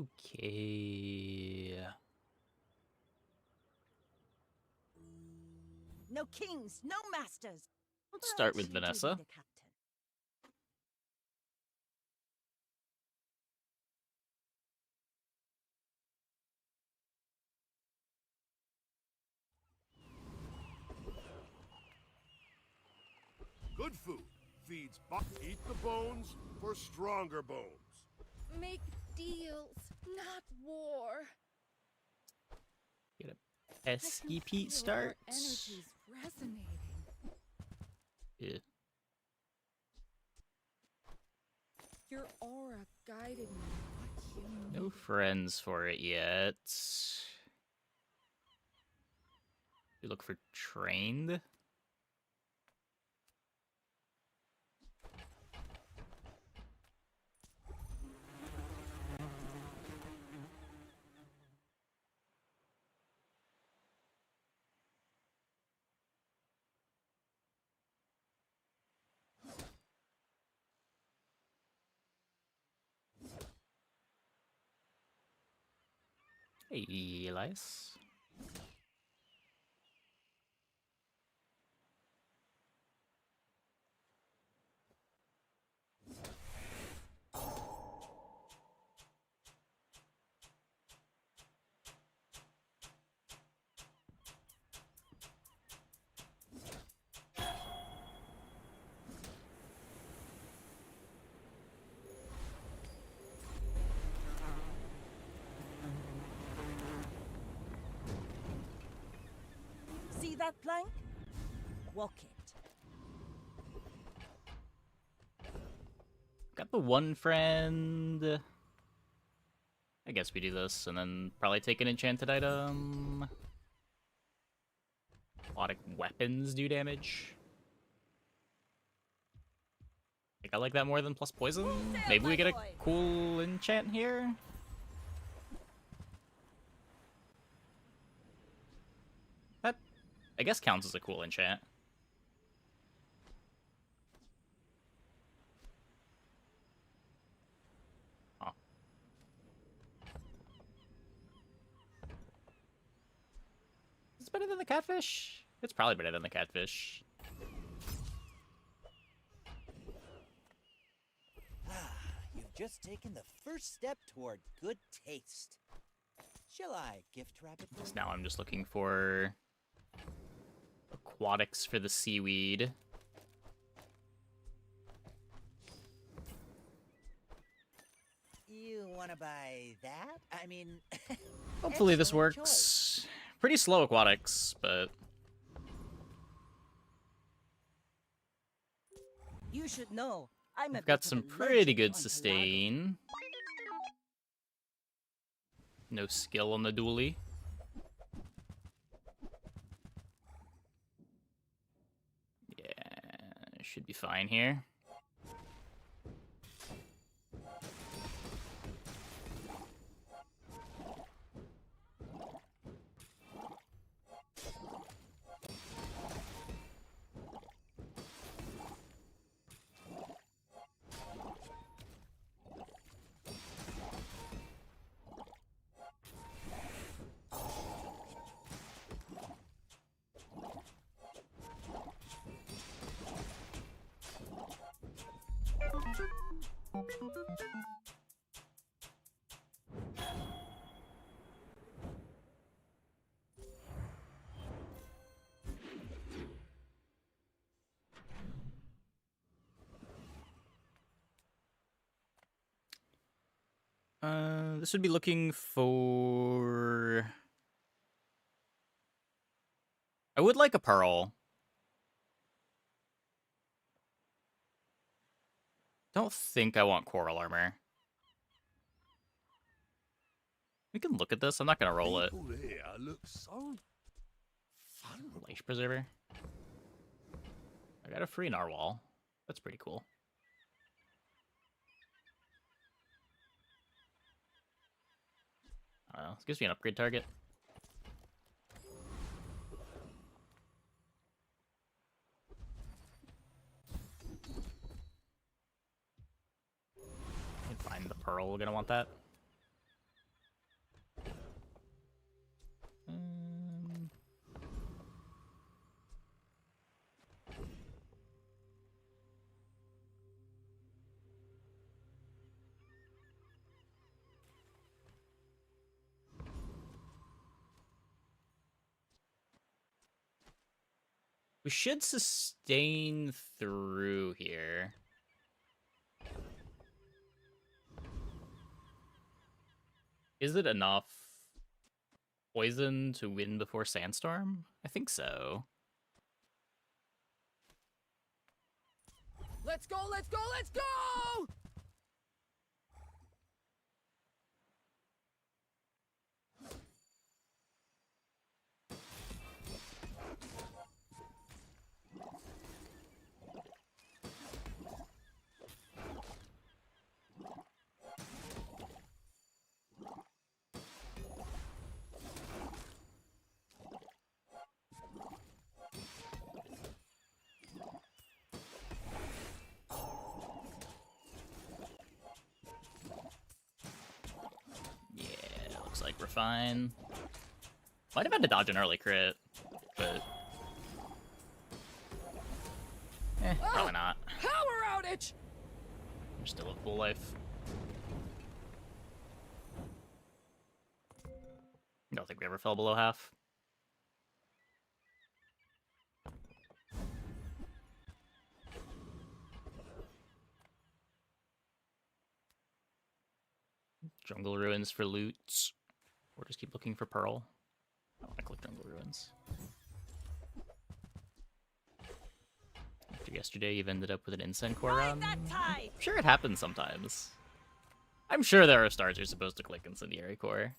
Okay. No kings, no masters. Let's start with You do need Vanessa. a captain. Good food feeds eat the bones for stronger bones. Make deals, not war. Get a I can pesky Pete feel start. our energies resonating. Yeah. Your aura guided me what you No needed. friends for it yet. We look for trained. Hey, Elias. See that plank? Walk it. Got the one friend. I guess we do this, and then probably take an enchanted item. Aquatic weapons do damage. I think I like that more than plus poison. Maybe we get a cool enchant here. That, I guess, counts as a cool enchant. Oh. Is it better than the catfish? It's probably better than the catfish. You've just taken the first step toward good taste. Shall I gift wrap it for So you? now I'm just looking for aquatics for the seaweed. You want to buy that? I mean, Hopefully this excellent works. choice. Pretty slow aquatics, but You should know. I'm a we've got bit of some a pretty legend good on Pelago. sustain. No skill on the dually. Yeah, should be fine here. This would be looking for... I would like a pearl. Don't think I want coral armor. We can look at this. I'm not gonna roll it. People here look so fun. Life preserver. I got a free narwhal. That's pretty cool. I don't know. This gives me an upgrade target. Find the pearl. We're gonna want that. We should sustain through here. Is it enough poison to win before Sandstorm? I think so. Let's go, let's go, let's go! Yeah, looks like we're fine. Might have had to dodge an early crit, but... probably not. Power outage! We're still at full life. I don't think we ever fell below half. Jungle Ruins for loot. Or just keep looking for Pearl. I want to click Jungle Ruins. After yesterday, you've ended up with an Incense Core Ride run. that tide! I'm sure it happens sometimes. I'm sure there are stars you're supposed to click Incendiary Core.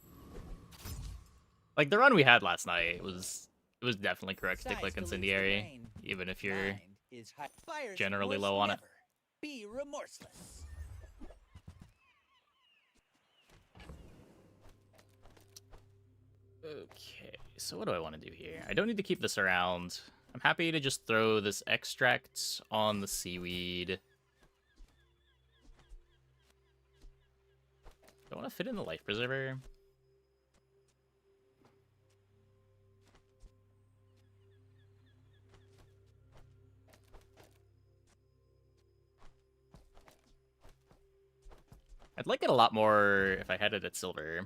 Like, the run we had last night was... It was definitely correct to Size click to lose the Incendiary, rain. even if you're... Mind is high. Fire's generally remorse low on it. never. Be remorseless. Okay, so what do I want to do here? I don't need to keep this around. I'm happy to just throw this extract on the seaweed. Do I want to fit in the life preserver? I'd like it a lot more if I had it at silver.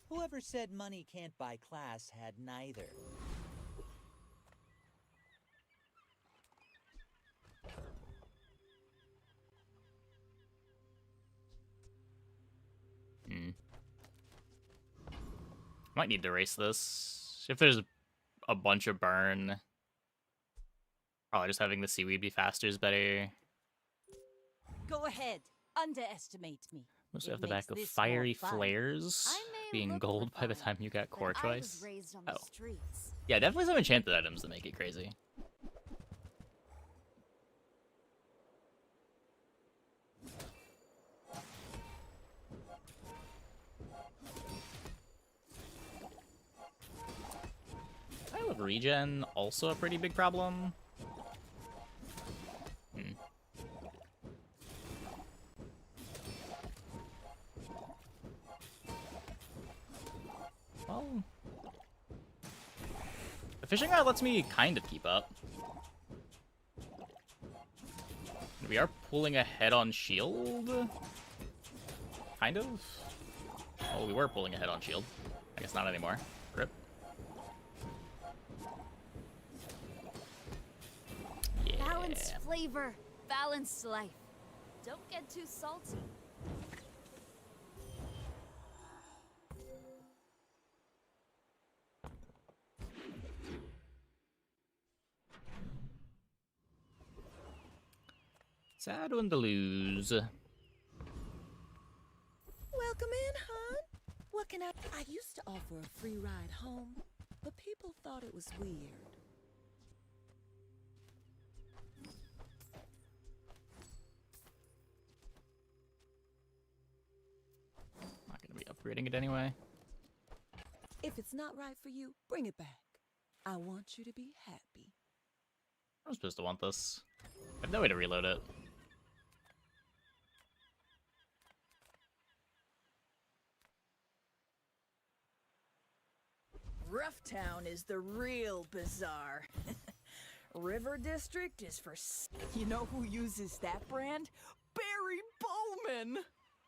Whoever said money can't buy class had neither. Might need to erase this. If there's a bunch of burn, probably just having the seaweed be faster is better. Go ahead. Underestimate me. Mostly It off the back makes of this more fire fun. flares I may being look gold by the refined, time you got core but I was choice. raised on the Oh. streets. Yeah, definitely some enchanted items that make it crazy. Pile of regen, also a pretty big problem. Well, the fishing rod lets me kind of keep up. We are pulling ahead on shield. Kind of. Oh, we were pulling ahead on shield. I guess not anymore. Rip. Yeah. Balanced flavor, balanced life. Don't get too salty. Sad one to lose. Welcome in, hon. What can I used to offer a free ride home, but people thought it was weird. Not gonna be upgrading it anyway. If it's not right for you, bring it back. I want you to be happy. I'm supposed to want this. I have no way to reload it. Rough Town is the real bazaar. River District is for... You know who uses that brand? Barry Bowman!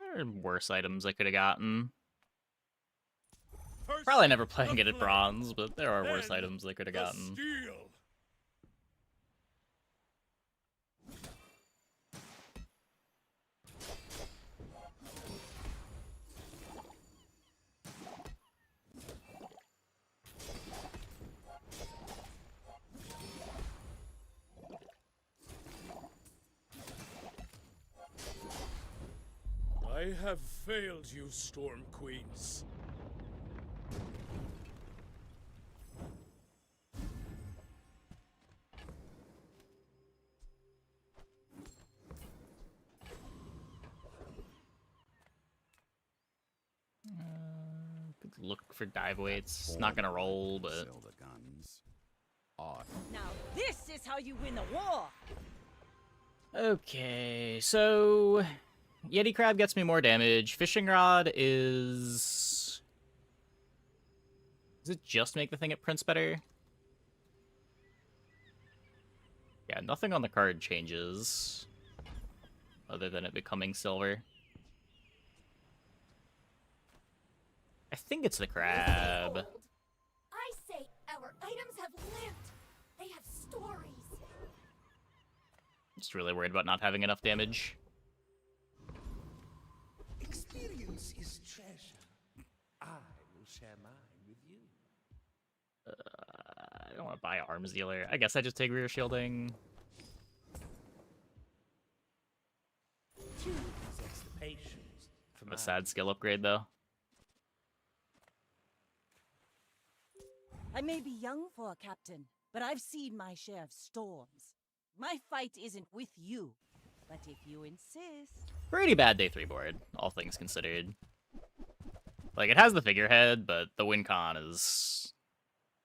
There are worse items I could have gotten. First, Probably never playing the it at flame, bronze, but there are worse then items I could have the gotten. steel. I have failed you, Storm Queens. Look for dive weights. Not gonna roll, but Sell the guns. Odd. Now this is how you win a war. okay. So Yeti crab gets me more damage. Fishing rod is. Does it just make the thing at Prince better? Yeah, nothing on the card changes, other than it becoming silver. I think it's the crab. Behold, I say our items have lived. They have stories. Just really worried about not having enough damage. Experience is treasure. I will share mine with you. I don't want to buy arms dealer. I guess I just take rear shielding. Possess the patience for A my sad skill upgrade though. I may be young for a captain, but I've seen my share of storms. My fight isn't with you, but if you insist. Pretty bad day 3 board, all things considered. Like, it has the figurehead, but the win con is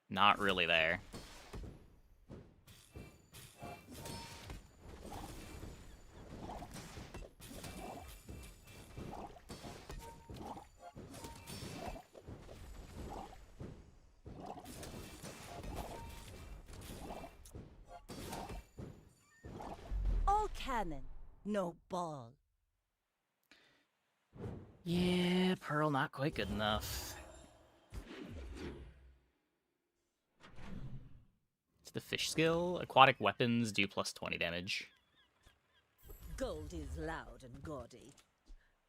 not really there. All cannon, no ball. Yeah, Pearl not quite good enough. It's the fish skill. Aquatic weapons do plus 20 damage. Gold is loud and gaudy.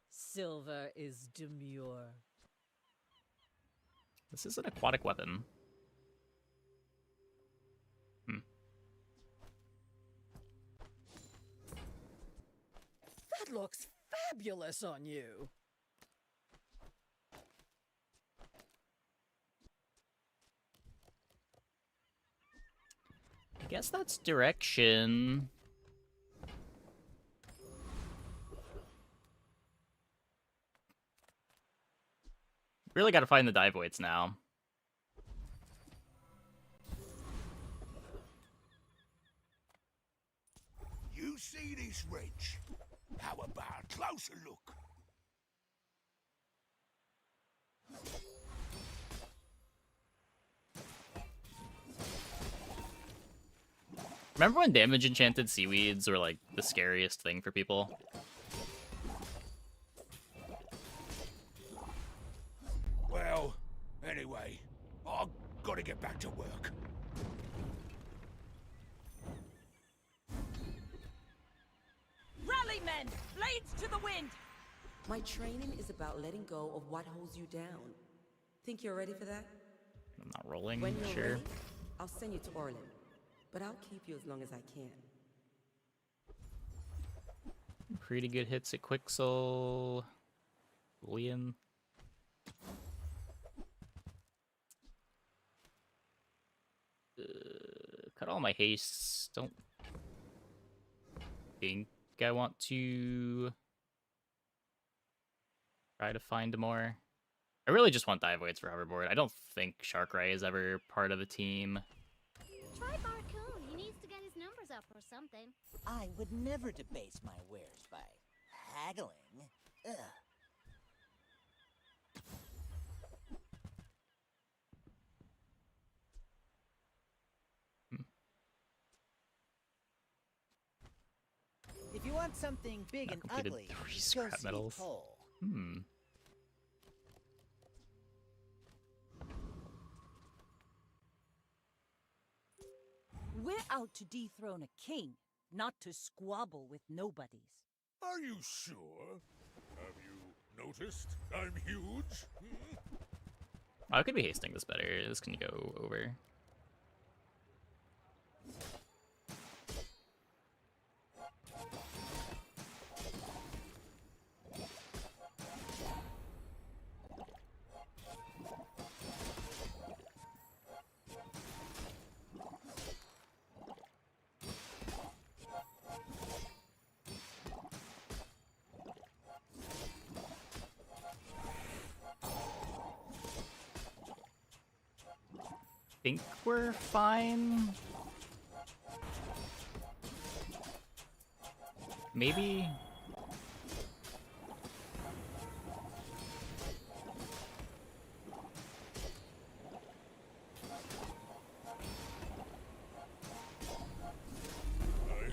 Silver is demure. This is an aquatic weapon. That looks fabulous on you. I guess that's direction. Really gotta find the dive weights now. You see this wrench? How about a closer look? Remember when damage enchanted seaweeds were like the scariest thing for people? Well, anyway, I've got to get back to work. Rally, men! Blades to the wind! My training is about letting go of what holds you down. Think you're ready for that? I'm not rolling, When you're sure. ready, I'll send you to Orlin. But I'll keep you as long as I can. Pretty good hits at Quixel. Julian. Cut all my hastes. Don't think I want to try to find more. I really just want dive weights for hoverboard. I don't think Shark Ray is ever part of the team. Try Barcoon. He needs to get his numbers up or something. I would never debase my wares by haggling. Ugh. If you want something big I and completed ugly, 3 go scrap see metals. Cole. We're out to dethrone a king, not to squabble with nobodies. Are you sure? Have you noticed I'm huge? I could be hasting this better. This can go over. think we're fine. Maybe.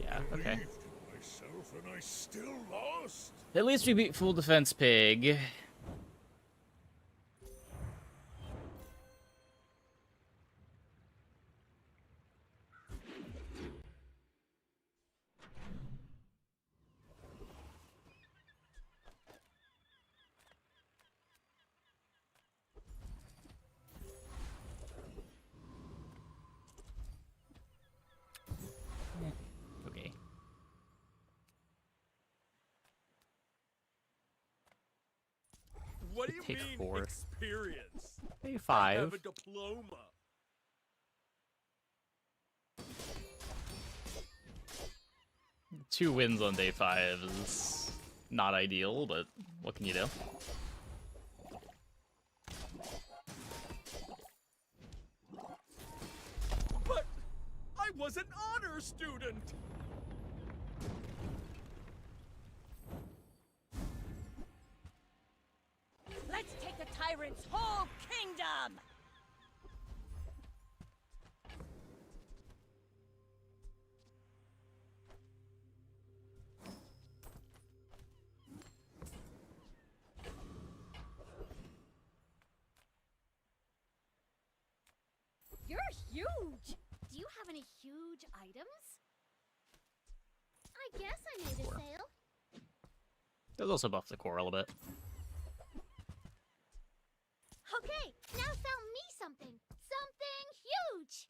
Yeah, okay. Myself and I still lost. At least we beat full defense pig. Okay. What do you Take mean 4. experience? Take I 5. have a diploma. 2 wins on day 5 is not ideal, but what can you do? But I was an honor student. Let's take the tyrant's whole kingdom! You're huge! Do you have any huge items? I guess I made a Four. sale. Does also buff the core a little bit. Okay, now sell me something. Something huge!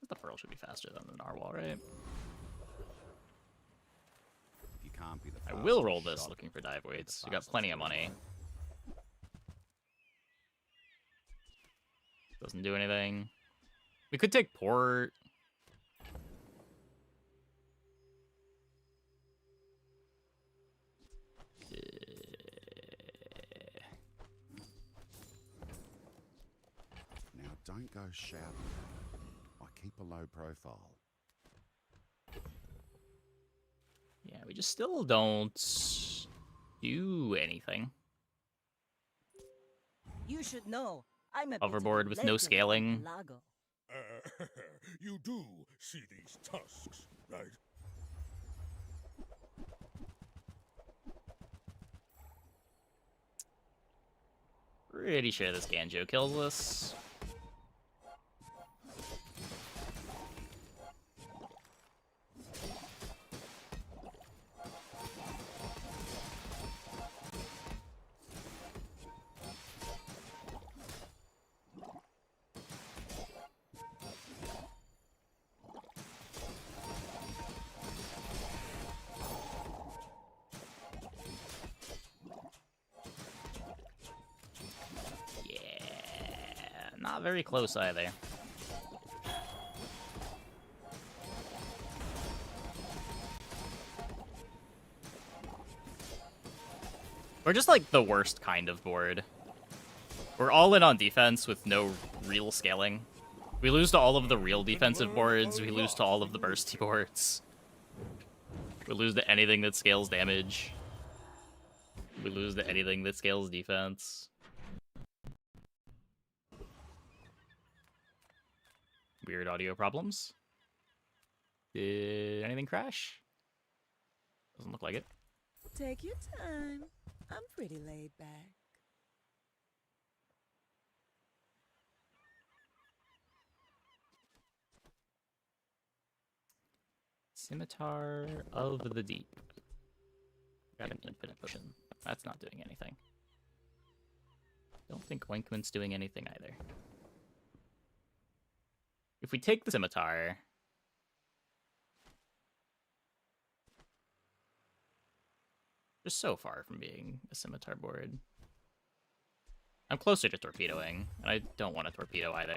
The pearl should be faster than the narwhal, right? If you can't be the I will fastest roll this shot, looking for dive be the weights. We got fastest plenty of shot. money. Doesn't do anything. We could take port. Now don't go shouting. I keep a low profile. Yeah, we just still don't do anything. You should know, I'm a bit of a Hoverboard with no legend on scaling. Lago. You do see these tusks, right? Pretty sure this Ganjo kills us. Yeah, not very close either. We're just like the worst kind of board. We're all in on defense with no real scaling. We lose to all of the real defensive boards. We lose to all of the bursty boards. We lose to anything that scales damage. We lose to anything that scales defense. Weird audio problems. Did anything crash? Doesn't look like it. Take your time. I'm pretty laid back. Scimitar of the Deep. Got an infinite potion. That's not doing anything. Don't think Winkman's doing anything either. If we take the Scimitar... We're so far from being a Scimitar board. I'm closer to torpedoing, and I don't want to torpedo either.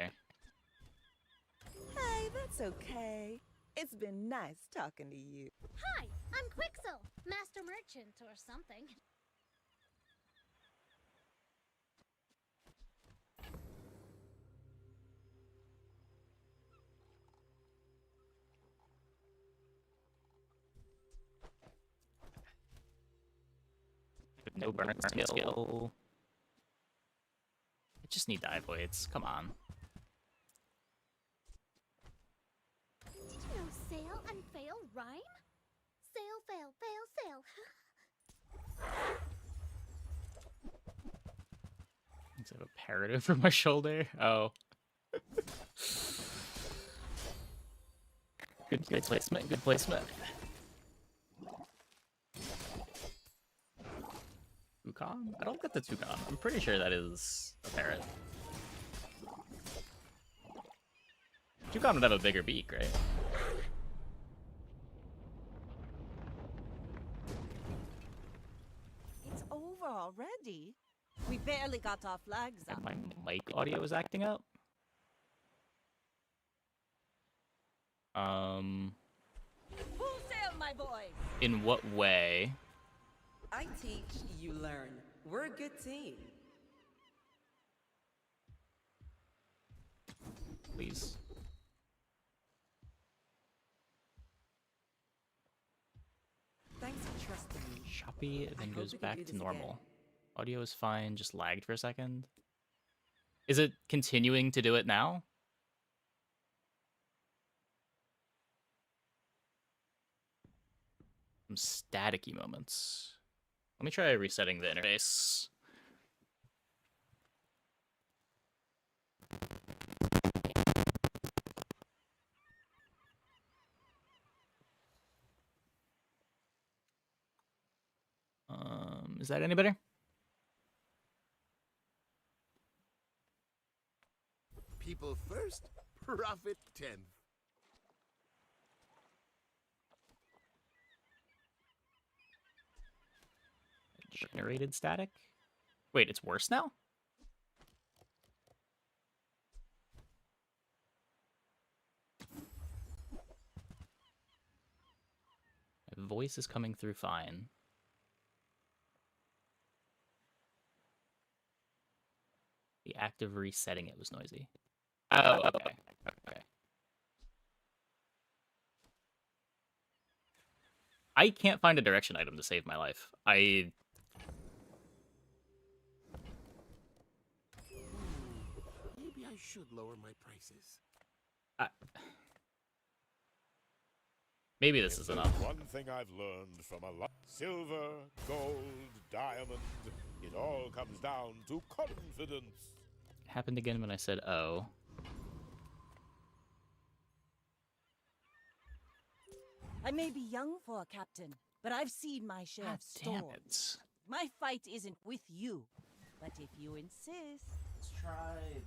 Hey, that's okay. It's been nice talking to you. Hi, I'm Quixel, Master Merchant or something. No burn skill. I just need dive weights. Come on. Did you know sail and fail rhyme? Sail, fail, fail, sail. Is it a parrot over my shoulder? Oh. Good placement, good placement. Toucan? I don't get the toucan. I'm pretty sure that is a parrot. Toucan would have a bigger beak, right? It's over already. We barely got our flags up. My mic audio is acting up. Full sail, my boys! In what way? I teach, you learn. We're a good team. Please. Thanks for trusting me. Choppy, then hope goes we can back do to this normal. again. Audio is fine, just lagged for a second. Is it continuing to do it now? Some staticky moments. Let me try resetting the interface. Is that any better? People first, profit 10th. Generated static? Wait, it's worse now? My voice is coming through fine. The act of resetting it was noisy. Oh, okay. Okay. I can't find a direction item to save my life. Maybe I should lower my prices. Maybe this is enough. One thing I've learned from a lot: silver, gold, diamond, it all comes down to confidence. It happened again when I said oh. I may be young for a captain, but I've seen my share of Damn storms. it. My fight isn't with you, but if you insist... Let's try.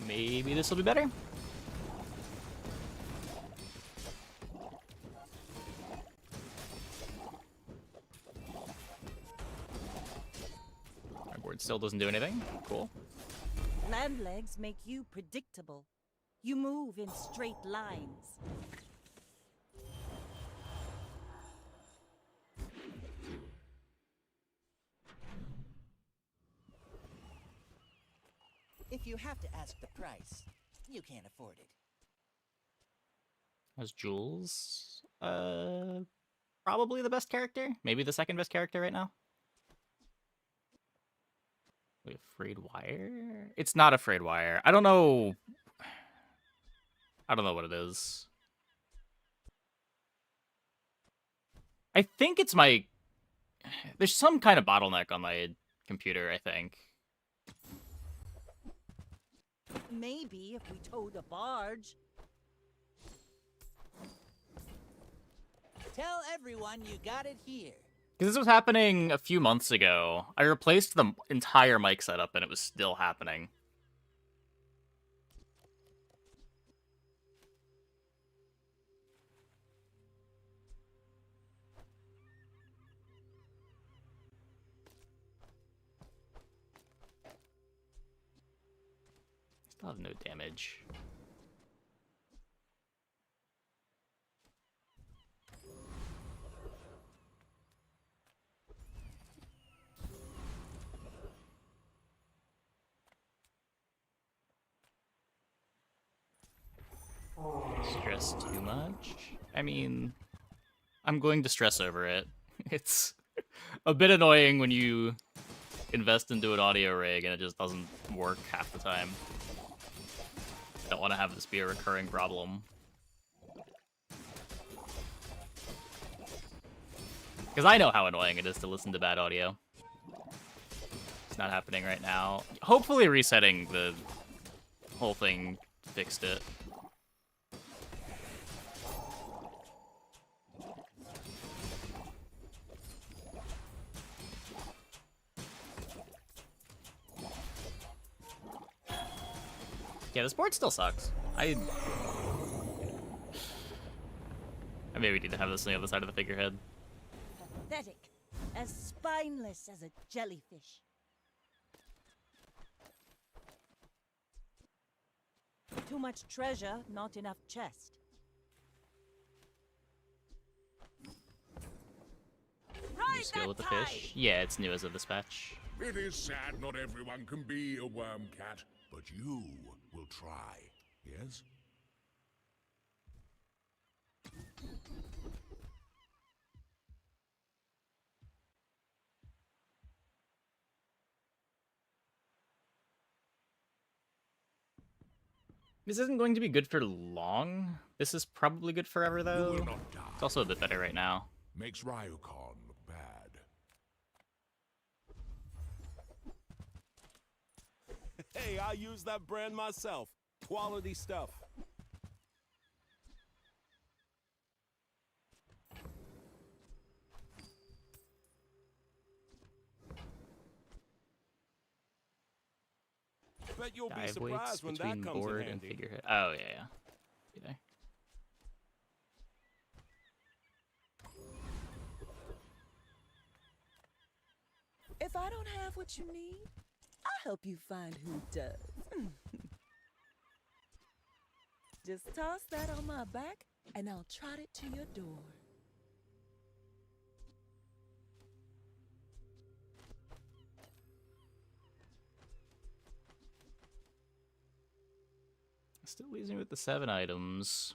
Maybe this will be better. My board still doesn't do anything. Cool. Land legs make you predictable. You move in straight lines. If you have to ask the price, you can't afford it. How's Jules? Probably the best character. Maybe the second best character right now. Wait, Frayed Wire? It's not a Frayed Wire. I don't know. I don't know what it is. I think it's my... There's some kind of bottleneck on my computer, I think. Maybe if we towed a barge. Tell everyone you got it here. Because this was happening a few months ago. I replaced the entire mic setup and it was still happening. Still have no damage. Stress too much? I mean, I'm going to stress over it. It's a bit annoying when you invest into an audio rig and it just doesn't work half the time. I don't want to have this be a recurring problem. Because I know how annoying it is to listen to bad audio. It's not happening right now. Hopefully resetting the whole thing fixed it. Yeah, this board still sucks. I maybe need to have this on the other side of the figurehead. Pathetic. As spineless as a jellyfish. Too much treasure, not enough chest. New skill with the fish? Yeah, it's new as of this patch. It is sad not everyone can be a worm cat, but you will try, yes? This isn't going to be good for long. This is probably good forever, You though. will not die. It's also a bit better right now. Makes Ryukon look bad. Hey, I use that brand myself. Quality stuff. Bet you'll be Dive weights surprised when that between comes in board and handy. figurehead. Oh, yeah. Be there. If I don't have what you need, I'll help you find who does. Just toss that on my back, and I'll trot it to your door. Still losing with the 7 items.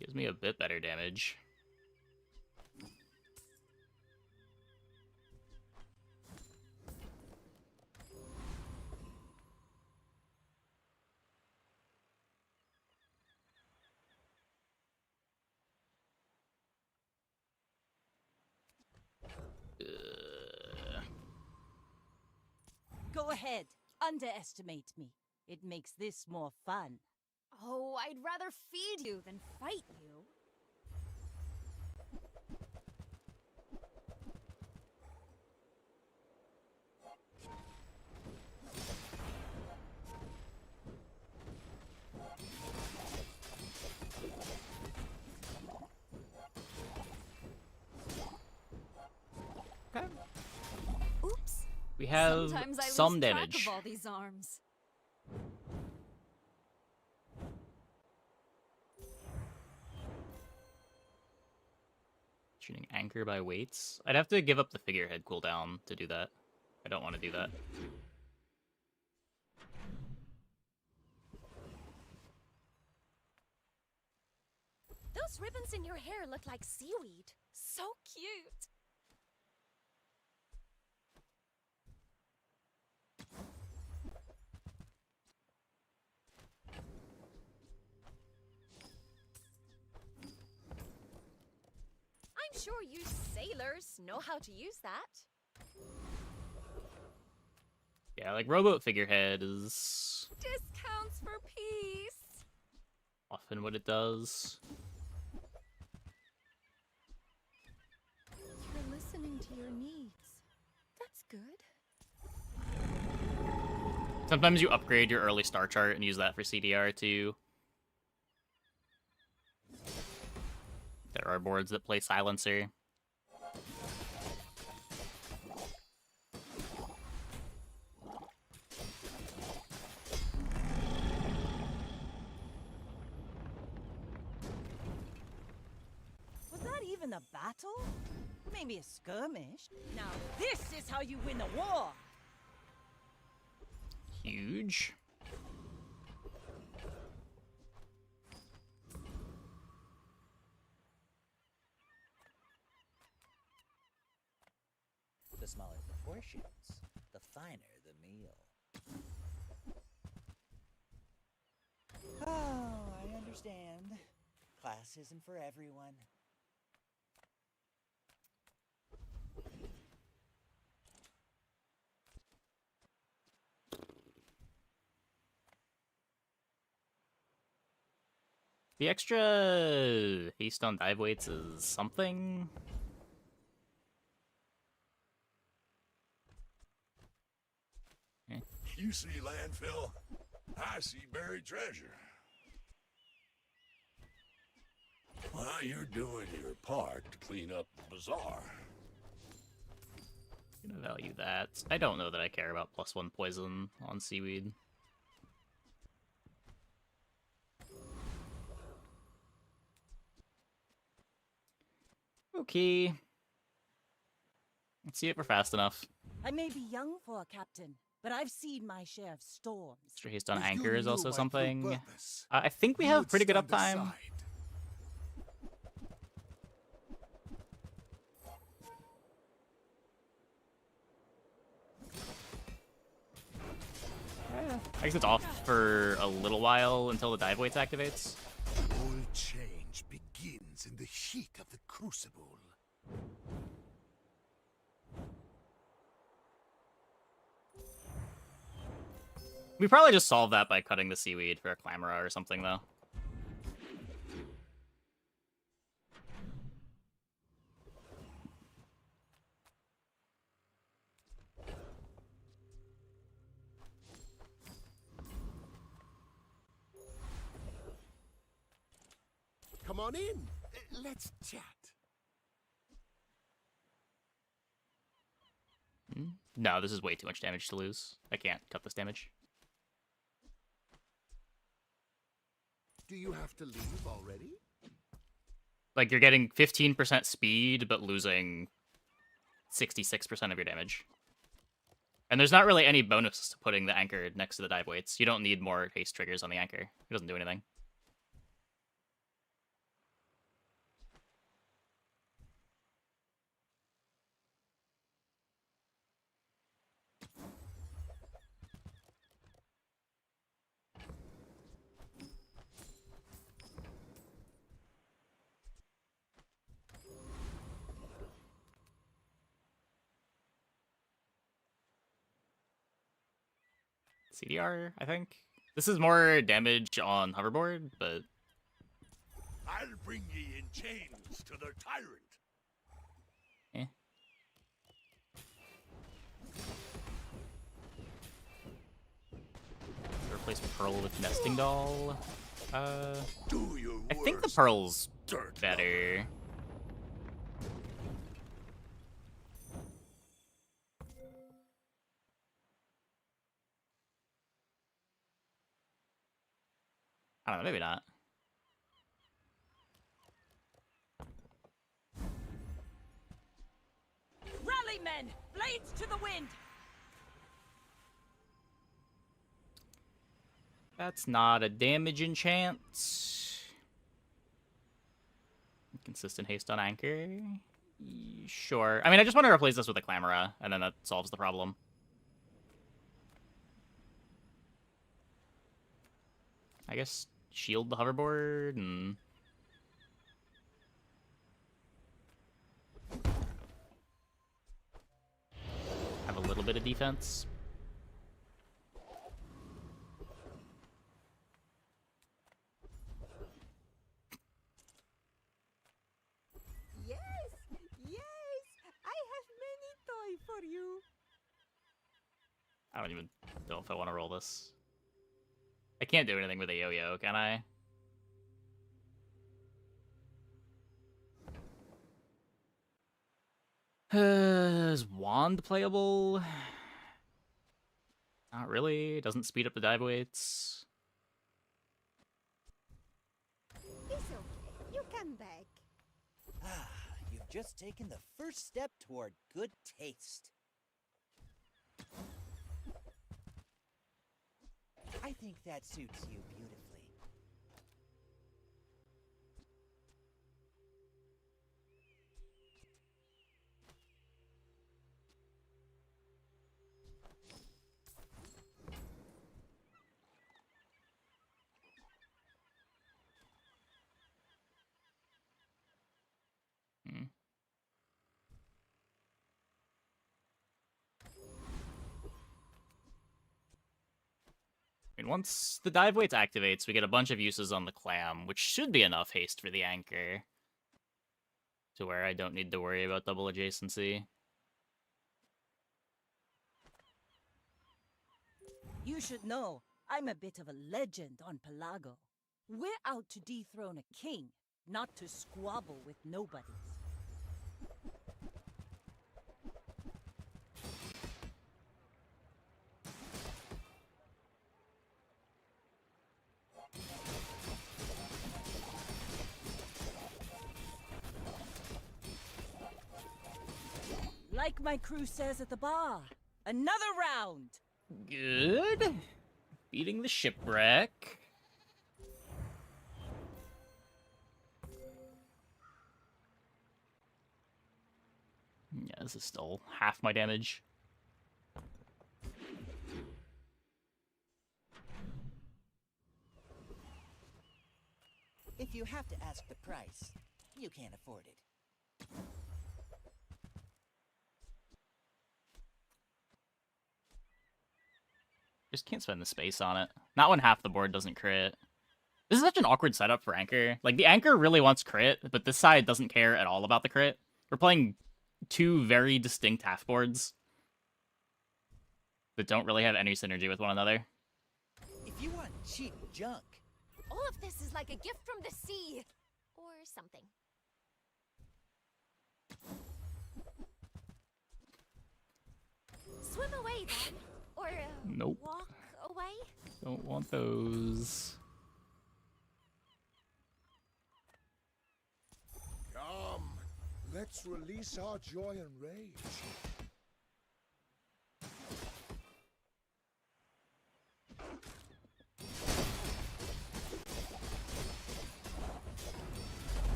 Gives me a bit better damage. Go ahead. Underestimate me. It makes this more fun. Oh, I'd rather feed you than fight you. Okay. Oops. We have Sometimes I some lose damage. track of all these arms. Tuning anchor by weights. I'd have to give up the figurehead cooldown to do that. I don't want to do that. Those ribbons in your hair look like seaweed. So cute. I'm sure you sailors know how to use that. Yeah, like rowboat figurehead is Discounts for peace. often what it does. You're listening to your needs. That's good. Sometimes you upgrade your early star chart and use that for CDR too. There are boards that play Silencer. Was that even a battle? Maybe a skirmish. Now this is how you win a war. Huge. smaller the portions, the finer the meal. Oh, I understand. Class isn't for everyone. The extra haste on dive weights is something. You see landfill? I see buried treasure. Well, you're doing your part to clean up the bazaar. Gonna value that. I don't know that I care about +1 poison on seaweed. Okay. Let's see if we're fast enough. I may be young for a captain, but I've seen my share of storms. Extra haste on If you anchor is knew also my true something. purpose, I think we you have would pretty good stand uptime. aside. I guess it's off for a little while until the dive weights activates. All change begins in the heat of the crucible. We probably just solve that by cutting the seaweed for a Clamora or something, though. Come on in. Let's chat. No, this is way too much damage to lose. I can't cut this damage. Do you have to leave already? Like, you're getting 15% speed, but losing 66% of your damage. And there's not really any bonus to putting the anchor next to the dive weights. You don't need more haste triggers on the anchor. It doesn't do anything. CDR, I think. This is more damage on hoverboard, but I'll bring ye in chains to the tyrant. eh. Replace Pearl with Nesting Doll. Do your I think the worst, Pearl's dirt better. I don't know, maybe not. Rally, men! Blades to the wind! That's not a damage enchant. Consistent haste on anchor. Sure. I mean, I just want to replace this with a Clamora, and then that solves the problem. I guess shield the hoverboard and have a little bit of defense. Yes! Yes! I have many toy for you! I don't even know if I want to roll this. I can't do anything with a yo-yo, can I? Is Wand playable? Not really. Doesn't speed up the dive weights. It's okay. You come back. Ah, you've just taken the first step toward good taste. I think that suits you beautifully. And once the dive weights activates, we get a bunch of uses on the clam, which should be enough haste for the anchor. To where I don't need to worry about double adjacency. You should know, I'm a bit of a legend on Pelago. We're out to dethrone a king, not to squabble with nobodies. Like my crew says at the bar, another round! Good. Beating the shipwreck. Yeah, this is still half my damage. If you have to ask the price, you can't afford it. Just can't spend the space on it. Not when half the board doesn't crit. This is such an awkward setup for Anchor. Like, the Anchor really wants crit, but this side doesn't care at all about the crit. We're playing two very distinct half boards that don't really have any synergy with one another. If you want cheap junk, All of this is like a gift from the sea. Or something. Swim away then. Or Nope. walk away. Don't want those. Come, let's release our joy and rage.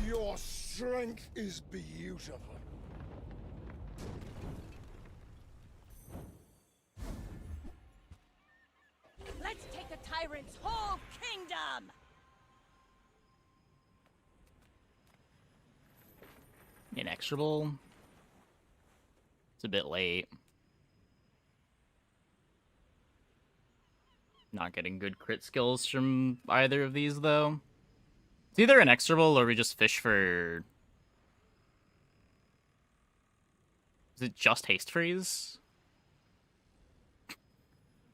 Your strength is beautiful. Let's take the tyrant's whole kingdom! Inexorable. It's a bit late. Not getting good crit skills from either of these, though. It's either inexorable or we just fish for... Is it just haste freeze?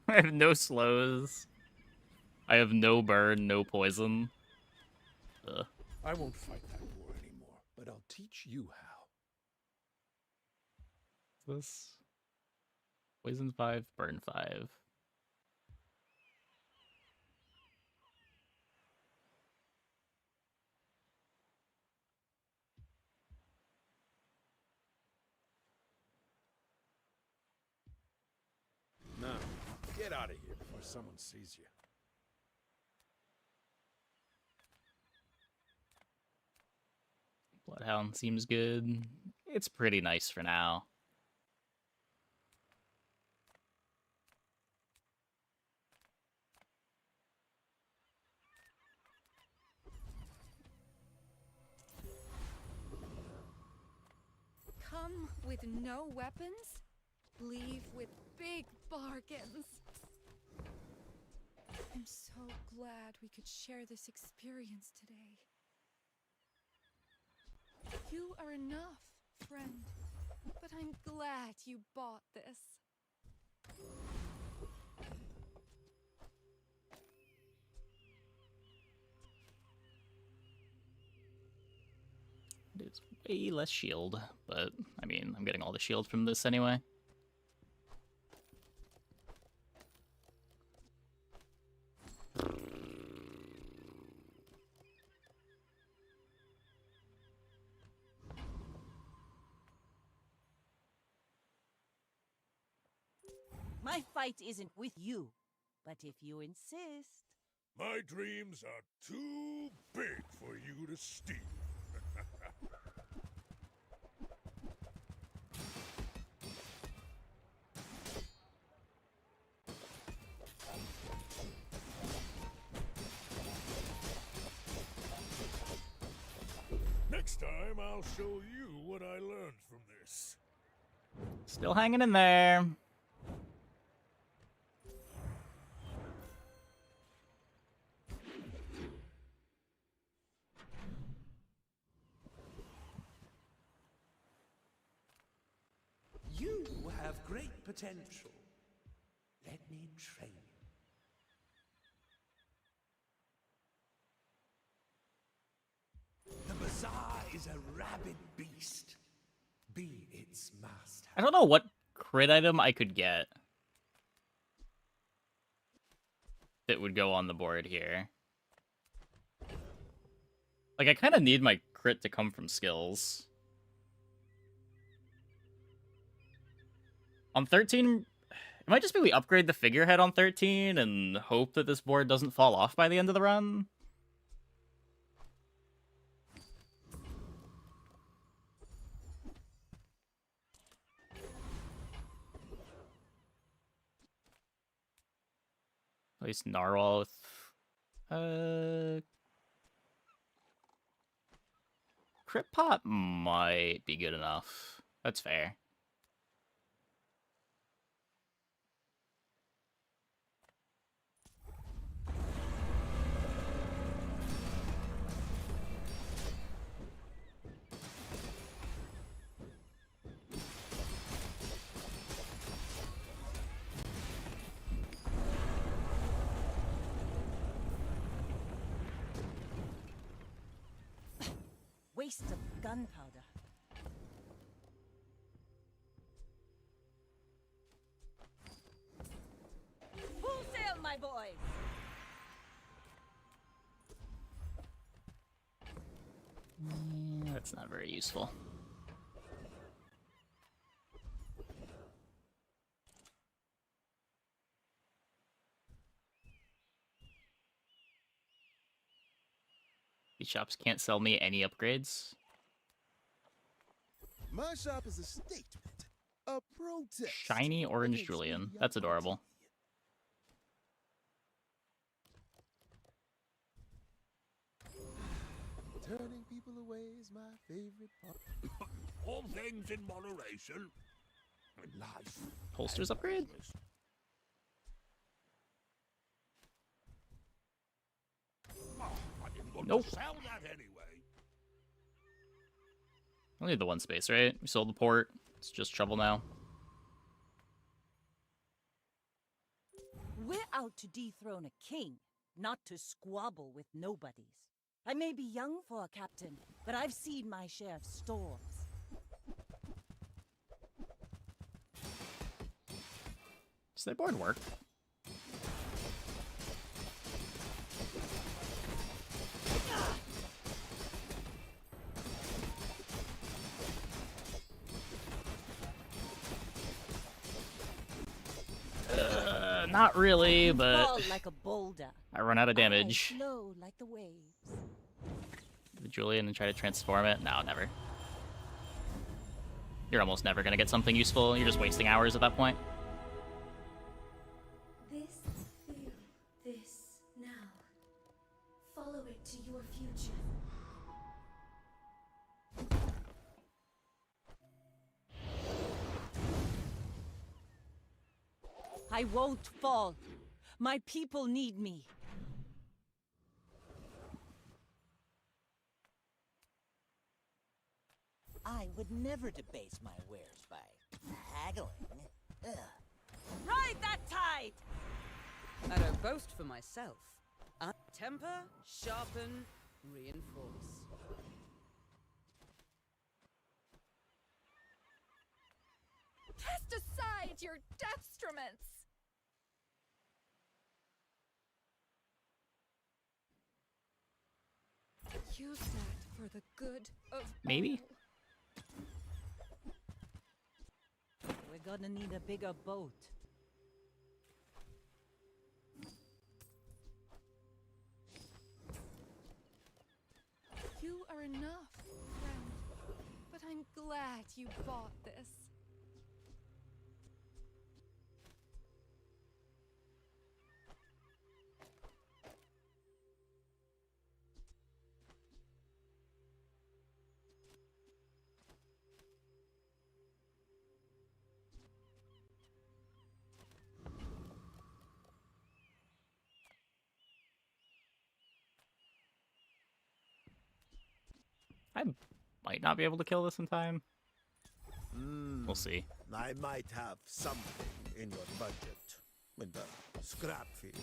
I have no slows. I have no burn, no poison. Ugh. I won't fight that war anymore, but I'll teach you how. This poison 5, burn 5. Now, get out of here before someone sees you. Bloodhound seems good. It's pretty nice for now. Come with no weapons, leave with big bargains. I'm so glad we could share this experience today. You are enough, friend, but I'm glad you bought this. It is way less shield, but, I mean, I'm getting all the shield from this anyway. My fight isn't with you, but if you insist... My dreams are too big for you to steal. Next time, I'll show you what I learned from this. Still hanging in there. potential. Let me train you. The bazaar is a rabid beast. Be its master. I don't know what crit item I could get that would go on the board here. Like, I kind of need my crit to come from skills. On 13, it might just be we upgrade the figurehead on 13 and hope that this board doesn't fall off by the end of the run. At least Narwhal with... Crit Pot might be good enough. That's fair. Waste of gunpowder. Full sail, my boys! That's not very useful. These shops can't sell me any upgrades. My shop is a statement, a protest. Shiny orange Julian. That's adorable. Turning people away is my favorite part. All things in moderation. Life. Holsters upgrade? I didn't want Nope. to sell that anyway. Only the one space, right? We sold the port. It's just trouble now. We're out to dethrone a king, not to squabble with nobodies. I may be young for a captain, but I've seen my share of storms. Does that board work? Not really, but Fall like a boulder. I run out of damage. I flow like the waves. The Julian and try to transform it? No, never. You're almost never gonna get something useful. You're just wasting hours at that point. This, feel, this, now. Follow it to your future. I won't fall. My people need me. I would never debase my wares by haggling. Ugh. Ride that tide! I don't boast for myself. I temper, sharpen, reinforce. Cast aside your destruments! Use that for the good of Maybe? We're gonna need a bigger boat. You are enough, friend. But I'm glad you bought this. I might not be able to kill this in time. We'll see. I might have something in your budget. In the scrap fields.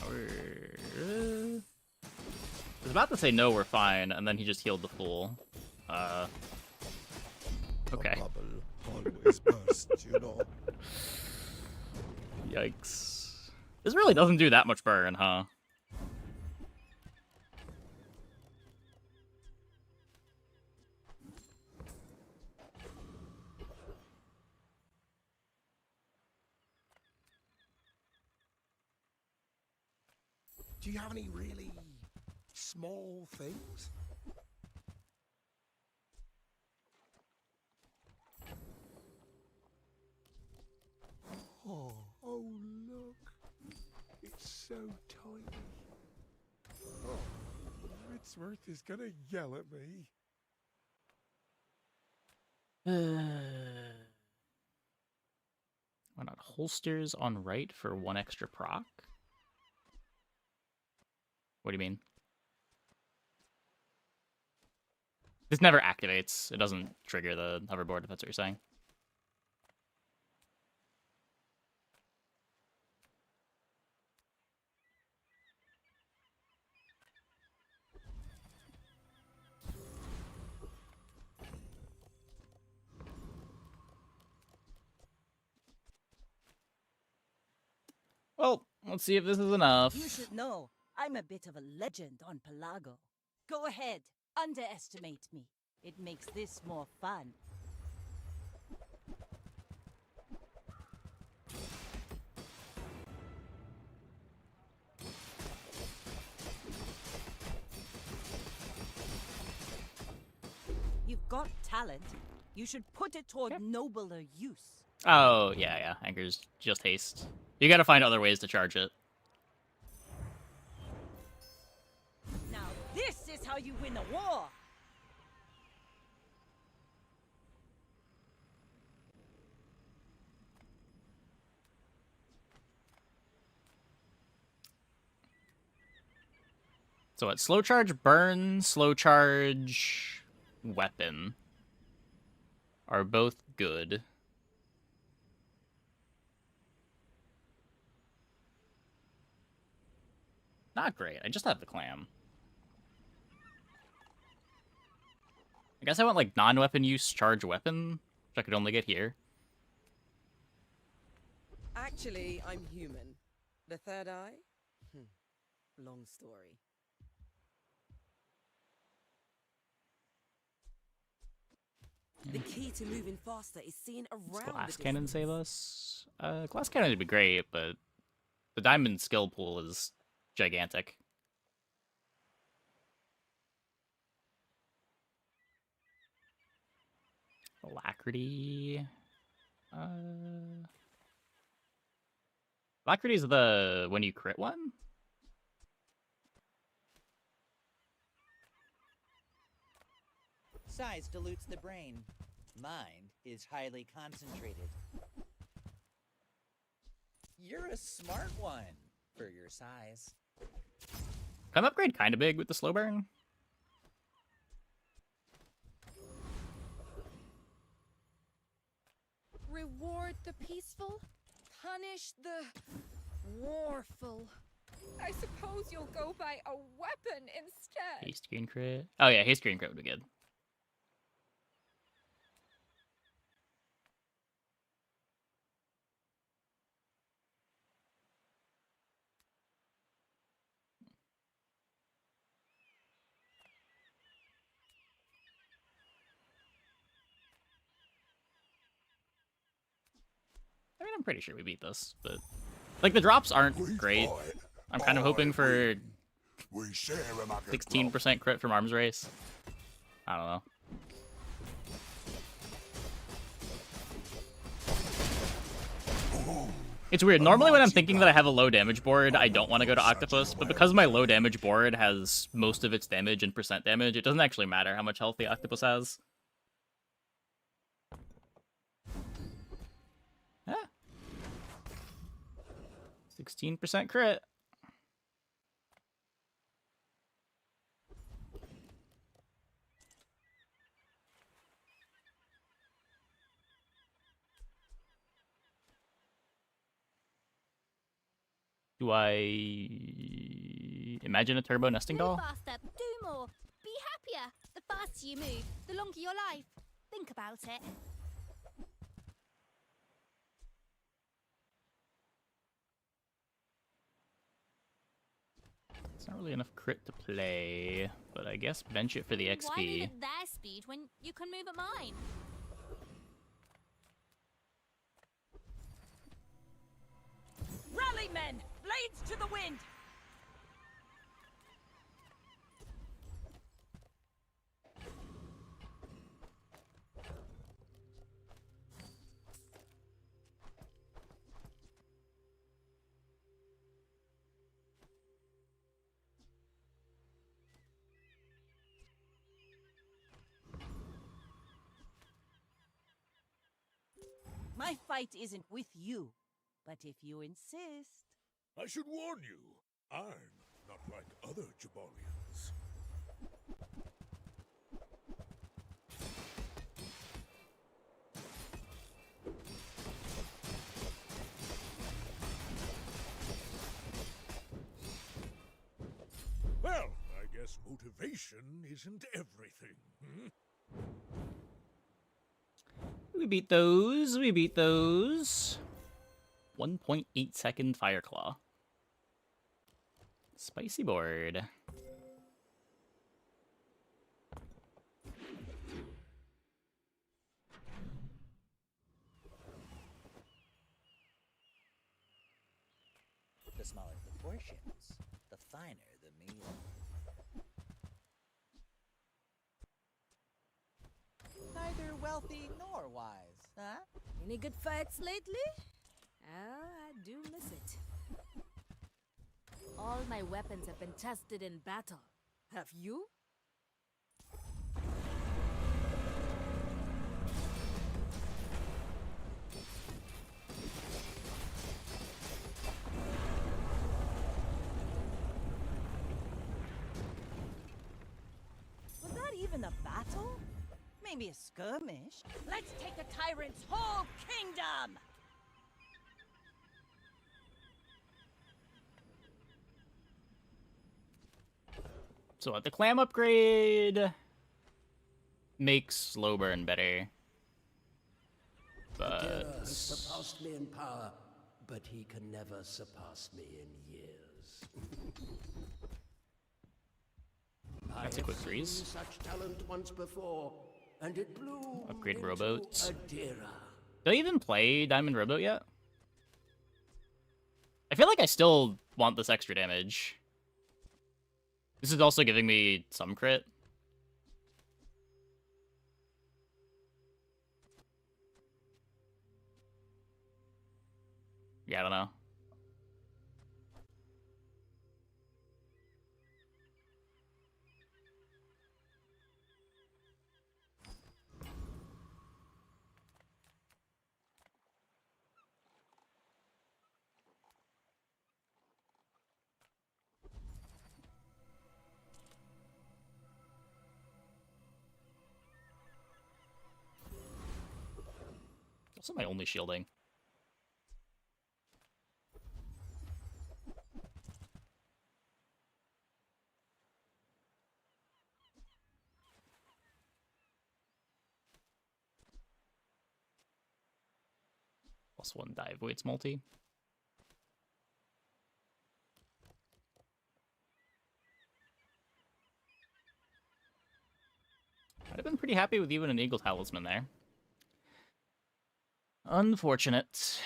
I was about to say no, we're fine, and then he just healed the fool. Okay. The bubble always bursts, you know. Yikes. This really doesn't do that much burn, huh? Do you have any really small things? Oh, look. It's so tiny. Oh, Ritzworth is gonna yell at me. Why not holsters on right for 1 extra proc? What do you mean? This never activates. It doesn't trigger the hoverboard, if that's what you're saying. Well, let's see if this is enough. You should know, I'm a bit of a legend on Pelago. Go ahead, underestimate me. It makes this more fun. You've got talent. You should put it toward nobler use. Oh, yeah. Anger's just haste. You gotta find other ways to charge it. Now this is how you win a war! So what? Slow charge burn, slow charge weapon are both good. Not great. I just have the clam. I guess I want like non-weapon use charge weapon, which I could only get here. Actually, I'm human. The third eye? Long story. The key to moving faster is seeing around. Does glass cannon save us? Glass cannon would be great, but the diamond skill pool is gigantic. Alacrity. Alacrity is the when you crit one? Size dilutes the brain. Mind is highly concentrated. You're a smart one for your size. Can upgrade kind of big with the slow burn? Reward the peaceful, punish the warful. I suppose you'll go by a weapon instead. Haste green crit. Oh yeah, haste green crit would be good. I mean, I'm pretty sure we beat this, but like the drops aren't great. I'm kind of hoping for 16% crit from arms race. I don't know. It's weird. Normally when I'm thinking that I have a low damage board, I don't want to go to Octopus, but because my low damage board has most of its damage in percent damage, it doesn't actually matter how much health the Octopus has. Yeah. 16% crit. Do I imagine a turbo nesting Move doll? faster, do more, be happier. The faster you move, the longer your life. Think about it. It's not really enough crit to play, but I guess bench it for the Why move XP. at their speed when you can move at mine? Rally, men! Blades to the wind! My fight isn't with you, but if you insist... I should warn you, I'm not like other Jabalians. Well, I guess motivation isn't everything. We beat those. We beat those. 1.8 second Fire Claw. Spicy board. The smaller the portions, the finer the meal. Neither wealthy nor wise, huh? Any good fights lately? I do miss it. All my weapons have been tested in battle. Have you? Was that even a battle? Maybe a skirmish? Let's take the tyrant's whole kingdom! So the clam upgrade makes slow burn better. Adira But has surpassed me in power, but he can never surpass me in years. that's a quick freeze. Such talent once before, and it blew Upgrade into rowboats. Adira. Do I even play Diamond Rowboat yet? I feel like I still want this extra damage. This is also giving me some crit. Yeah, I don't know. Also my only shielding. +1 dive weights multi. I'd have been pretty happy with even an Eagle Talisman there. Unfortunate.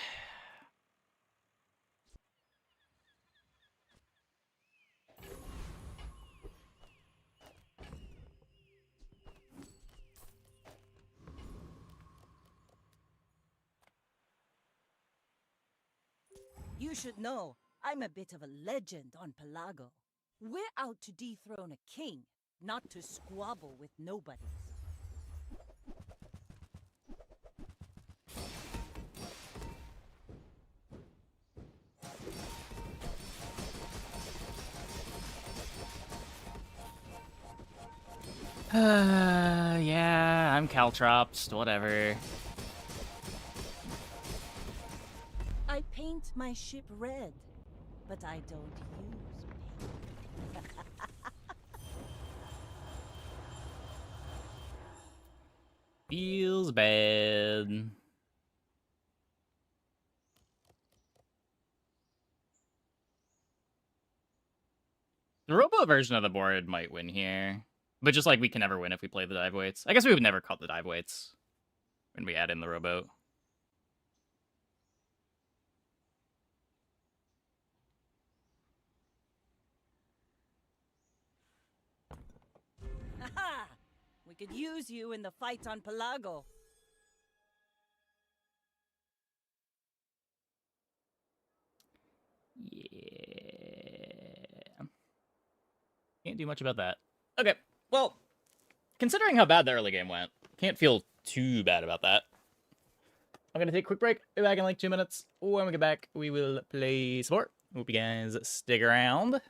You should know, I'm a bit of a legend on Pelago. We're out to dethrone a king, not to squabble with nobodies. Yeah, I'm Caltrops, whatever. I paint my ship red, but I don't use paper. Feels bad. The rowboat version of the board might win here. But just like we can never win if we play the dive weights. I guess we would never cut the dive weights when we add in the rowboat. Haha! We could use you in the fight on Pelago. Yeah. Can't do much about that. Okay, well, considering how bad the early game went, can't feel too bad about that. I'm gonna take a quick break. Be back in like 2 minutes. When we get back, we will play some more. Hope you guys stick around.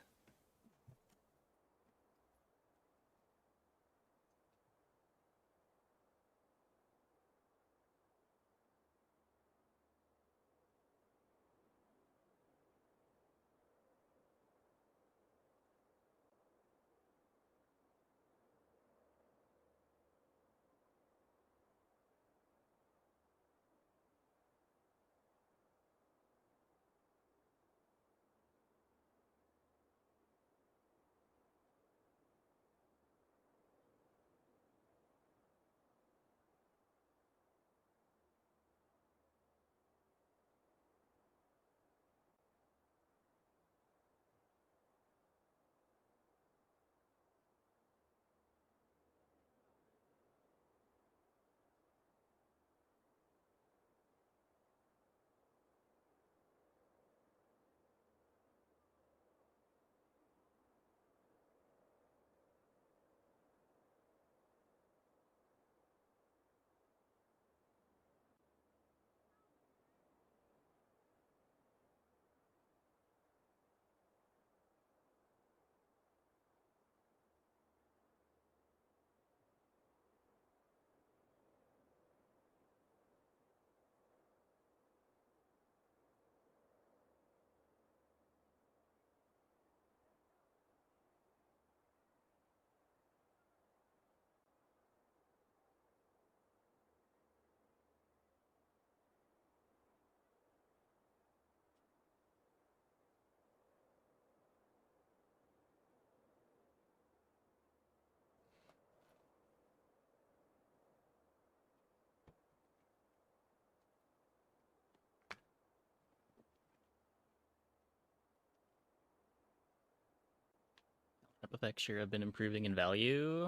Effects sure have been improving in value.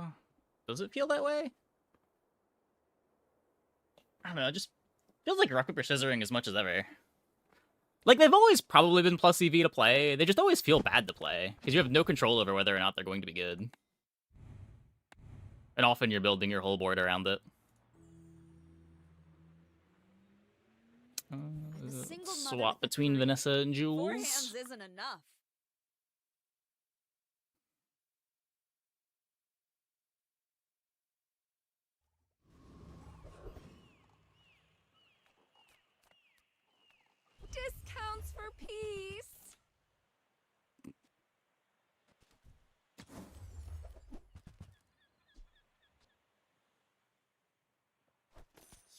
Does it feel that way? I don't know, it just feels like rock, paper, scissoring as much as ever. Like, they've always probably been plus EV to play, they just always feel bad to play, because you have no control over whether or not they're going to be good. And often you're building your whole board around it. Swap between Vanessa and Jules. 4 hands isn't enough. Discounts for peace.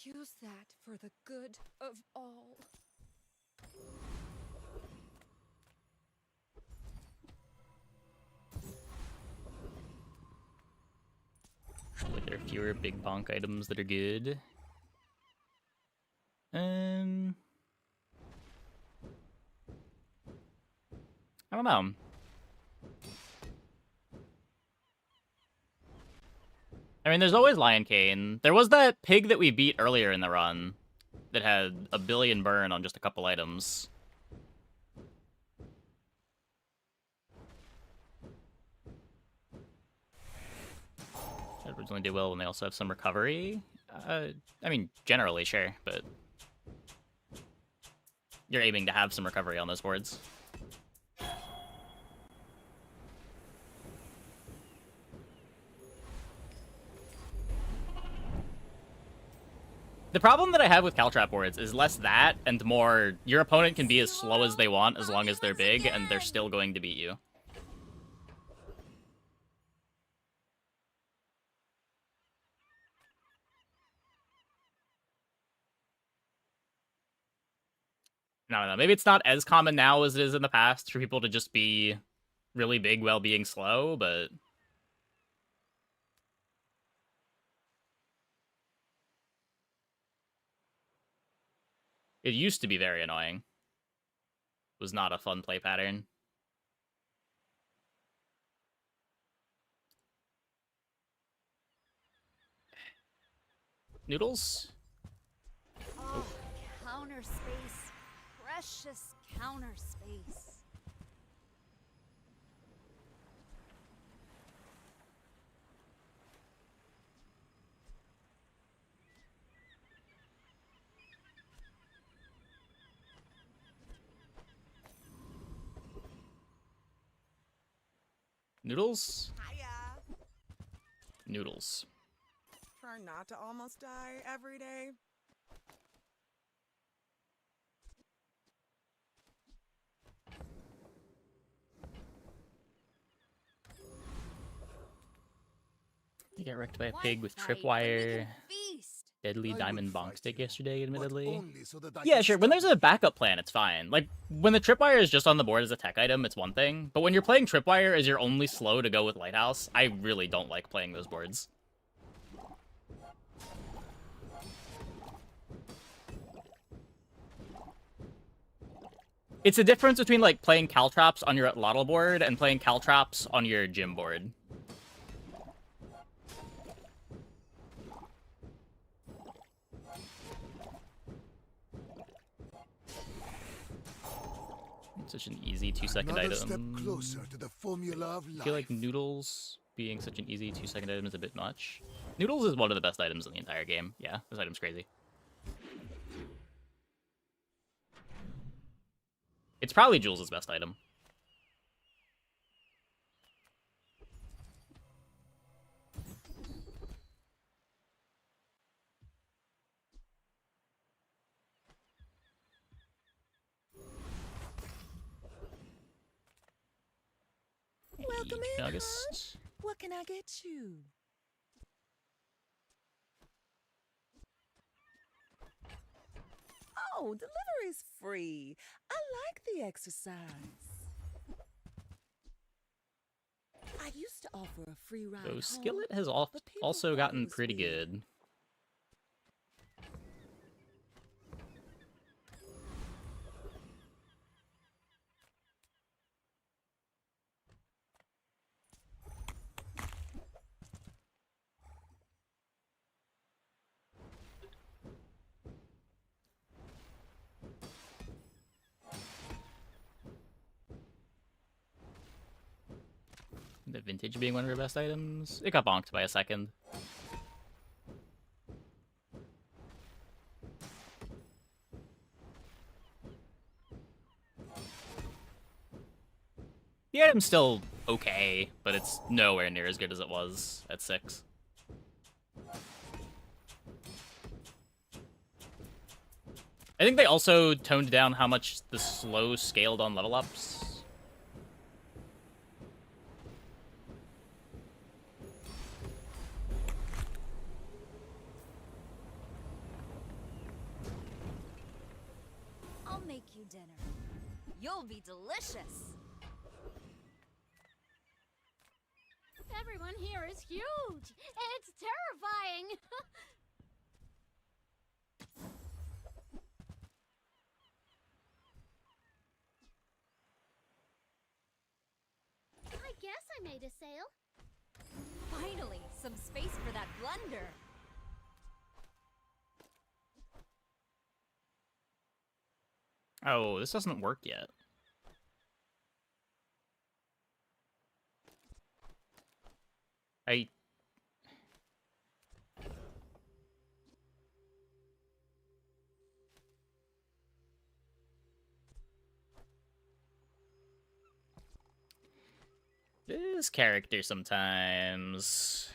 Use that for the good of all. Like, there are fewer big bonk items that are good. I don't know. I mean, there's always Lion Cane. There was that pig that we beat earlier in the run that had a billion burn on just a couple items. That originally did well when they also have some recovery. I mean, generally, sure, but you're aiming to have some recovery on those boards. The problem that I have with Caltrap boards is less that and more your opponent can be as slow as they want as long as they're big and they're still going to beat you. I don't know. Maybe it's not as common now as it is in the past for people to just be really big while being slow, but it used to be very annoying. It was not a fun play pattern. Noodles? Oh, counter space. Precious counter space. Noodles? Hiya. Noodles. Try not to almost die every day. You got wrecked by a pig with tripwire. Deadly diamond bonk stick yesterday, admittedly. Yeah, sure. When there's a backup plan, it's fine. Like, when the tripwire is just on the board as a tech item, it's one thing. But when you're playing tripwire as your only slow to go with Lighthouse, I really don't like playing those boards. It's a difference between, like, playing Caltrops on your Lotto board and playing Caltrops on your gym board. Such an easy 2-second item. To the formula of life. I feel like Noodles being such an easy 2-second item is a bit much. Noodles is one of the best items in the entire game. Yeah, this item's crazy. It's probably Jules' best item. Welcome in, August. Hush. What can I get you? Oh, delivery's free. I like the exercise. I used to offer a free ride So home, Skillet has but people also thought it gotten was pretty weird. good. The vintage being one of her best items. It got bonked by a second. The item's still okay, but it's nowhere near as good as it was at 6. I think they also toned down how much the slow scaled on level ups. I'll make you dinner. You'll be delicious. Everyone here is huge. It's terrifying. I guess I made a sale. Finally, some space for that blunder. Oh, this doesn't work yet. This character sometimes.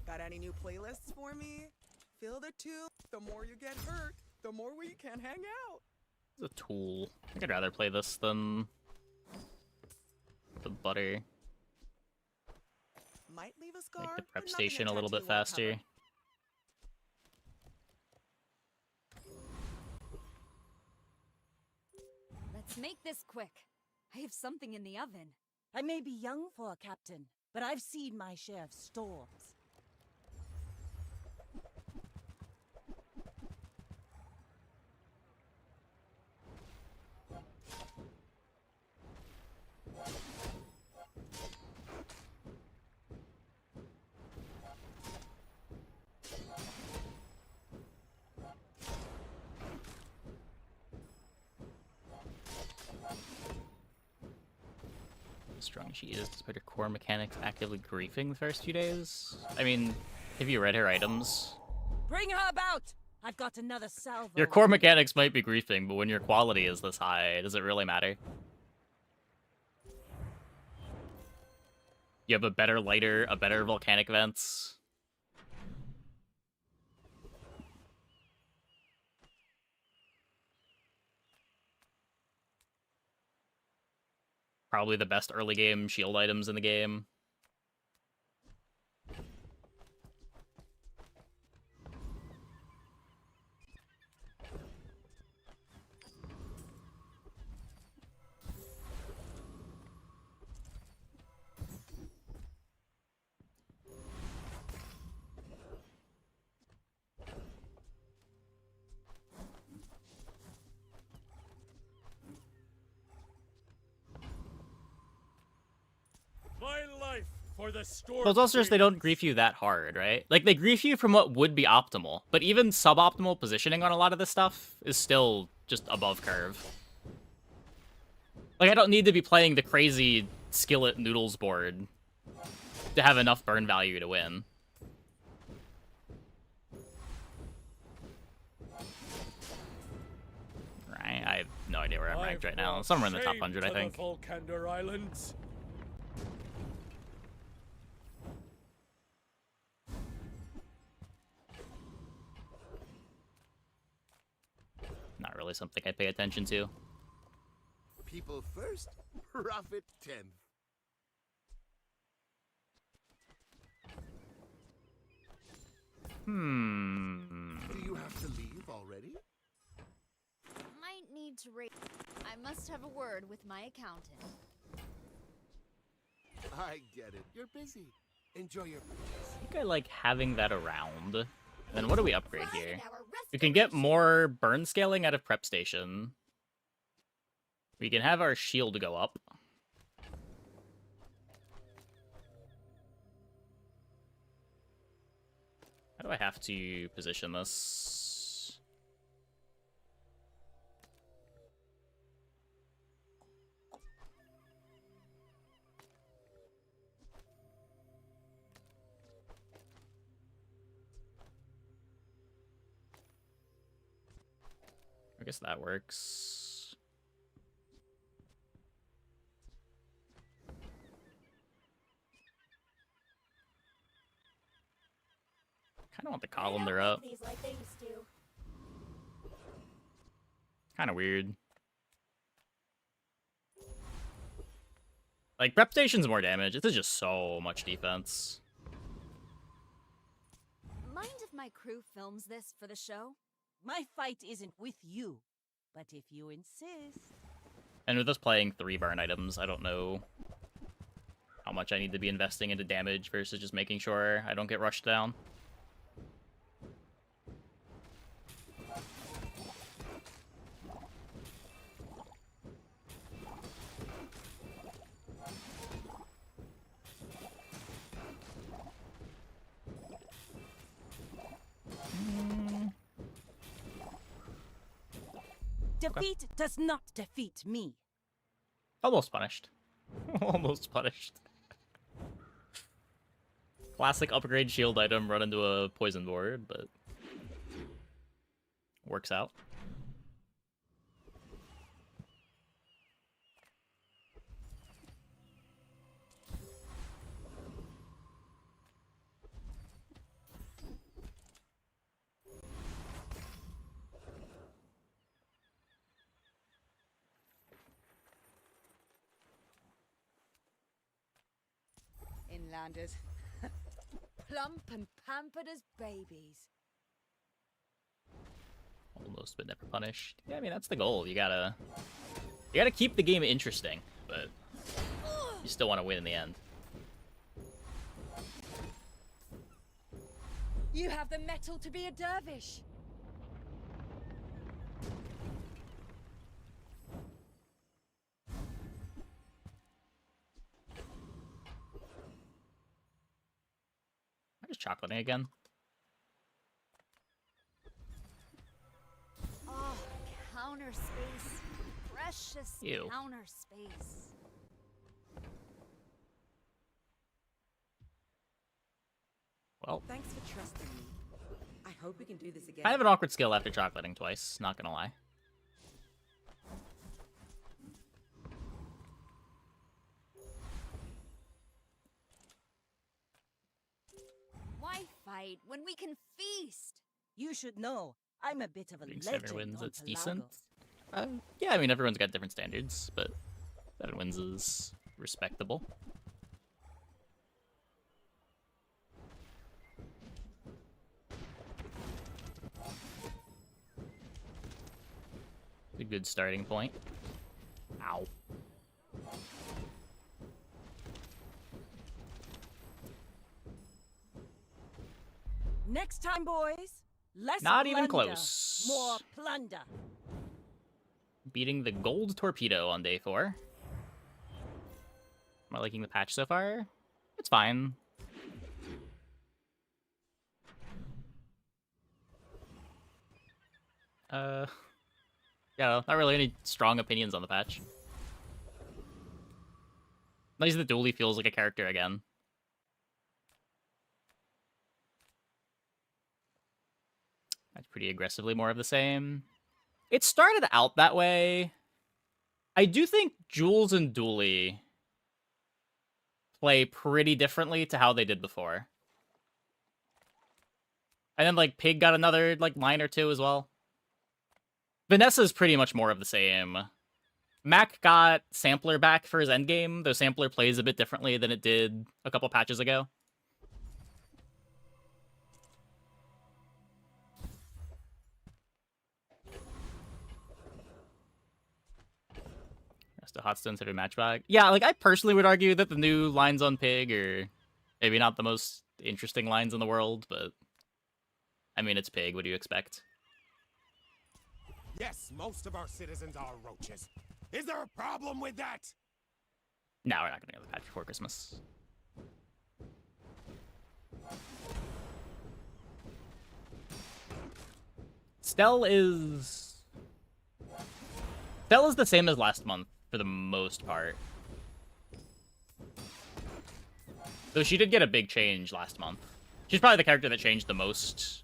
Got any new playlists for me? Feel the tune. The more you get hurt, the more we can hang out. It's a tool. I think I'd rather play this than the butter. Might leave a scar. Make the prep but nothing station a little bit tattoo won't faster. cover. Let's make this quick. I have something in the oven. I may be young for a captain, but I've seen my share of storms. How strong she is despite her core mechanics actively griefing the first few days. I mean, have you read her items? Bring her about! I've got another salvo. Your core mechanics might be griefing, but when your quality is this high, does it really matter? You have a better lighter, a better volcanic vents. Probably the best early game shield items in the game. My life for the storm. Well, it's also just they don't grief you that hard, right? Like, they grief you from what would be optimal, but even suboptimal positioning on a lot of this stuff is still just above curve. Like, I don't need to be playing the crazy skillet noodles board to have enough burn value to win. Right? I have no idea where I'm ranked right now. Somewhere in the top 100, I think. Volcander Islands. Not really something I pay attention to. People first, profit 10th. Do you have to leave already? Might need to rate. I must have a word with my accountant. I get it. You're busy. Enjoy your purchase. I think I like having that around. And then what do we upgrade here? We can get more burn scaling out of prep station. We can have our shield go up. How do I have to position this? I guess that works. Kind of want the column they're up. Kind of weird. Like, prep station's more damage. This is just so much defense. Mind if my crew films this for the show? My fight isn't with you, but if you insist. And with us playing 3 burn items, I don't know how much I need to be investing into damage versus just making sure I don't get rushed down. Defeat does not defeat me. Almost punished. Almost punished. Classic upgrade shield item run into a poison board, but works out. Mainlanders. Plump and pampered as babies. Almost but never punished. Yeah, I mean, that's the goal. You gotta keep the game interesting, but you still want to win in the end. You have the mettle to be a dervish. I'm just chocolating again. Oh, counter space. Precious Ew. counter space. Well, Thanks for trusting me. I hope we can do this again. kind of an awkward skill after chocolating twice, not gonna lie. Why fight when we can feast? You should know, I'm a bit of a Doing legend 7 wins, on it's Pelago. decent. Yeah, I mean, everyone's got different standards, but 7 wins is respectable. A good starting point. Ow. Next time, boys, less Not even blunder, close. more plunder. Beating the gold torpedo on day 4. Am I liking the patch so far? It's fine. Yeah, not really any strong opinions on the patch. Nice that Dooley feels like a character again. That's pretty aggressively more of the same. It started out that way. I do think Jules and Dooley play pretty differently to how they did before. And then, like, Pig got another, like, line or two as well. Vanessa's pretty much more of the same. Mac got Sampler back for his endgame, though Sampler plays a bit differently than it did a couple patches ago. Rest of Hotstone's every match back. Yeah, like, I personally would argue that the new lines on Pig are maybe not the most interesting lines in the world, but I mean, it's Pig. What do you expect? Yes, most of our citizens are roaches. Is there a problem with that? No, we're not going to get the patch before Christmas. Stell is the same as last month for the most part. Though she did get a big change last month. She's probably the character that changed the most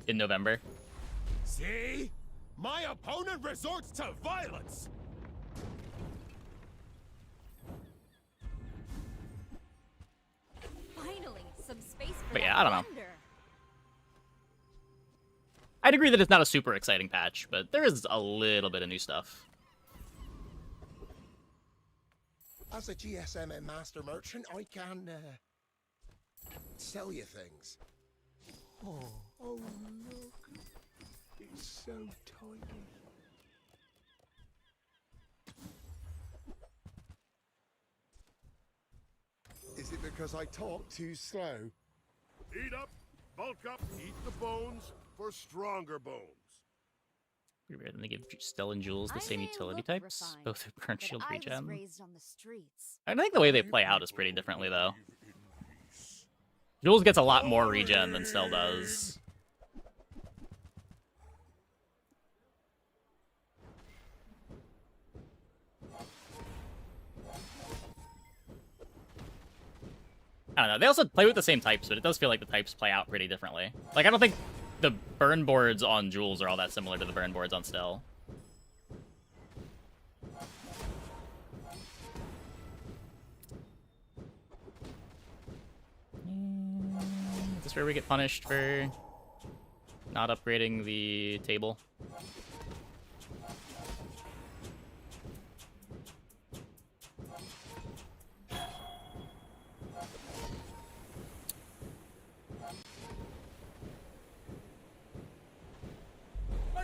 in November. See? My opponent resorts to violence! Finally, some space for But yeah, that I don't know. wonder. I'd agree that it's not a super exciting patch, but there is a little bit of new stuff. As a GSM master merchant, I can sell you things. Oh, look. It's so tiny. Is it because I talk too slow? Eat up, bulk up, eat the bones for stronger bones. Pretty rare than they give Stell and Jules the I same may utility look types, refined, both with Burnt but Shield I was regen. raised on the streets. I think the way they play out is pretty differently, though. Jules gets a lot more regen than Stell does. I don't know. They also play with the same types, but it does feel like the types play out pretty differently. Like, I don't think the burn boards on Jules are all that similar to the burn boards on Stell. Is this where we get punished for not upgrading the table?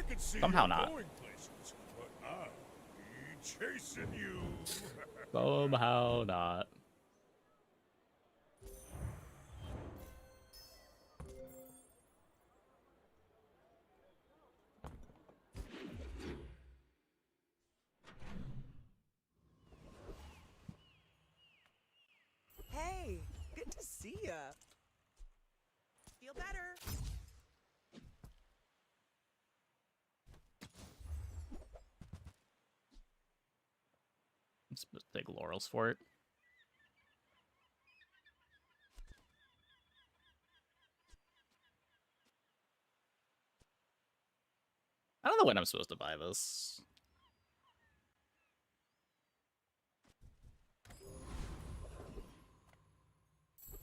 can see Somehow you not. going places, but I'll be chasing you. Somehow not. Hey, good to see ya. Feel better. I'm supposed to take laurels for it. I don't know when I'm supposed to buy this.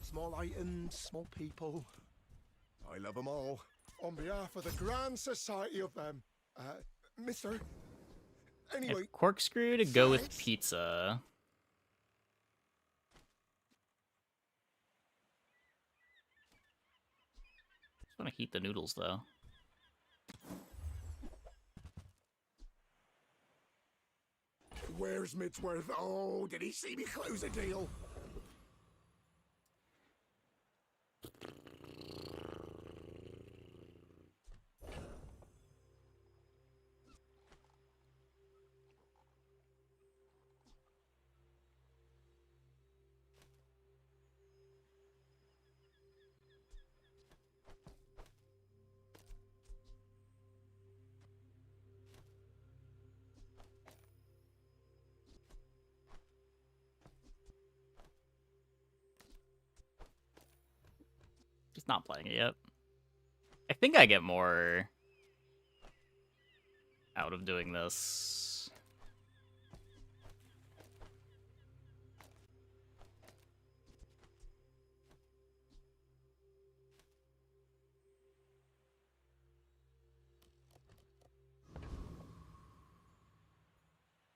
Small items, small people. I love them all. On behalf of the grand society of them. Mister. Anyway. If corkscrew to go with thanks. pizza. Just want to heat the noodles though. Where's Midsworth? Oh, did he see me close a deal? Just not playing it yet. I think I get more out of doing this.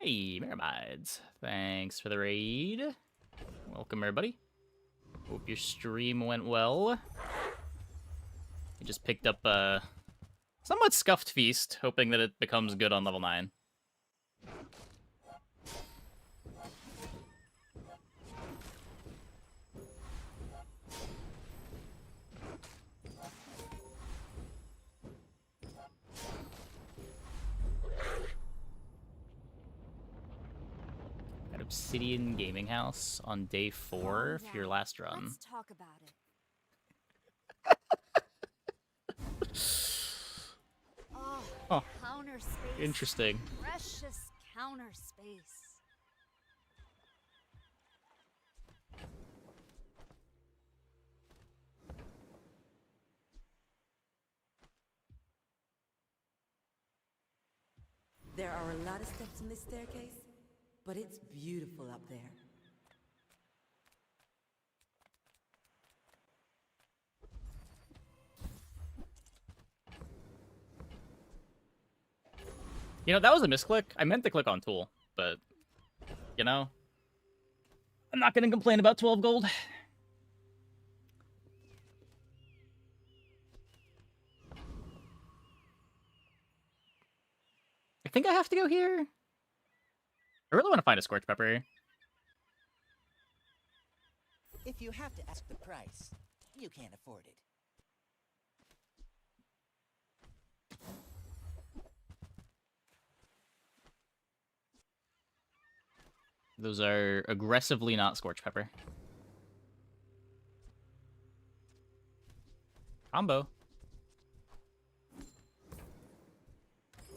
Hey, Mermaids. Thanks for the raid. Welcome, everybody. Hope your stream went well. I just picked up a somewhat scuffed feast, hoping that it becomes good on level 9. At Obsidian Gaming House on day 4 for your last run. Let's talk about it. Oh, Counter space. interesting. Precious counter space. There are a lot of steps in this staircase, but it's beautiful up there. You know, that was a misclick. I meant to click on tool, but, you know, I'm not going to complain about 12 gold. I think I have to go here. I really want to find a Scorch Pepper. If you have to ask the price, you can't afford it. Those are aggressively not Scorch Pepper. Combo.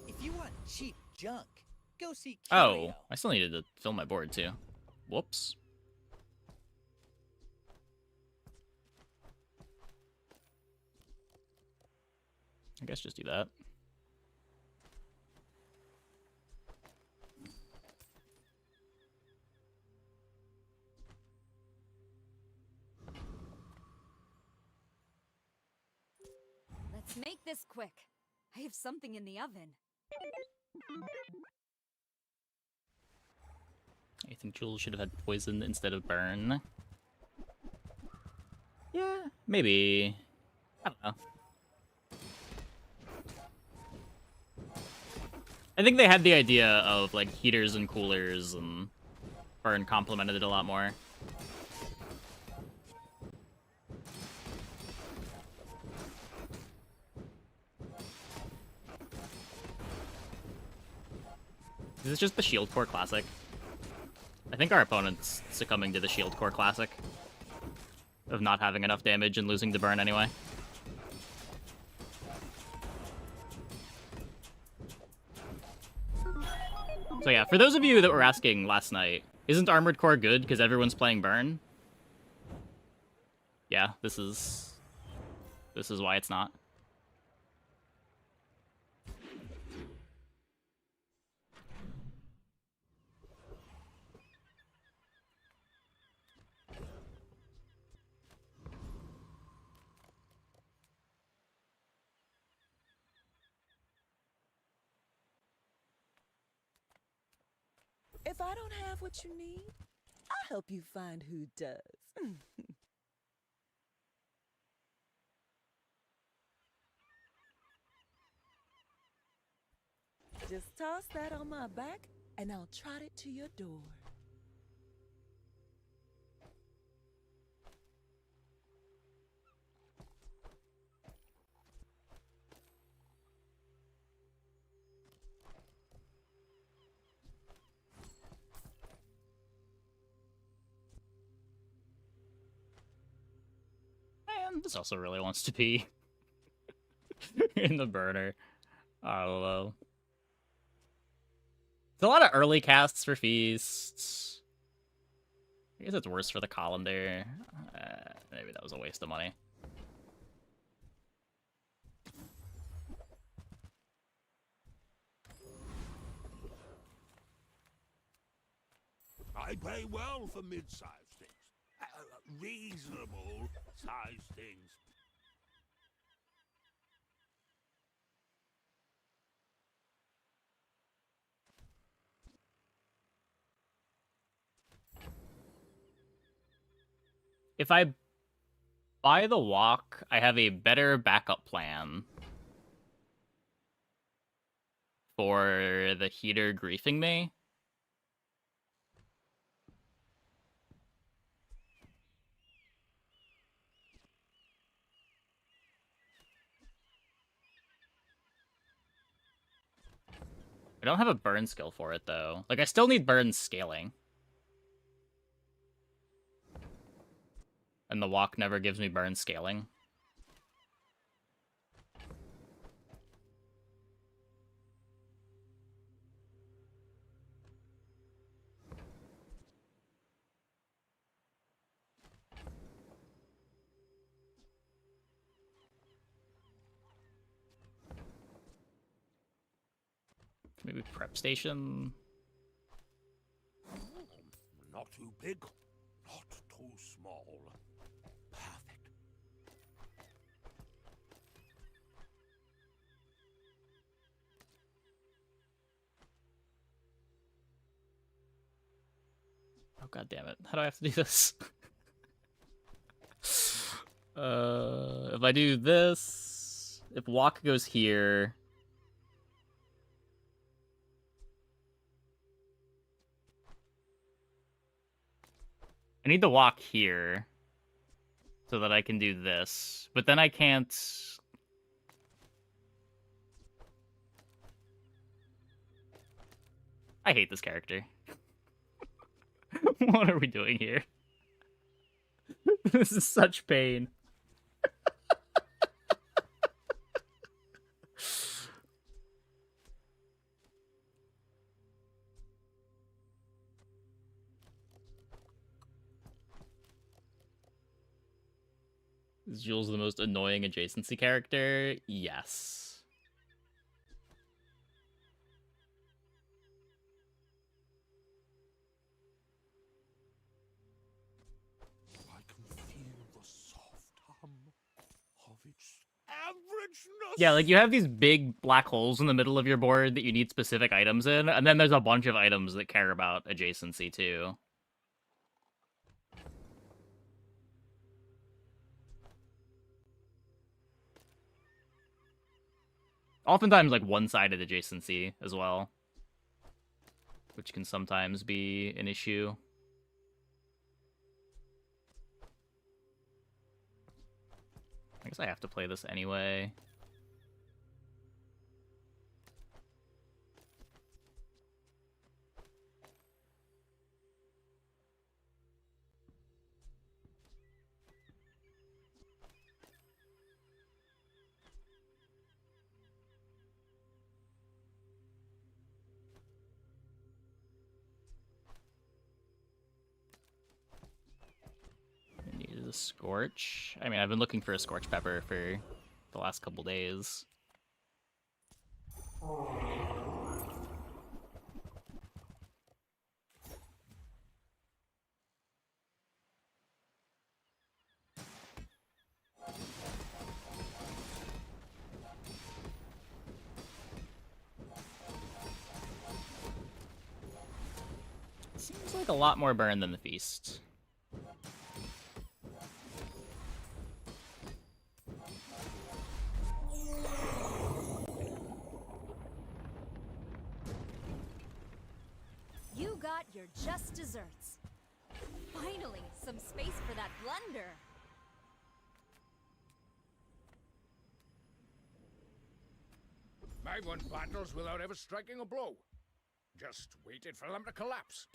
If you want cheap junk, go see Oh, I still needed to fill my board too. Whoops. I guess just do that. Let's make this quick. I have something in the oven. I think Jules should have had poison instead of burn. Yeah, maybe. I don't know. I think they had the idea of like heaters and coolers, and burn complemented it a lot more. Is this just the Shield Core Classic? I think our opponent's succumbing to the Shield Core Classic of not having enough damage and losing to burn anyway. So yeah, for those of you that were asking last night, isn't Armored Core good because everyone's playing burn? Yeah, this is why it's not. If I don't have what you need, I'll help you find who does. Just toss that on my back, and I'll trot it to your door. And this also really wants to be in the burner. I don't know. It's a lot of early casts for Feasts. I guess it's worse for the Colander. Maybe that was a waste of money. I pay well for mid-sized things. Reasonable sized things. If I buy the walk, I have a better backup plan for the heater griefing me. I don't have a burn skill for it, though. Like, I still need burn scaling. And the walk never gives me burn scaling. Maybe prep station. Not too big, not too small. Perfect. Oh, god damn it. How do I have to do this? If I do this, if walk goes here, I need to walk here so that I can do this, but then I can't. I hate this character. What are we doing here? This is such pain. Is Jules the most annoying adjacency character? Yes. I can feel the soft hum of its averageness. Yeah, like you have these big black holes in the middle of your board that you need specific items in, and then there's a bunch of items that care about adjacency too. Oftentimes, like, one-sided adjacency as well, which can sometimes be an issue. I guess I have to play this anyway. I need a Scorch. I mean, I've been looking for a Scorch Pepper for the last couple days. Seems like a lot more burn than the Feast. You got your just desserts. Finally, some space for that blunder. I won battles without ever striking a blow. Just waited for them to collapse.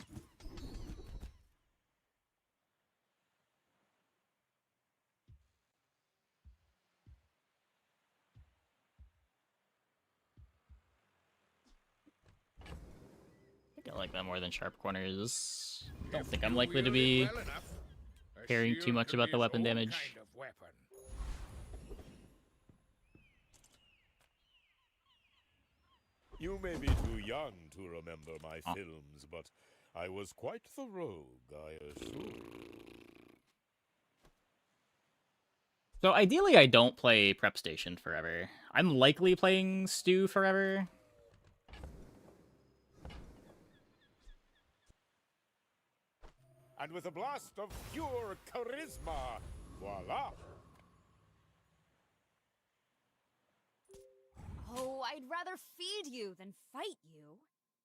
I think I like that more than Sharp Corners. Don't think I'm likely to be caring too much about the weapon damage. You may be too young to remember my films, but I was quite the rogue, I assure. So ideally, I don't play Prep Station forever. I'm likely playing Stew forever. And with a blast of pure charisma, voila! Oh, I'd rather feed you than fight you.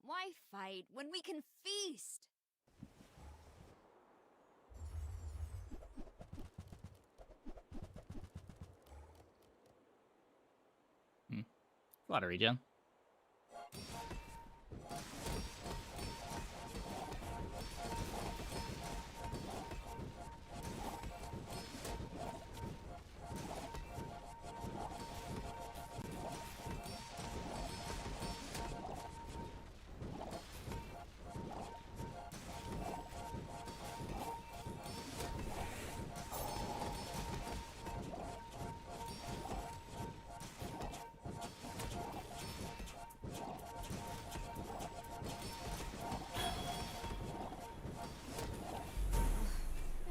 Why fight when we can feast? A lot of regen.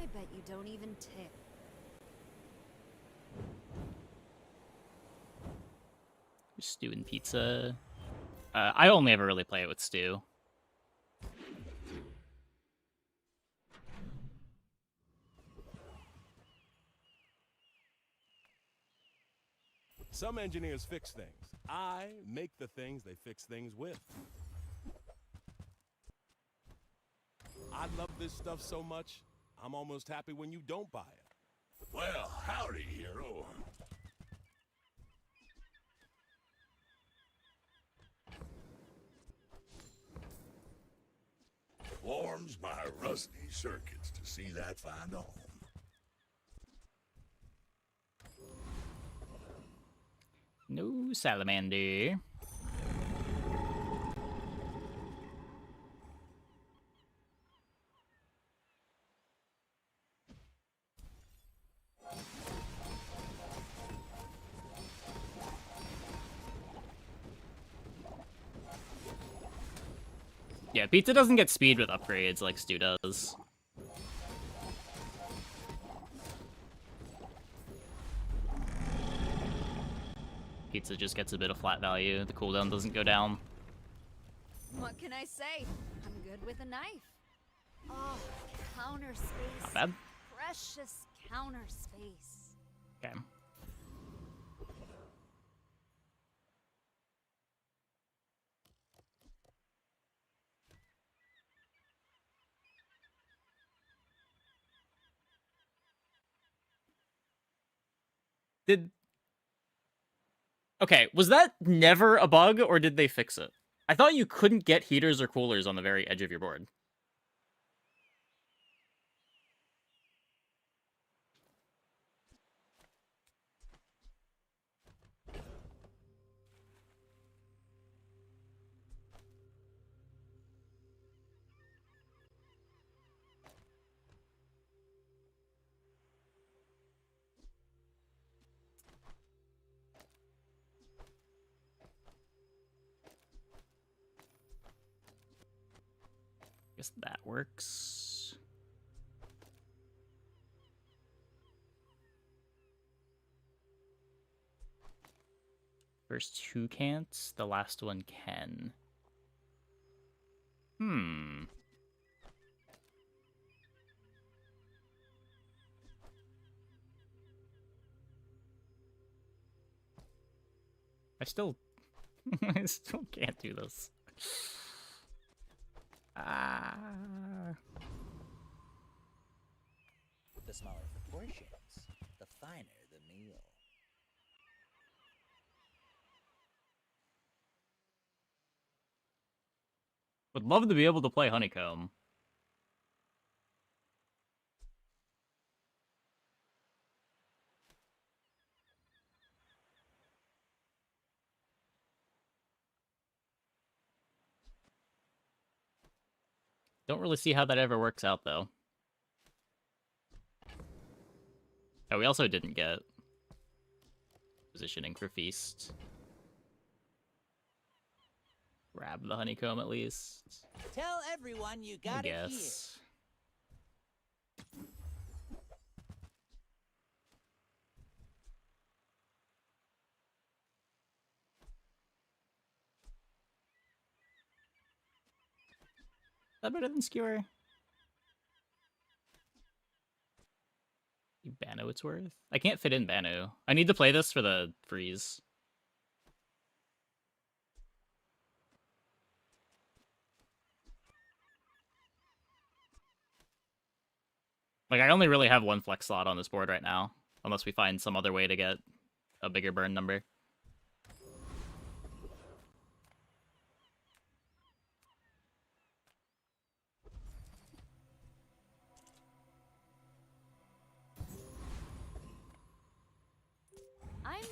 I bet you don't even tip. Stew and pizza. I only ever really play it with Stew. Some engineers fix things. I make the things they fix things with. I love this stuff so much, I'm almost happy when you don't buy it. Well, howdy, hero. Warms my rusty circuits to see that find home. No salamander. Yeah, pizza doesn't get speed with upgrades like Stew does. Pizza just gets a bit of flat value. The cooldown doesn't go down. What can I say? I'm good with a knife. Oh, counter space. Not bad. Precious counter space. Okay. Okay, was that never a bug, or did they fix it? I thought you couldn't get heaters or coolers on the very edge of your board. Guess that works. First two can't, the last one can. I still can't do this. The smaller the portions, the finer the meal. Would love to be able to play Honeycomb. Don't really see how that ever works out, though. Oh, we also didn't get positioning for Feast. Grab the Honeycomb, at least. Tell everyone you got I it here. guess. Is that better than Skewer? Banu it's worth? I can't fit in Banu. I need to play this for the freeze. Like, I only really have one flex slot on this board right now. Unless we find some other way to get a bigger burn number.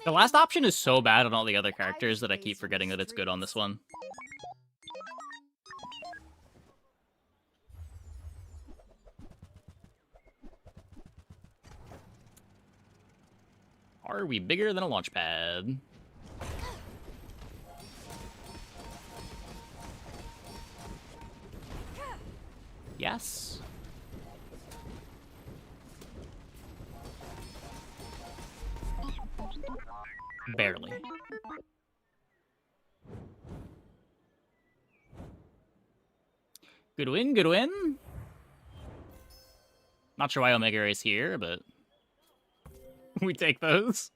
The last option is so bad on all the other characters that I keep forgetting that it's good on this one. Are we bigger than a launch pad? Yes. Barely. Good win, good win. Not sure why Omega is here, but we take those.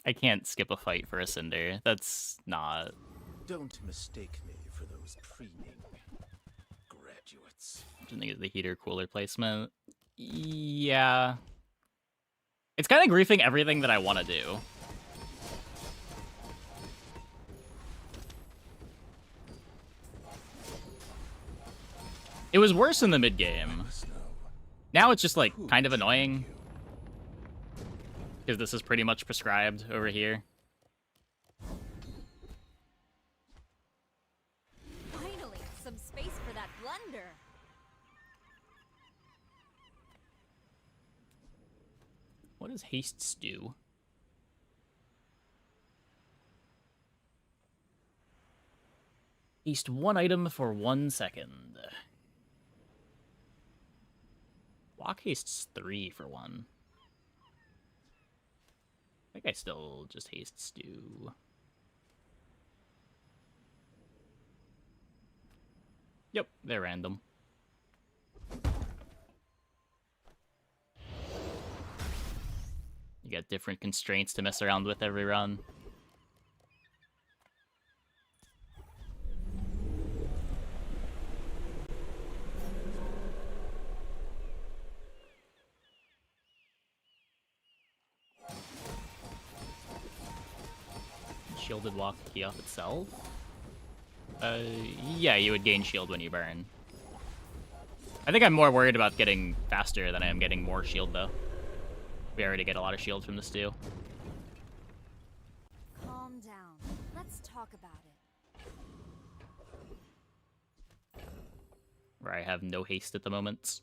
I can't skip a fight for a Cinder. That's not... Don't mistake me for those preening graduates. I think it's the heater cooler placement. Yeah. It's kind of griefing everything that I want to do. It was worse in the mid game. Now it's just like kind of annoying. Because this is pretty much prescribed over here. Finally, some space for that blunder. What does hastes do? Haste one item for 1 second. Block hastes 3 for 1. I think I still just haste stew. Yep, they're random. You get different constraints to mess around with every run. Shielded walk key off itself? Yeah, you would gain shield when you burn. I think I'm more worried about getting faster than I am getting more shield, though. We already get a lot of shield from this, too. Calm down. Let's talk about it. Where I have no haste at the moment.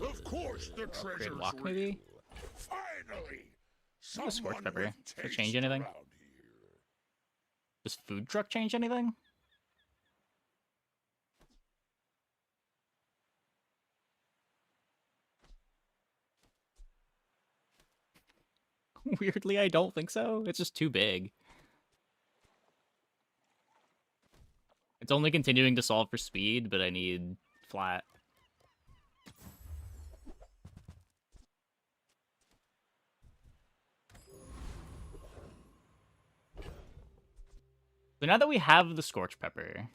Of course, the treasure's walk, real. maybe? Finally, A scorch someone pepper. with Does it taste change anything? around Does food truck change anything? Weirdly, I don't think so. It's just too big. It's only continuing to solve for speed, but I need flat. So now that we have the Scorch Pepper,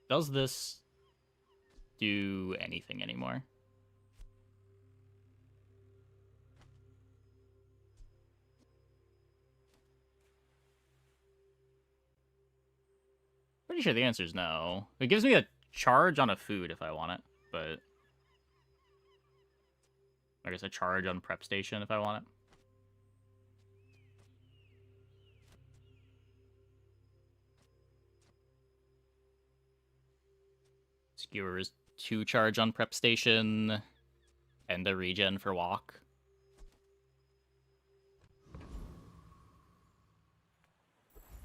does this do anything anymore? Pretty sure the answer is no. It gives me a charge on a food if I want it, but I guess a charge on prep station if I want it. Skewers 2 charge on prep station and a regen for walk.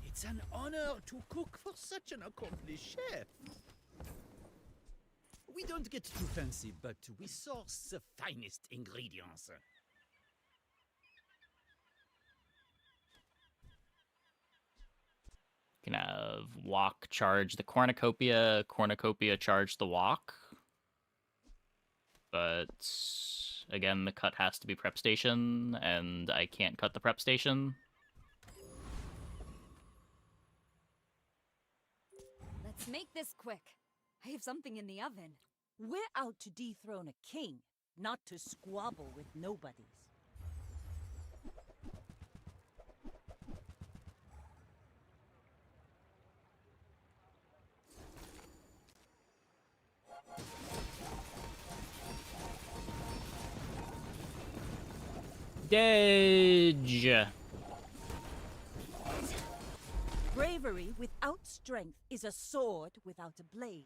It's an honor to cook for such an accomplished chef. We don't get too fancy, but we source the finest ingredients. Can have walk charge the cornucopia charge the walk. But again, the cut has to be prep station, and I can't cut the prep station. Let's make this quick. I have something in the oven. We're out to dethrone a king, not to squabble with nobodies. Dej. Bravery without strength is a sword without a blade.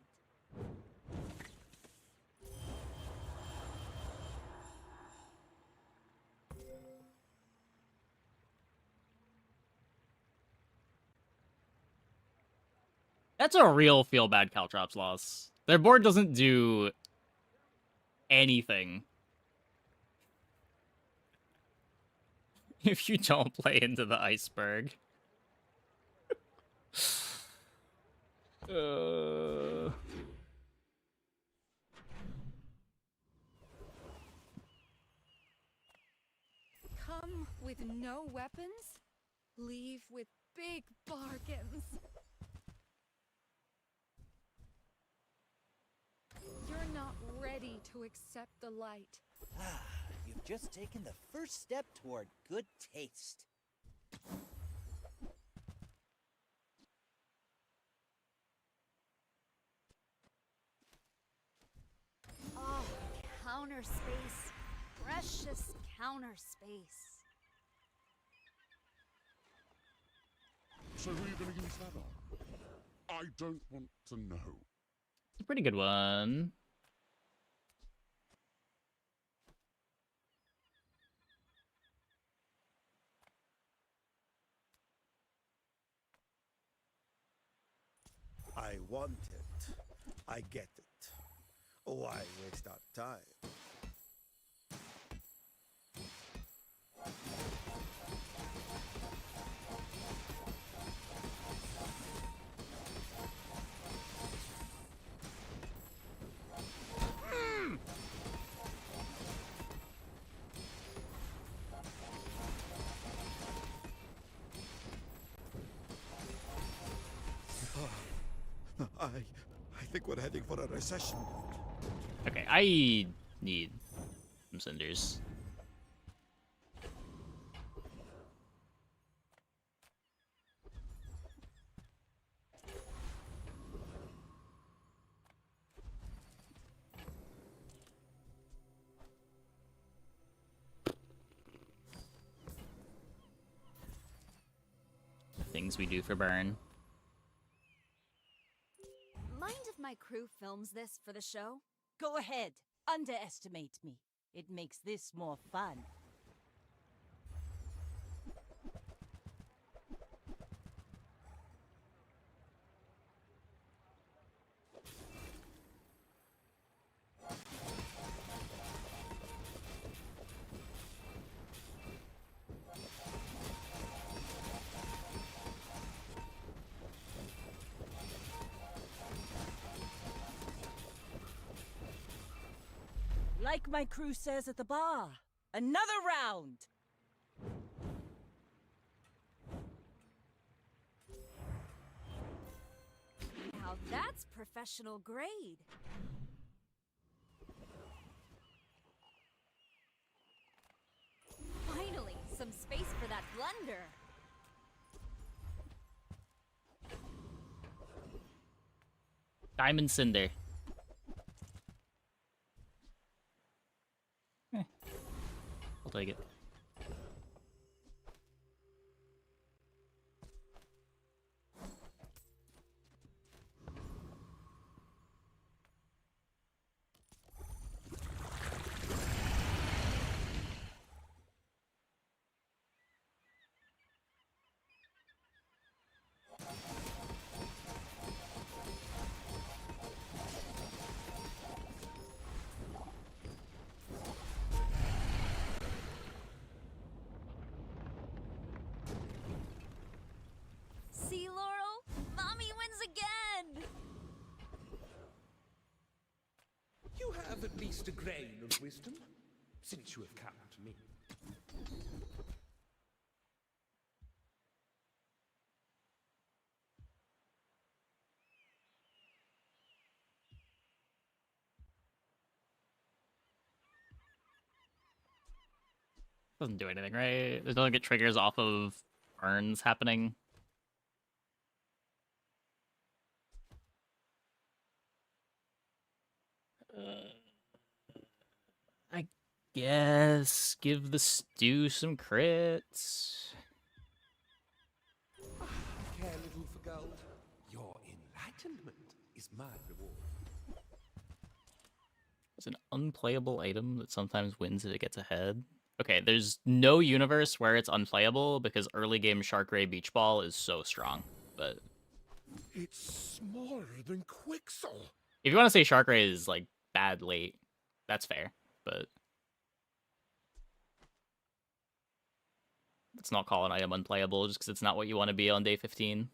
That's a real feel bad Caltrops loss. Their board doesn't do anything if you don't play into the iceberg. Come with no weapons, leave with big bargains. You're not ready to accept the light. Ah, you've just taken the first step toward good taste. Oh, counter space. Precious counter space. So who are you going to use that on? I don't want to know. It's a pretty good one. I want it. I get it. Why waste our time? I think we're heading for a recession. Okay, I need some cinders. Things we do for burn. Mind if my crew films this for the show? Go ahead. Underestimate me. It makes this more fun. Like my crew says at the bar, another round! Now that's professional grade. Finally, some space for that blunder. Diamond Cinder. I'll take it. See, Laurel? Mommy wins again! You have at least a grain of wisdom, since you have come to me. Doesn't do anything, right? There's nothing that triggers off of burns happening. I guess give the stew some crits. Care little for gold. Your enlightenment is my reward. It's an unplayable item that sometimes wins if it gets ahead. Okay, there's no universe where it's unplayable because early game Sharkray Beach Ball is so strong. But It's smaller than Quixel. if you want to say Sharkray is like bad late, that's fair. But let's not call an item unplayable just because it's not what you want to be on day 15.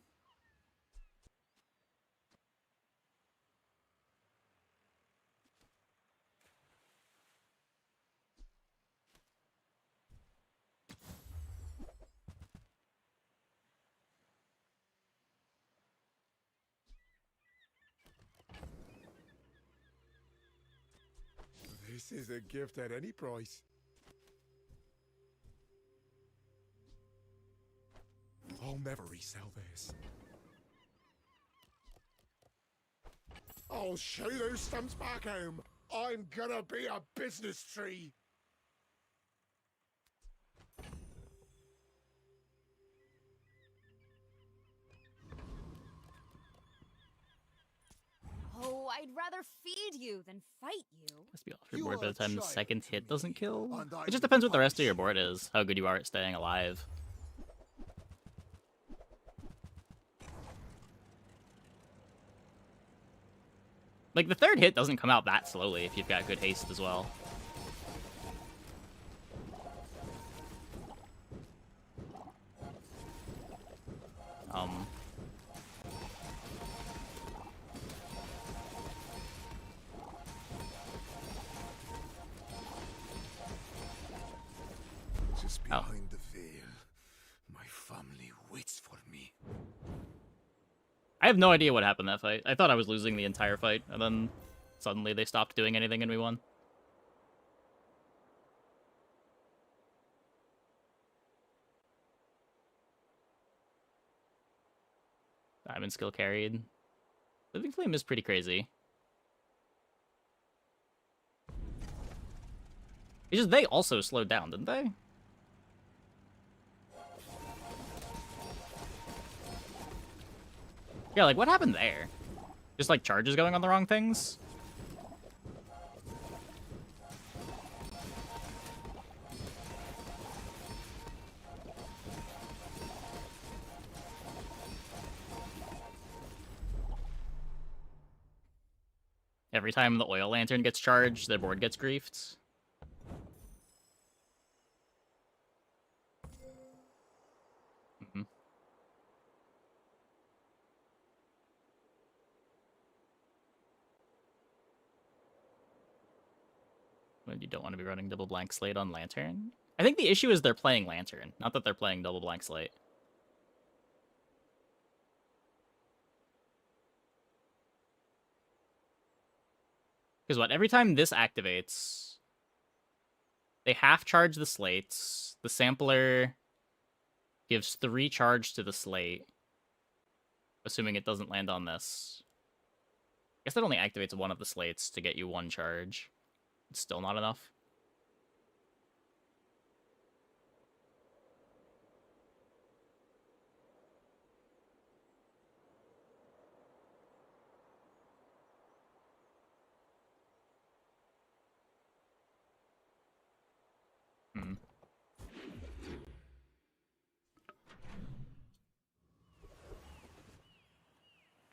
This is a gift at any price. I'll never resell this. I'll show those stumps back home. I'm gonna be a business tree. Oh, I'd rather feed you than fight you. Must be off your board by the time the second hit doesn't kill. It just depends what the rest of your board is, how good you are at staying alive. Like, the third hit doesn't come out that slowly if you've got good haste as well. Just behind the veil, my family waits for me. I have no idea what happened that fight. I thought I was losing the entire fight, and then suddenly they stopped doing anything and we won. Diamond skill carried. Living Flame is pretty crazy. It's just they also slowed down, didn't they? Yeah, like, what happened there? Just, like, charges going on the wrong things? Every time the oil lantern gets charged, their board gets griefed. When you don't want to be running double blank slate on lantern. I think the issue is they're playing lantern, not that they're playing double blank slate. Because what, every time this activates, they half charge the slates. The sampler gives 3 charge to the slate, assuming it doesn't land on this. I guess that only activates one of the slates to get you 1 charge. It's still not enough.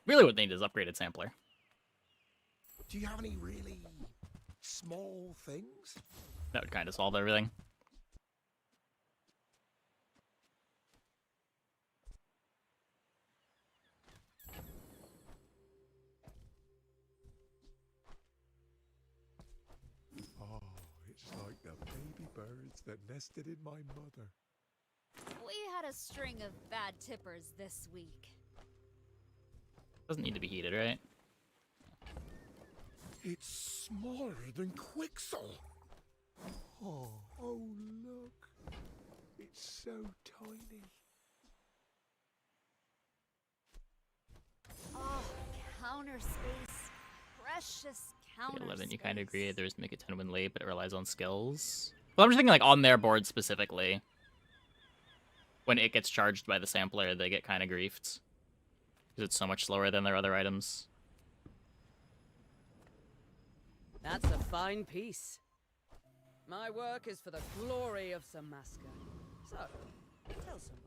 Really what they need is upgraded sampler. Do you have any really small things? That would kind of solve everything. Oh, it's like the baby birds that nested in my mother. We had a string of bad tippers this week. Doesn't need to be heated, right? It's smaller than Quixel. Oh, look. It's so tiny. Oh, counter space. Precious counter 11, you space. kind of agree. There's make it 10 win late, but it relies on skills. Well, I'm just thinking, like, on their board specifically. When it gets charged by the sampler, they get kind of griefed. Because it's so much slower than their other items. That's a fine piece. My work is for the glory of Samaska. So, tell somebody.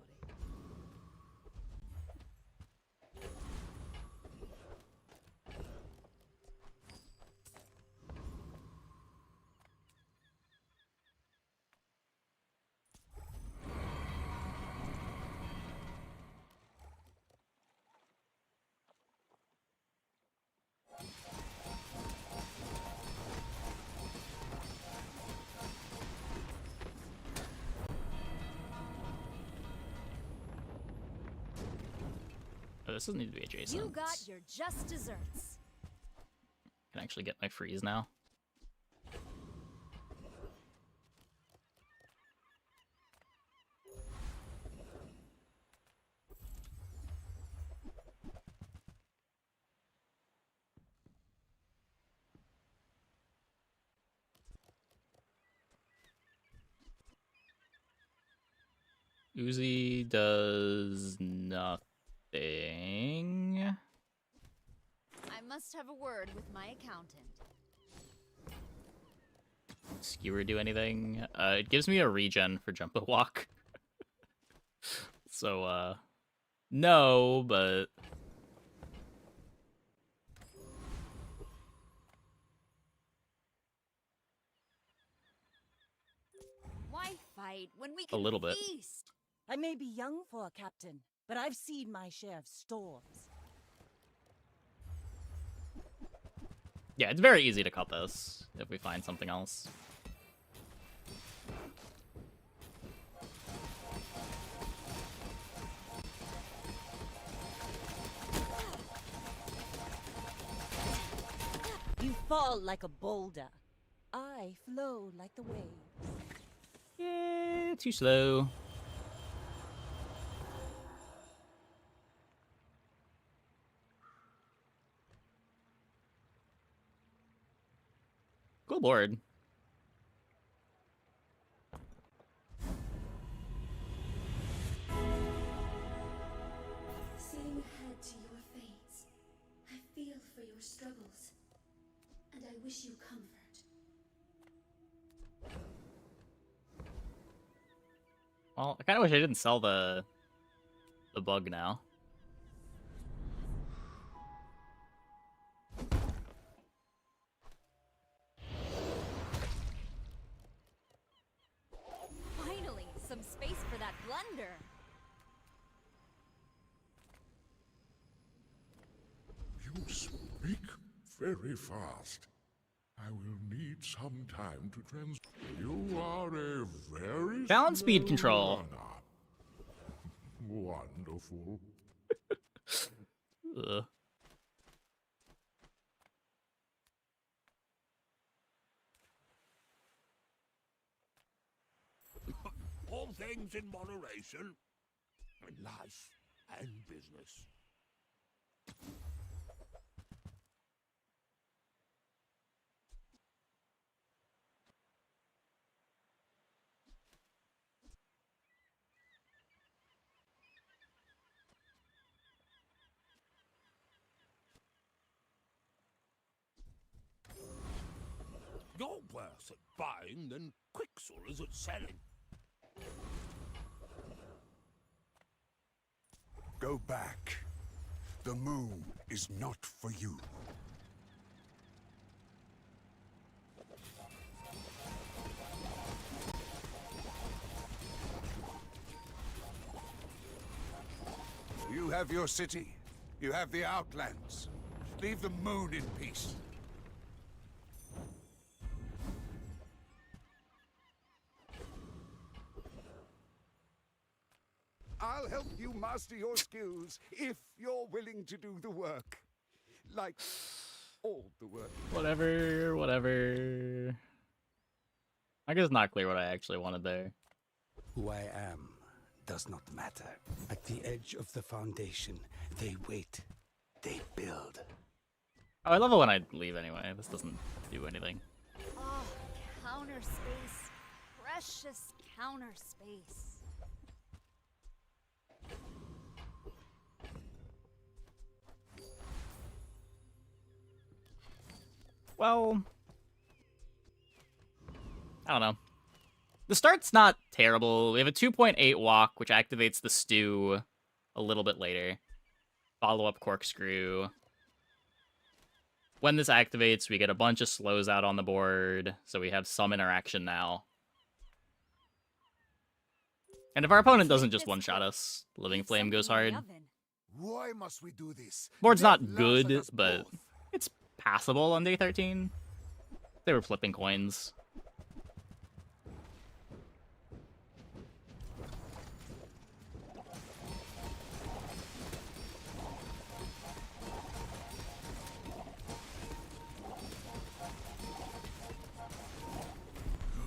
Oh, this doesn't need to be adjacent. You got your just desserts. Can actually get my freeze now. Uzi does nothing. I must have a word with my accountant. Skewer do anything? It gives me a regen for Jumbo Walk. So, no, but... celebrate when we A can little bit. feast? I may be young for a captain, but I've seen my share of storms. Yeah, it's very easy to cut this if we find something else. You fall like a boulder. I flow like the waves. Yeah, too slow. Cool board. Seeing ahead to your fates, I feel for your struggles, and I wish you comfort. Well, I kind of wish I didn't sell the bug now. Finally, some space for that blunder. You speak very fast. I will need some time to trans. You are a very Balance speed slow control. runner. Wonderful. Ugh. All things in moderation. In life and business. You're worse at buying than Quixel is at selling. Go back. The moon is not for you. You have your city. You have the Outlands. Leave the moon in peace. I'll help you master your skills if you're willing to do the work. Like, all the work. Whatever, whatever. I guess it's not clear what I actually wanted there. Who I am does not matter. At the edge of the foundation, they wait. They build. Oh, I love it when I leave anyway. This doesn't do anything. Oh, counter space. Precious counter space. Well, I don't know. The start's not terrible. We have a 2.8 walk, which activates the stew a little bit later. Follow-up corkscrew. When this activates, we get a bunch of slows out on the board, so we have some interaction now. And if our opponent doesn't just one-shot us, Living Flame goes hard. Why must we do this? Board's Death not laughs at good, us but both. it's passable on day 13. They were flipping coins.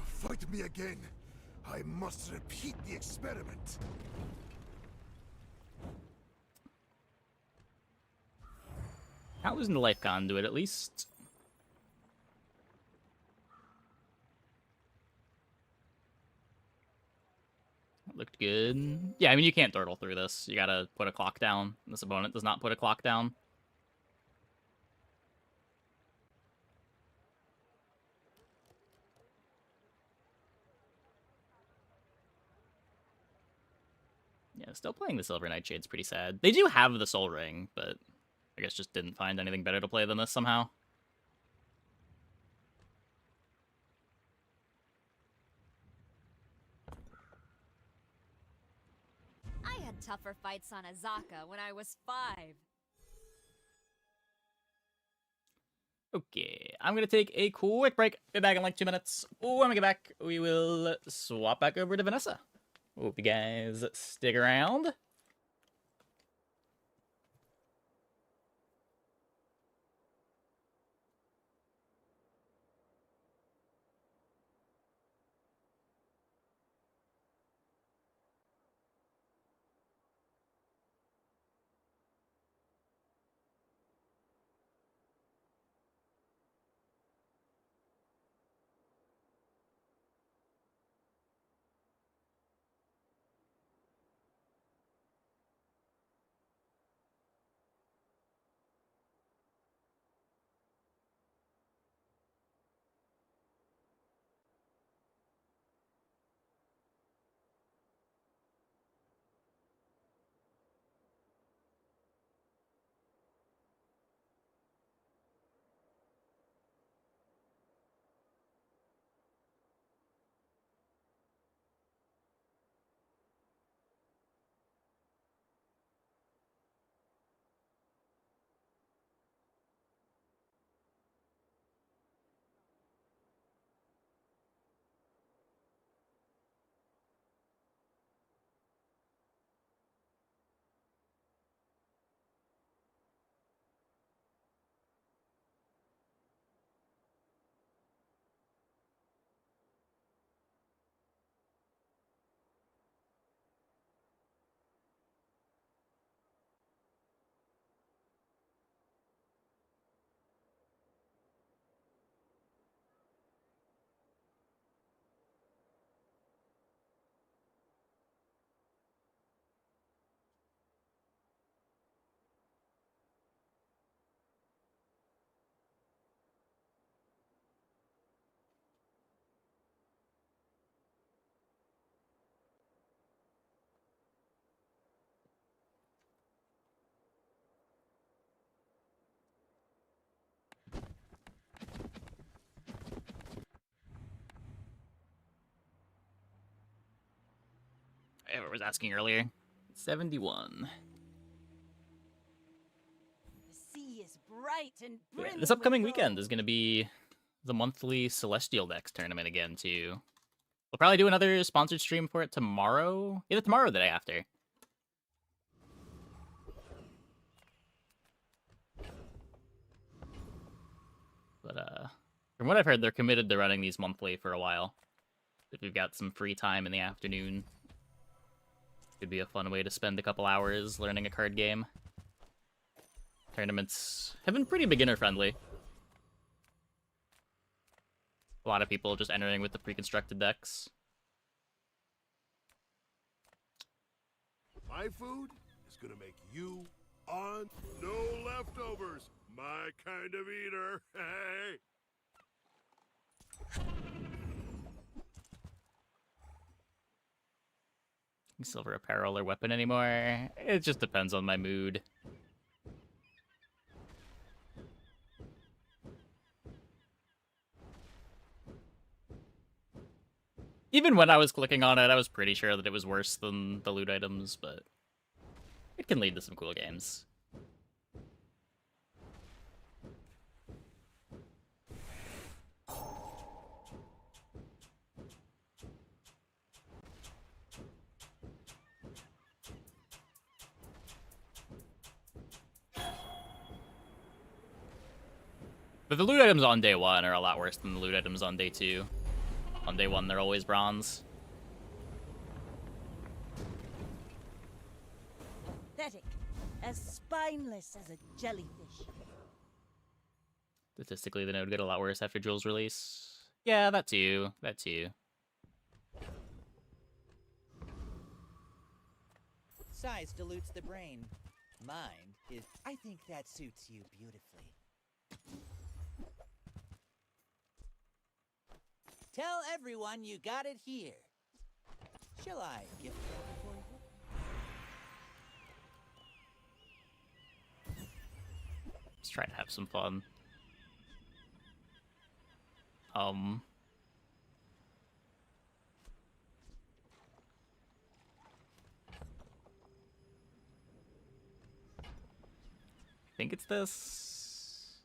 Fight me again. I must repeat the experiment. Not losing the life conduit, at least. That looked good. Yeah, I mean, you can't turtle through this. You gotta put a clock down. This opponent does not put a clock down. Yeah, still playing the Silver Nightshade's pretty sad. They do have the Soul Ring, but I guess just didn't find anything better to play than this somehow. tougher fights on Azaka when I was 5. Okay, I'm gonna take a quick break. Be back in like 2 minutes. When we get back, we will swap back over to Vanessa. Hope you guys stick around. I was asking earlier. 71. The sea is bright and Yeah, brimming this upcoming with weekend gold. is going to be the monthly Celestial Decks tournament again, too. We'll probably do another sponsored stream for it tomorrow. Either tomorrow or the day after. But, from what I've heard, they're committed to running these monthly for a while. If you've got some free time in the afternoon, could be a fun way to spend a couple hours learning a card game. Tournaments have been pretty beginner-friendly. A lot of people just entering with the pre-constructed decks. My food is gonna make you on no leftovers. My kind of eater. Hey. Silver apparel or weapon anymore. It just depends on my mood. Even when I was clicking on it, I was pretty sure that it was worse than the loot items, but it can lead to some cool games. But the loot items on day 1 are a lot worse than the loot items on day 2. On day 1, they're always bronze. Pathetic. As spineless as a jellyfish. Statistically, the node get a lot worse after Jules' release. Yeah, that too. That too. Size dilutes the brain. Mind is... I think that suits you beautifully. Tell everyone you got it here. Shall I gift it for you? Let's try to have some fun. think it's this.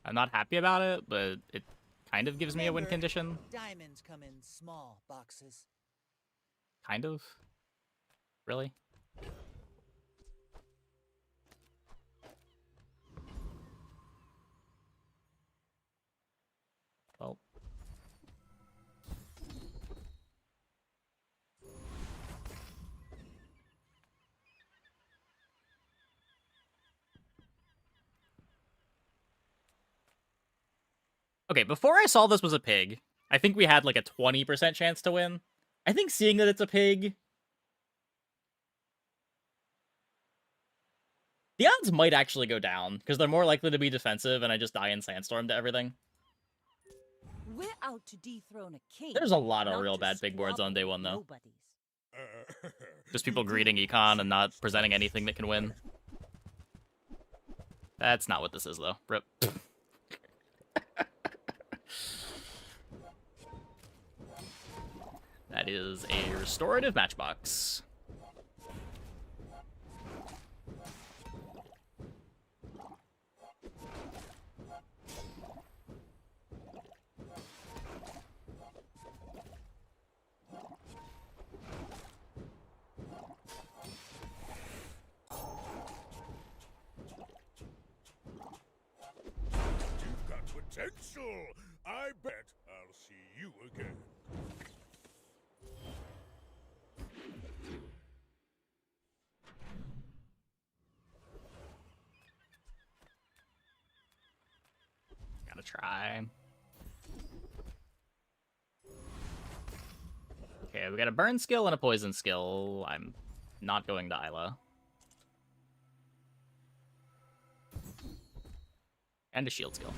I'm not happy about it, but it kind of gives me a win Remember, condition. Diamonds come in small boxes. Kind of. Really? Well. Okay, before I saw this was a pig, I think we had like a 20% chance to win. I think seeing that it's a pig, the odds might actually go down, because they're more likely to be defensive and I just die in Sandstorm to everything. We're out to dethrone a king. There's a lot of not real to bad pig boards on squabble day with one, though. nobodies. Just people greeting econ and not presenting anything that can win. That's not what this is, though. Rip. That is a restorative matchbox. You've got potential. I bet I'll see you again. Gotta try. Okay, we got a burn skill and a poison skill. I'm not going to Isla. And a shield skill.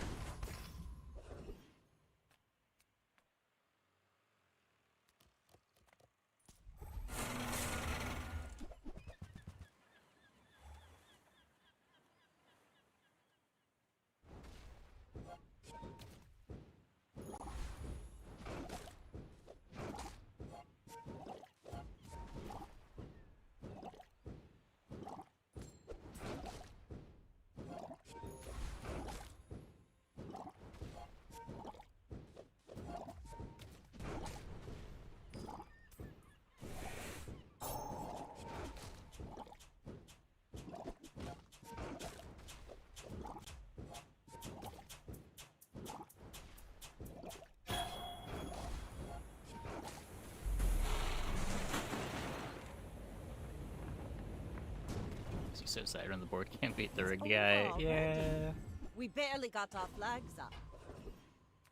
He's so sad on the board, can't beat the rigged guy. Yeah. We barely got our flags up.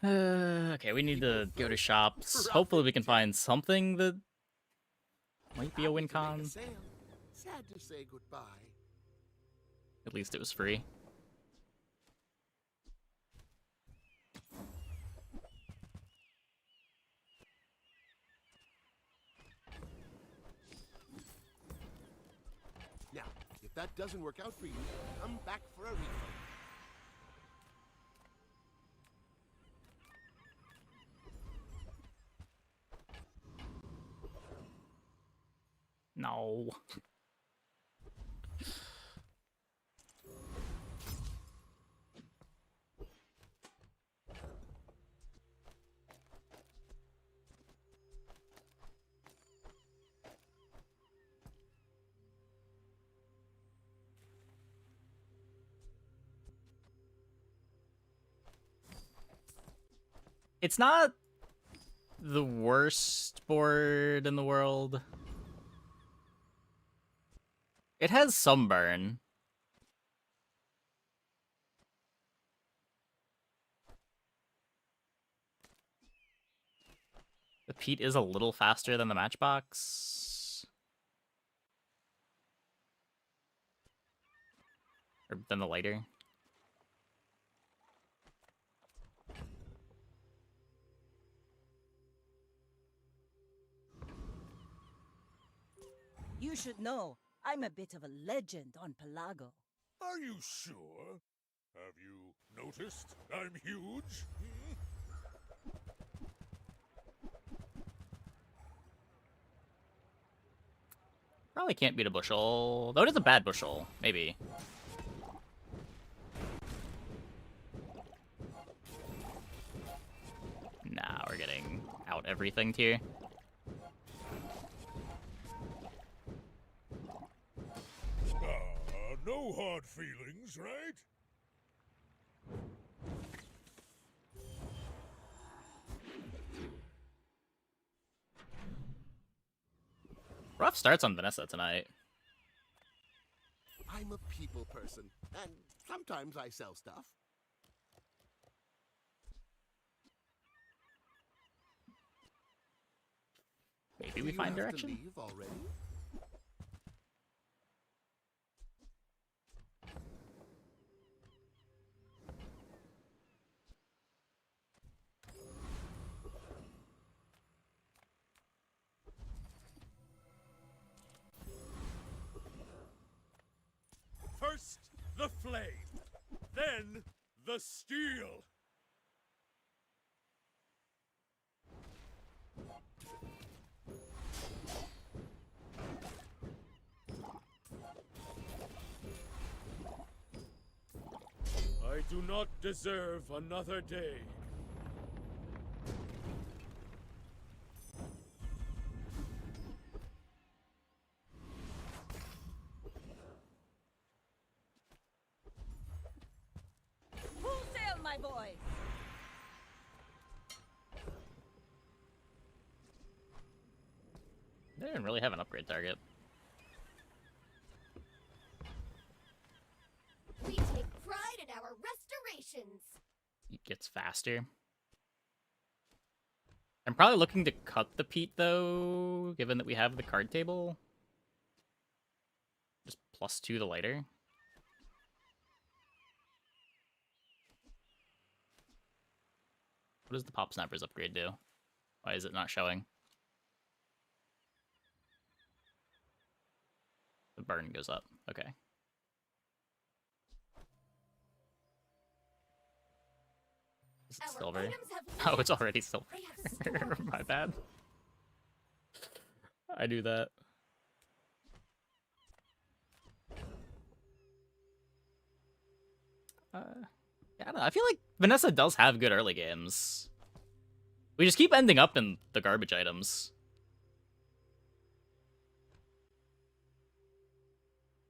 Okay, we need to go to shops. Hopefully we can find something that might be a win con. Sad to say goodbye. At least it was free. Now, if that doesn't work out for you, come back for a refund. No. It's not the worst board in the world. It has some burn. The Pete is a little faster than the Matchbox. Or than the lighter. You should know, I'm a bit of a legend on Pelago. Are you sure? Have you noticed I'm huge? Hmm? Probably can't beat a bushel. Though it is a bad bushel. Maybe. Nah, we're getting out everything here. No hard feelings, right? Rough starts on Vanessa tonight. I'm a people person, and sometimes I sell stuff. Maybe we find direction. Leave already? First, the flame, then the steel. I do not deserve another day. Full sail, my boys! They didn't really have an upgrade target. We take pride in our restorations. It gets faster. I'm probably looking to cut the peat, though, given that we have the card table. Just +2 the lighter. What does the Pop Snappers upgrade do? Why is it not showing? The burn goes up. Okay. Is it silver? Oh, it's already silver. My bad. I knew that. Yeah, I don't know. I feel like Vanessa does have good early games. We just keep ending up in the garbage items.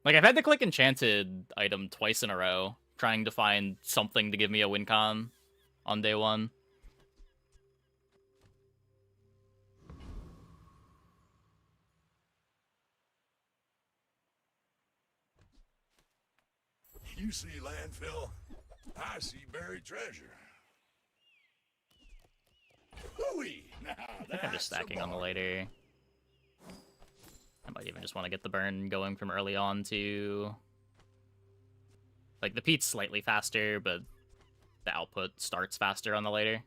Like, I've had to click Enchanted item twice in a row, trying to find something to give me a win con on day one. You see landfill, I see buried treasure. Hooey! Now I think I'm just stacking on the later. I might even just want to get the burn going from early on to... Like, the peat's slightly faster, but the output starts faster on the later.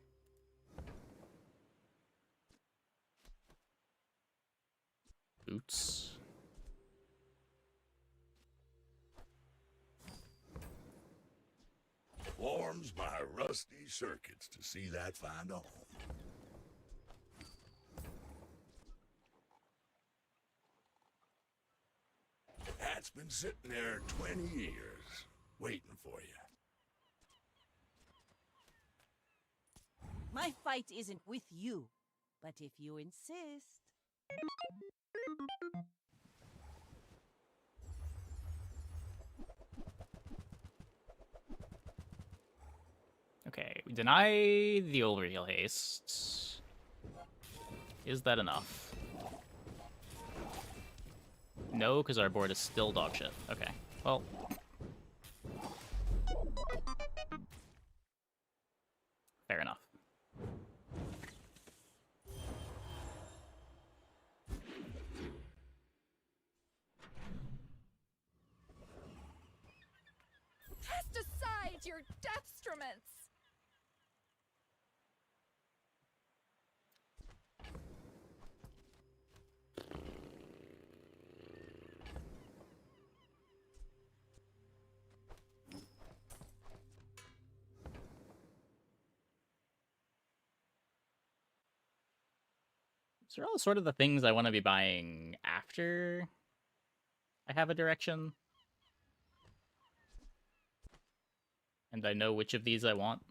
Boots. Warms my rusty circuits to see that find a home. That's been sitting there 20 years, waiting for you. My fight isn't with you, but if you insist... Okay, we deny the overheal haste. Is that enough? No, because our board is still dog shit. Okay, well. Fair enough. Cast aside your deathstruments! These are all sort of the things I want to be buying after I have a direction. And I know which of these I want.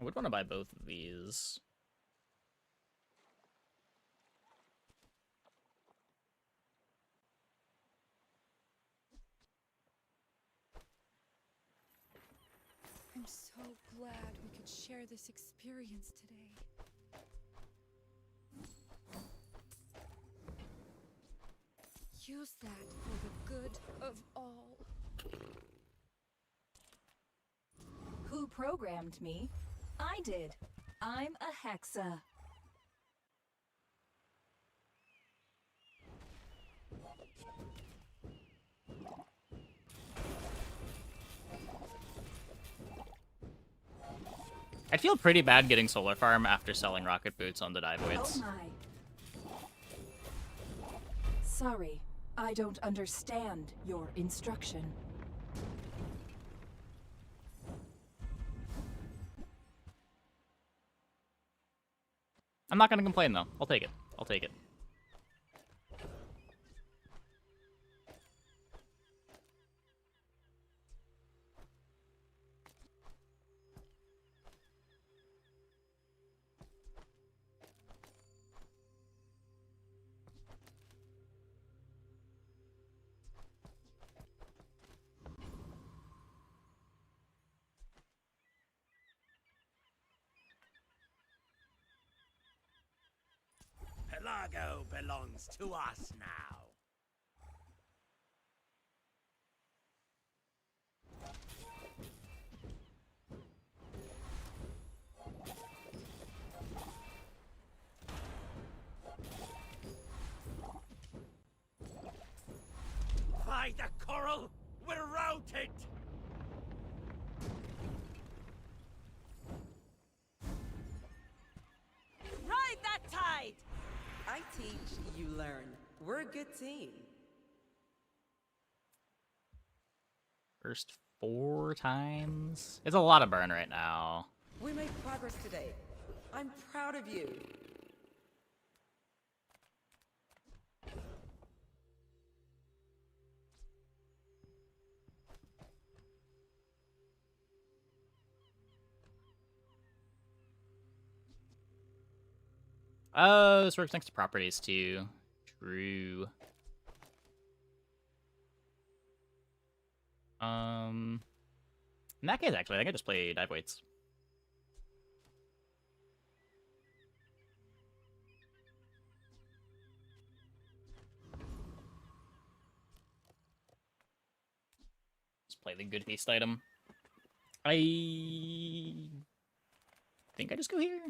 I would want to buy both of these. I'm so glad we could share this experience today. Use that for the good of all. Who programmed me? I did. I'm a Hexa. I'd feel pretty bad getting Solar Farm after selling Rocket Boots on the dive weights. Oh my. Sorry, I don't understand your instruction. I'm not gonna complain though. I'll take it. I'll take it. Pelago belongs to us now. By the coral, we're routed! Ride that tide! I teach, you learn. We're a good team. First 4 times? It's a lot of burn right now. We made progress today. I'm proud of you. Oh, this works next to properties too. True. In that case, actually, I think I just play dive weights. Just play the good haste item. I think I just go here.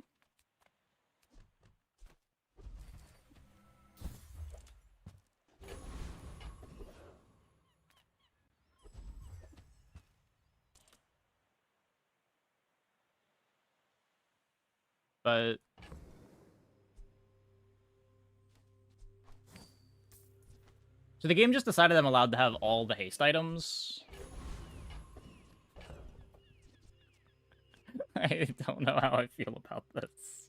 But so the game just decided I'm allowed to have all the haste items. I don't know how I feel about this.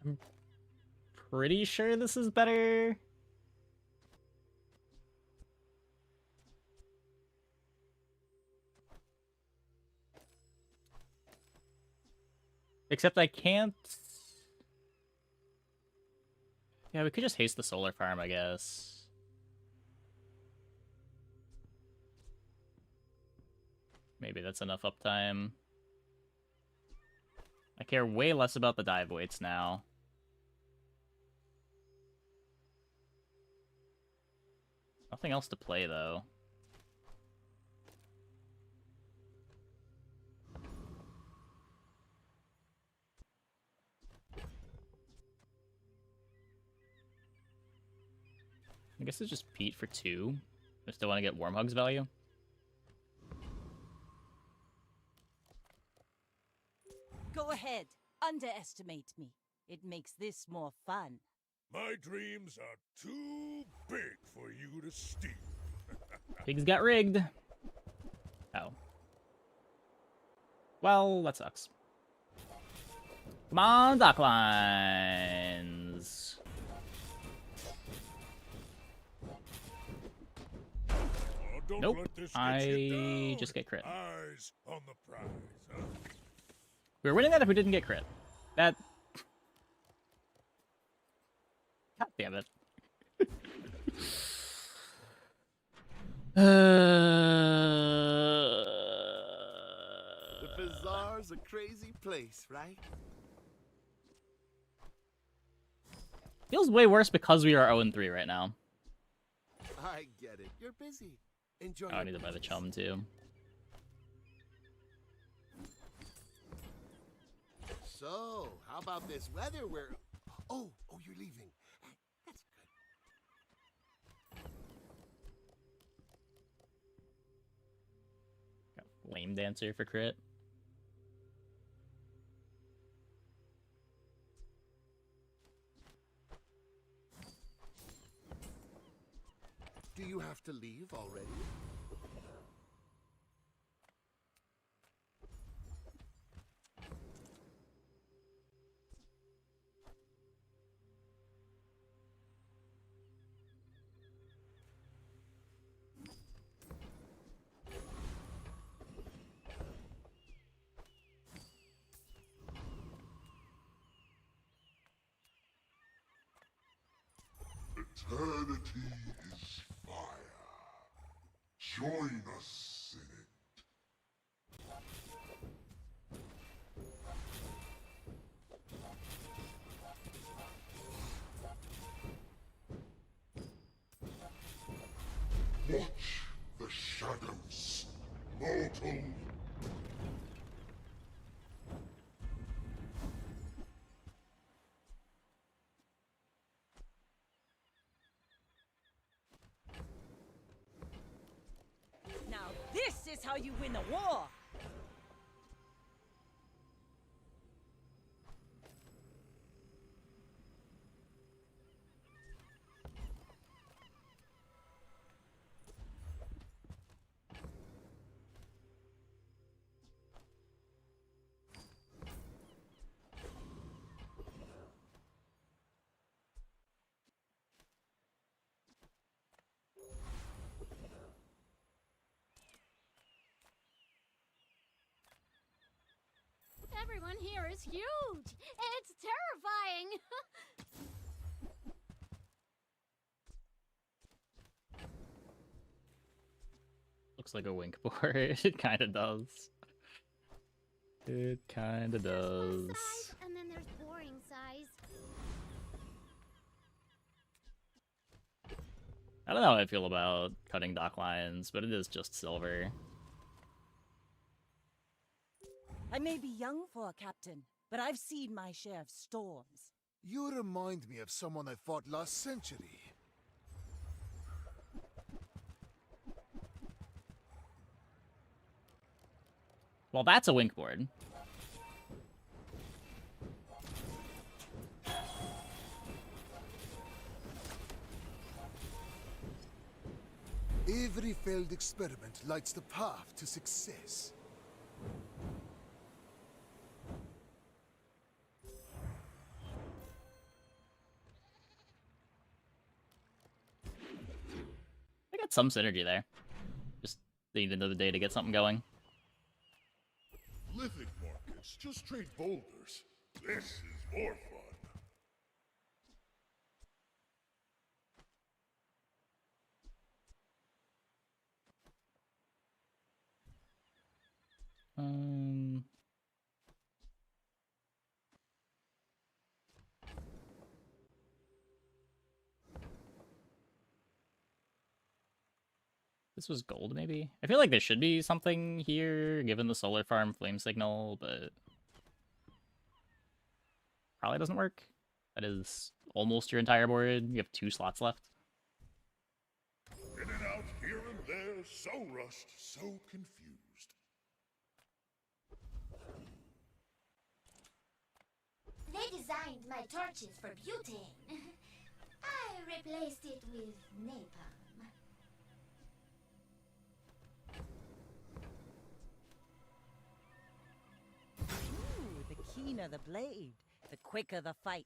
I'm pretty sure this is better. Except I can't... Yeah, we could just haste the solar farm, I guess. Maybe that's enough uptime. I care way less about the dive weights now. Nothing else to play, though. guess it's just Pete for 2. I still want to get Warm Hugs value. Go ahead. Underestimate me. It makes this more fun. My dreams are too big for you to steal. Pigs got rigged. Oh. Well, that sucks. Come on, dock lines. Don't Nope. let this get I you down. just get crit. Eyes on the prize, huh? We were winning that if we didn't get crit. That. God damn it. The bazaar's a crazy place, right? Feels way worse because we are 0-3 right now. I get it. You're busy. Enjoy. Oh, I need to buy the chum too. So, how about this weather where... Oh, you're leaving. That's good. Got Flame Dancer for crit. Do you have to leave already? Eternity is fire. Join us in it. Watch the shadows, mortal. Now this is how you win a war! Everyone here is huge! It's terrifying! Looks like a wink board. It kind of does. It kind of does. Size, and then there's boring size. I don't know how I feel about cutting dock lines, but it is just silver. I may be young for a captain, but I've seen my share of storms. You remind me of someone I fought last century. Well, that's a wink board. Every failed experiment lights the path to success. I got some synergy there. Just need another day to get something going. Lithic markets, just trade boulders. This is more fun. This was gold, maybe? I feel like there should be something here, given the solar farm flame signal, but... probably doesn't work. That is almost your entire board. You have 2 slots left. They're so rushed, so confused. They designed my torches for butane. I replaced it with napalm. Ooh, the keener the blade, the quicker the fight.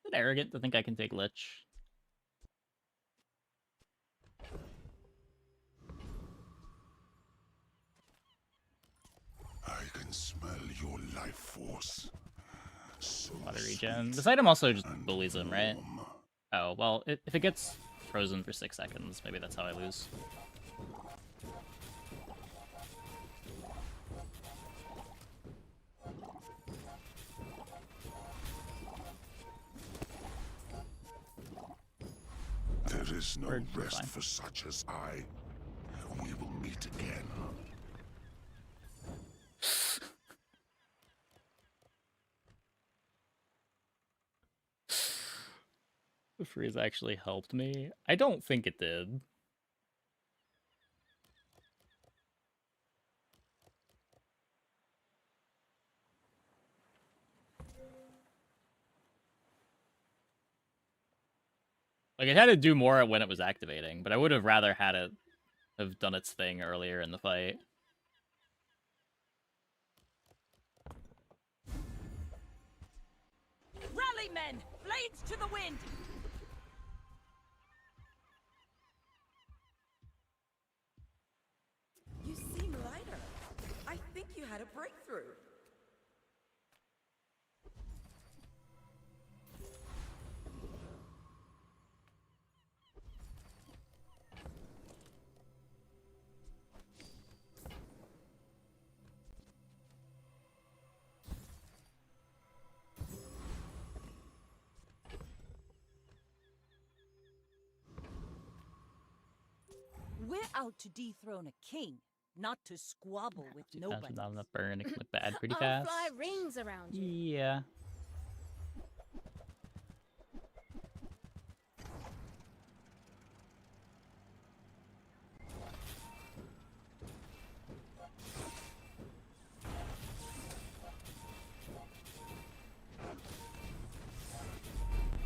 Is it arrogant to think I can take Lich? I can smell your life force. So A lot of regen. This item also just bullies him, right? Oh, well, if it gets frozen for 6 seconds, maybe that's how I lose. There is no We're rest fine. for such as I. We will meet again. The freeze actually helped me. I don't think it did. Like, it had to do more when it was activating, but I would have rather had it have done its thing earlier in the fight. Rally, men! Blades to the wind! You seem lighter. I think you had a breakthrough. We're out to dethrone a king, not to squabble with nobody. Not enough burn, it can look bad pretty I'll fast. fly rings around you. Yeah.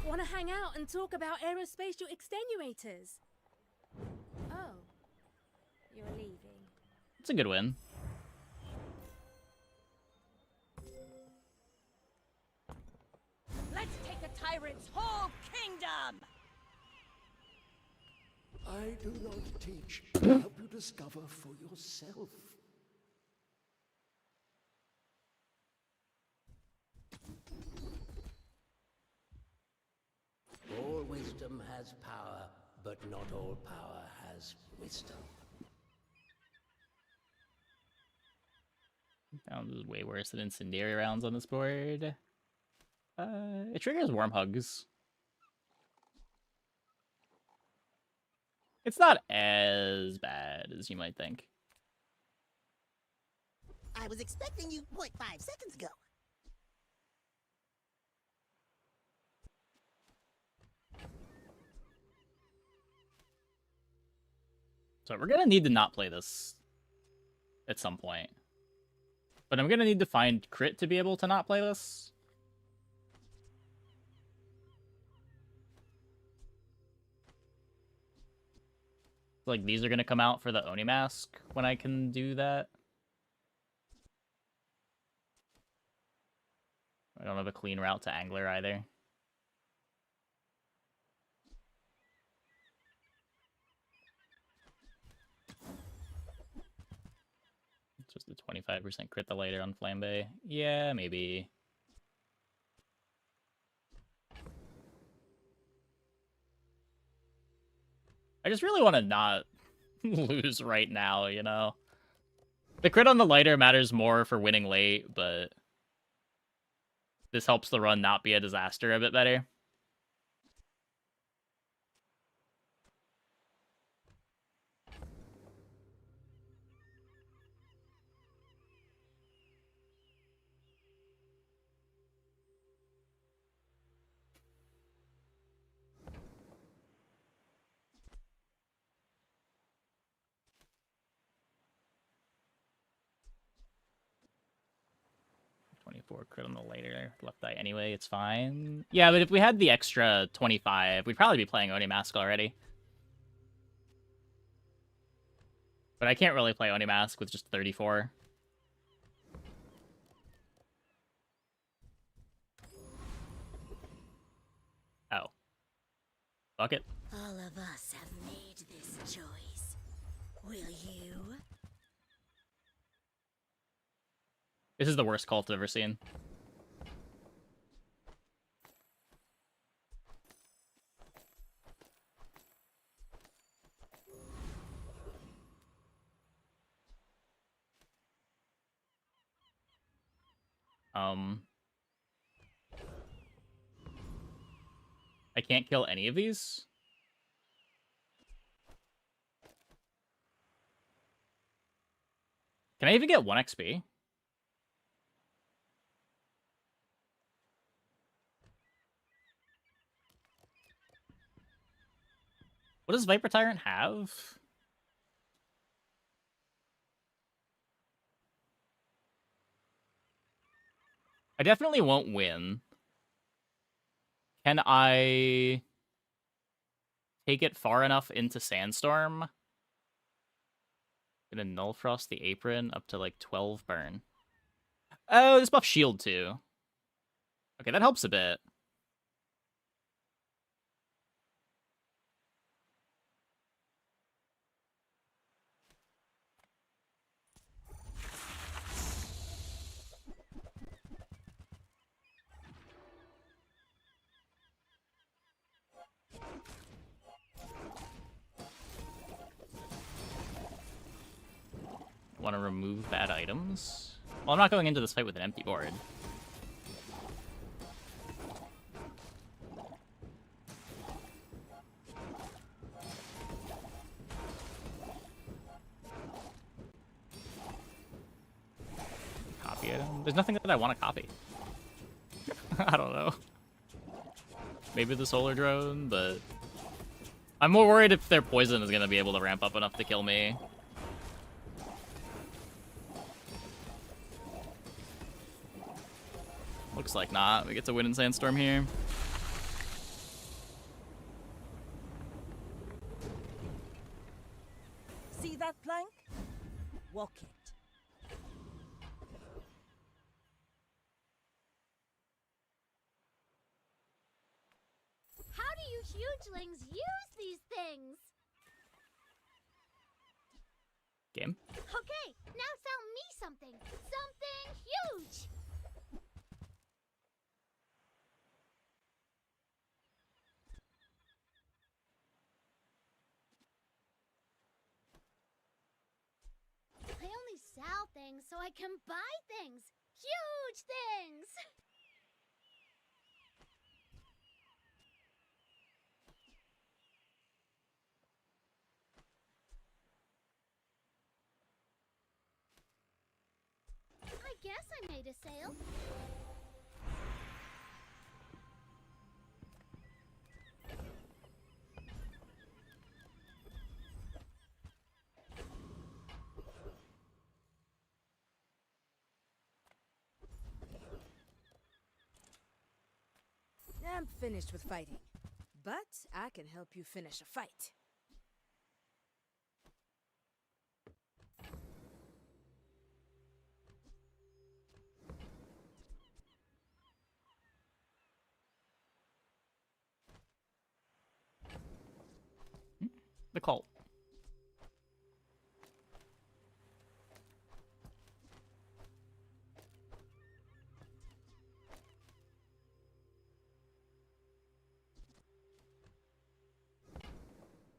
Want to hang out and talk about aerospatial extenuators? Oh, you're leaving. It's a good win. Let's take the tyrant's whole kingdom! I do not teach. Help you discover for yourself. All wisdom has power, but not all power has wisdom. Sounds way worse than incendiary rounds on this board. It triggers warm hugs. It's not as bad as you might think. I was expecting you 0.5 seconds ago. So we're gonna need to not play this at some point. But I'm gonna need to find crit to be able to not play this. Like, these are gonna come out for the Oni mask when I can do that. I don't have a clean route to Angler either. Just a 25% crit the later on Flambe. Yeah, maybe. I just really want to not lose right now, you know? The crit on the lighter matters more for winning late, but this helps the run not be a disaster a bit better. 24 crit on the later left eye anyway, it's fine. Yeah, but if we had the extra 25, we'd probably be playing Oni Mask already. But I can't really play Oni Mask with just 34. Oh. Fuck it. All of us have made this choice. Will you? This is the worst cult I've ever seen. I can't kill any of these? Can I even get 1 XP? What does Viper Tyrant have? I definitely won't win. Can I take it far enough into Sandstorm? Gonna Null Frost the Apron up to like 12 burn. Oh, this buff shield too. Okay, that helps a bit. Want to remove bad items? Well, I'm not going into this fight with an empty board. Copy item? There's nothing that I want to copy. I don't know. Maybe the solar drone, but I'm more worried if their poison is going to be able to ramp up enough to kill me. Looks like not. We get to win in Sandstorm here. See that plank? Walk it. How do you hugelings use these things? Game. Okay, now sell me something. Something huge. I only sell things so I can buy things. Huge things. I guess I made a sale. I'm finished with fighting, but I can help you finish a fight. The cult.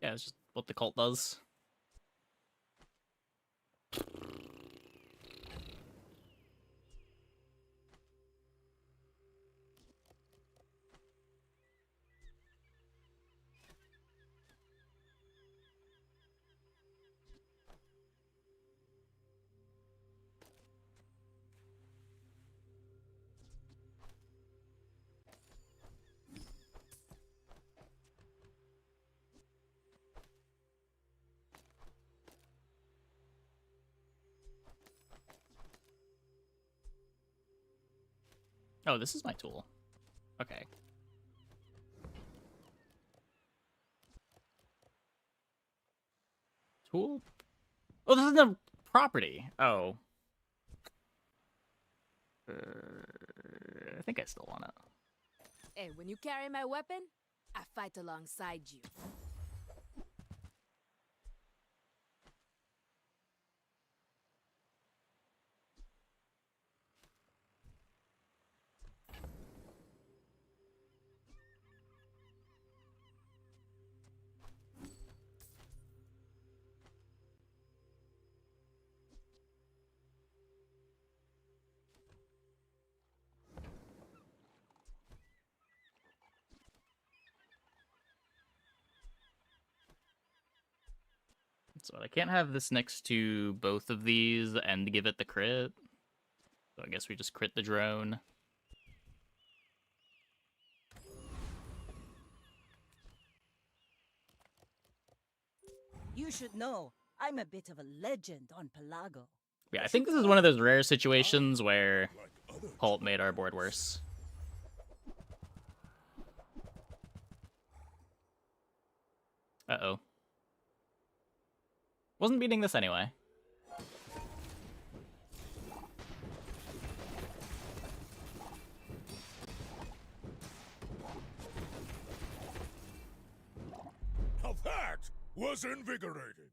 Yeah, it's just what the cult does. Oh, this is my tool. Okay. Tool? Oh, this is the property. Oh. I think I still want it. Hey, when you carry my weapon, I fight alongside you. So I can't have this next to both of these and give it the crit. So I guess we just crit the drone. You should know, I'm a bit of a legend on Pelago. Yeah, I think this is one of those rare situations where Pulp made our board worse. Uh-oh. Wasn't beating this anyway. Now that was invigorating.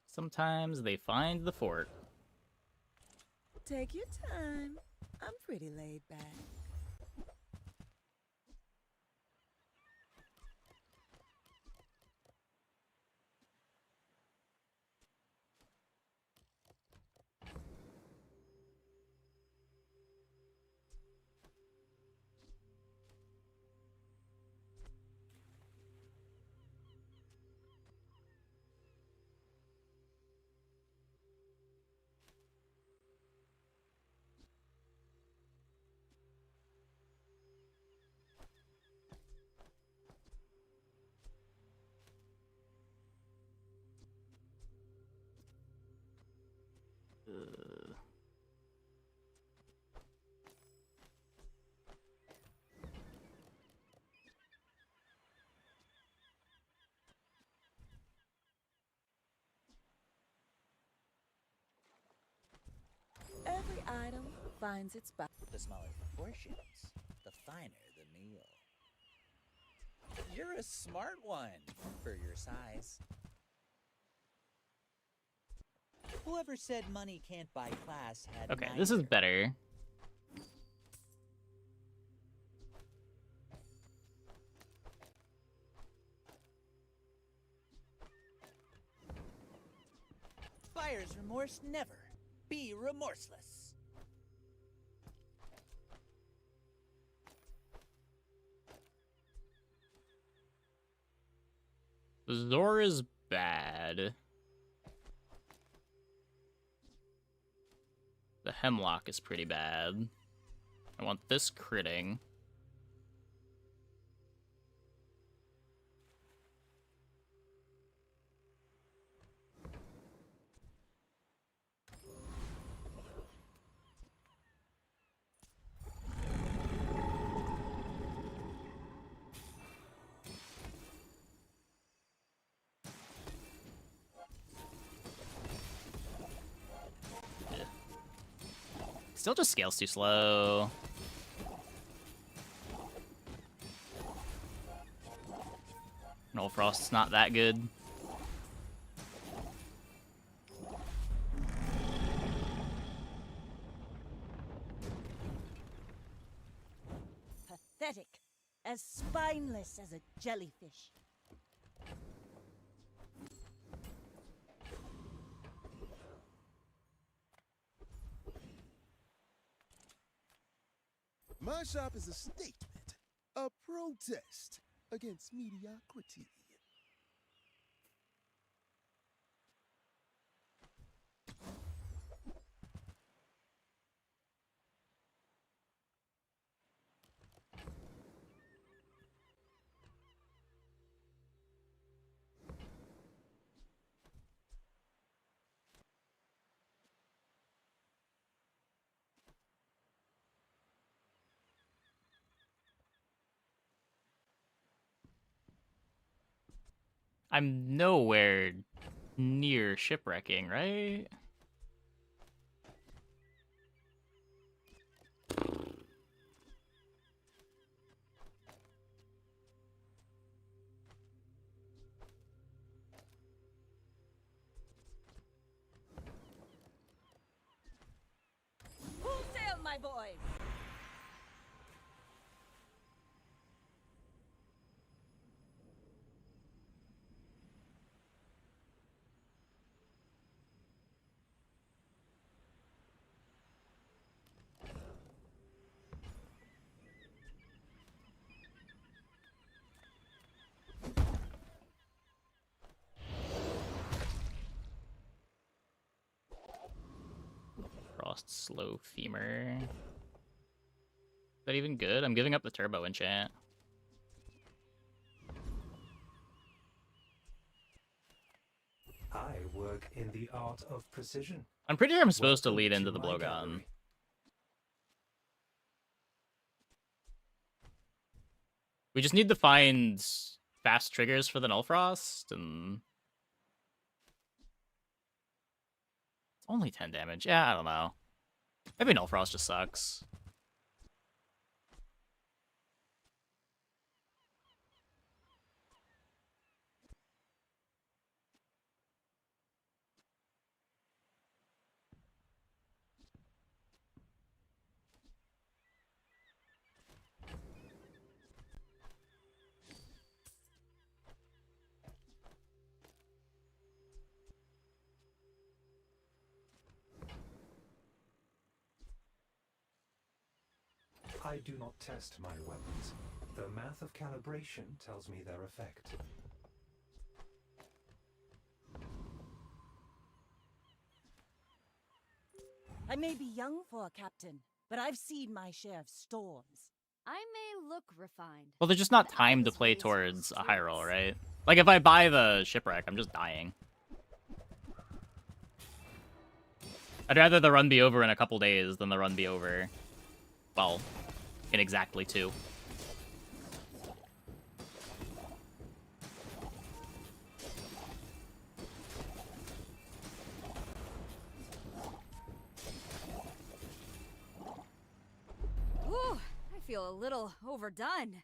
Sometimes they find the fort. Take your time. I'm pretty laid back. Every item finds its spot. The smaller the portions, the finer the meal. You're a smart one for your size. Whoever said money can't buy class had Okay, this is neither. better. Buyer's remorse never. Be remorseless. Zor is bad. The Hemlock is pretty bad. I want this critting. Still just scales too slow. Null Frost's not that good. Pathetic. As spineless as a jellyfish. My shop is a statement, a protest against mediocrity. I'm nowhere near shipwrecking, right? Full sail, my boys! Frost slow femur. Is that even good? I'm giving up the turbo enchant. I work in the art of precision. I'm pretty sure I'm supposed to Welcome lead into to the my blowgun. gallery. We just need to find fast triggers for the Nullfrost, and it's only 10 damage. Yeah, I don't know. Maybe Nullfrost just sucks. I do not test my weapons. The math of calibration tells me their effect. I may be young for a captain, but I've seen my share of storms. I may look refined. Well, there's just not time to play towards a high roll, right? Like, if I buy the shipwreck, I'm just dying. I'd rather the run be over in a couple days than the run be over, well, in exactly 2. Ooh, I feel a little overdone.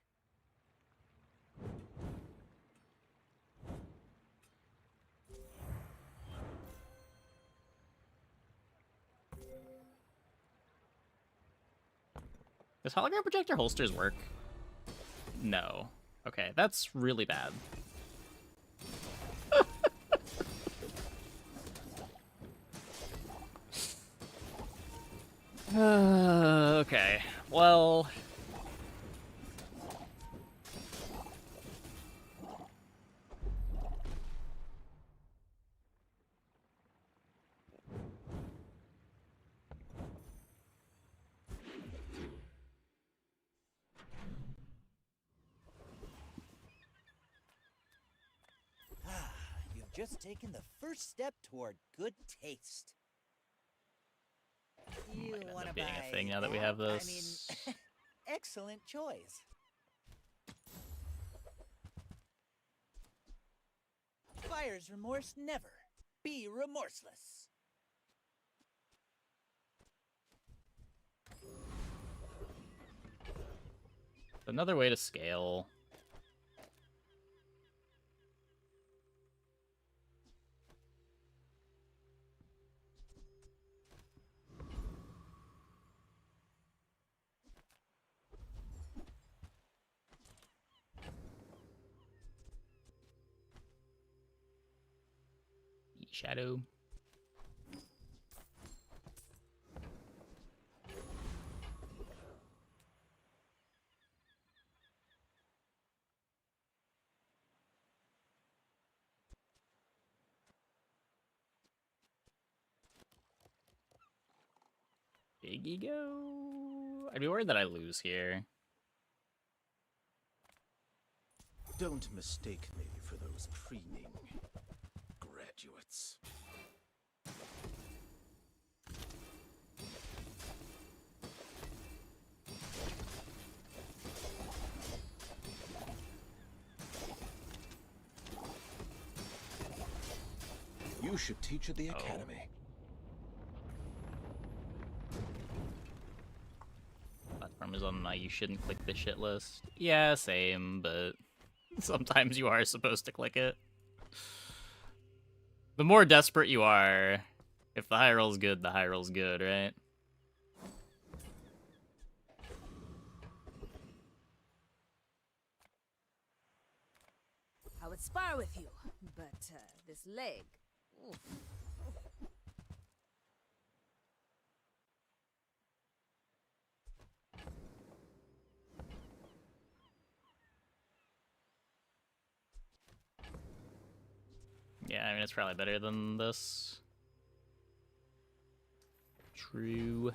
Does hologram projector holsters work? No. Okay, that's really bad. Okay, well... You've just taken the first step toward good taste. You Might end want to up being buy a thing now that we that? have I this. mean, excellent choice. Buyer's remorse never. Be remorseless. Another way to scale. Shadow. Big ego. I'd be worried that I lose here. Don't mistake me for those preening graduates. You should teach at the academy. Platform is on my you shouldn't click this shit list. Yeah, same, but sometimes you are supposed to click it. The more desperate you are, if the high roll's good, the high roll's good, right? I would spar with you, but this leg. Oof. Yeah, I mean, it's probably better than this. True.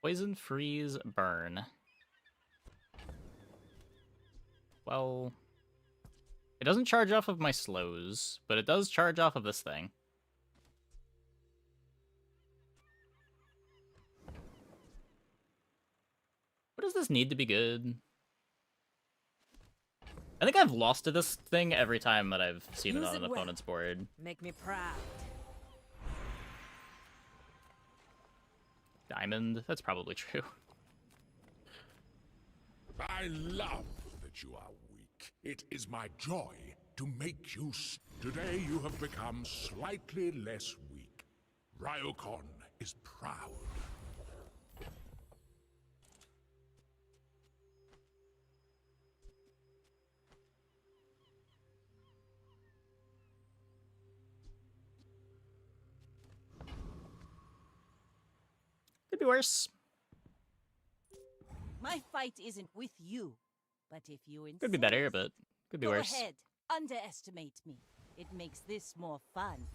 Poison, freeze, burn. Well, it doesn't charge off of my slows, but it does charge off of this thing. What does this need to be good? I think I've lost to this thing every time that I've seen it on an opponent's board. Make me proud. Diamond? That's probably true. I love that you are weak. It is my joy to make you. Today you have become slightly less weak. Ryokon is proud. Could be worse. My fight isn't with you, but if you insist, Could be better, but could be go worse. ahead, underestimate me. It makes this more fun.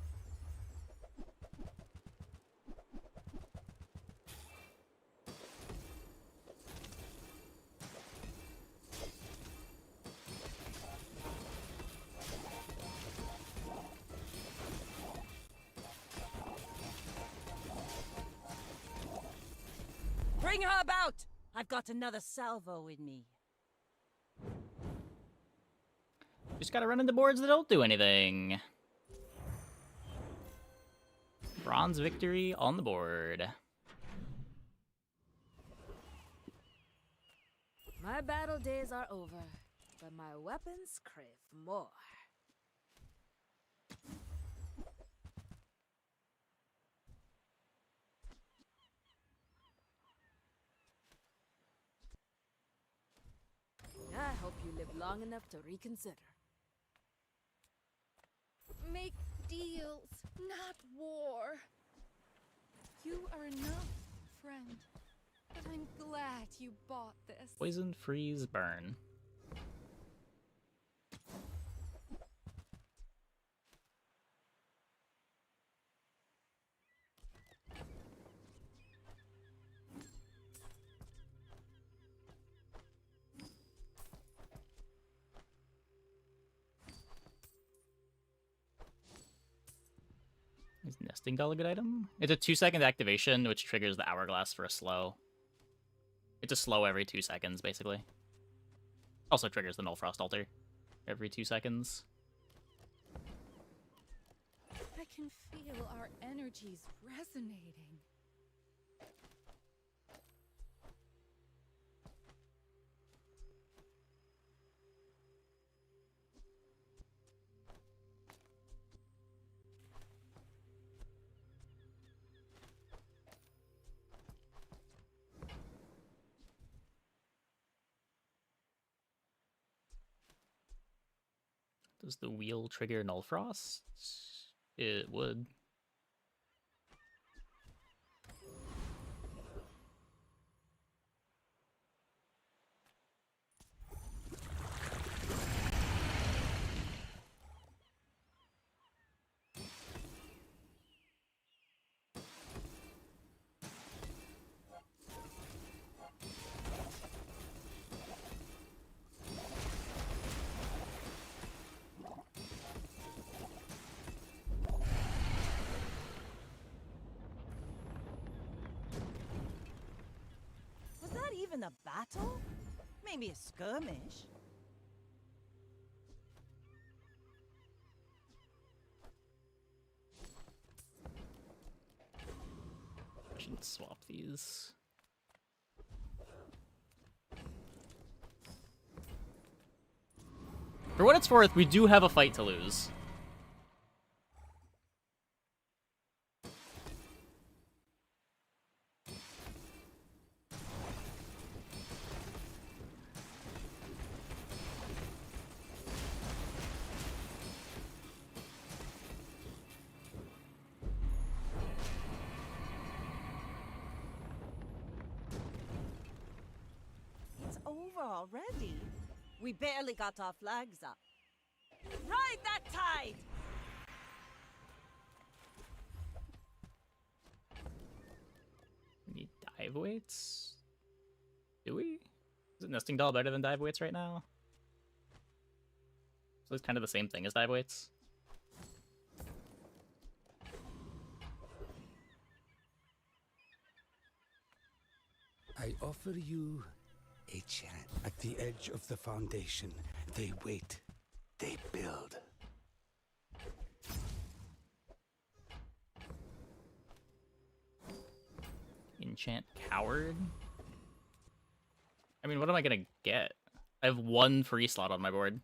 Bring her about! I've got another salvo in me. Just gotta run into boards that don't do anything. Bronze victory on the board. My battle days are over, but my weapons crave more. I hope you live long enough to reconsider. Make deals, not war. You are enough, friend. But I'm glad you bought this. Poison, freeze, burn. Is nesting doll a good item? It's a 2-second activation, which triggers the hourglass for a slow. It's a slow every 2 seconds, basically. Also triggers the Null Frost Altar every 2 seconds. I can feel our energies resonating. Does the wheel trigger Null Frost? It would. Was that even a battle? Maybe a skirmish. swap these. For what it's worth, we do have a fight to lose. It's over already. We barely got our flags up. Ride that tide! We need dive weights? Do we? Is it nesting doll better than dive weights right now? So it's kind of the same thing as dive weights. I offer you a chance. At the edge of the foundation, they wait. They build. Enchant Coward? I mean, what am I gonna get? I have one free slot on my board.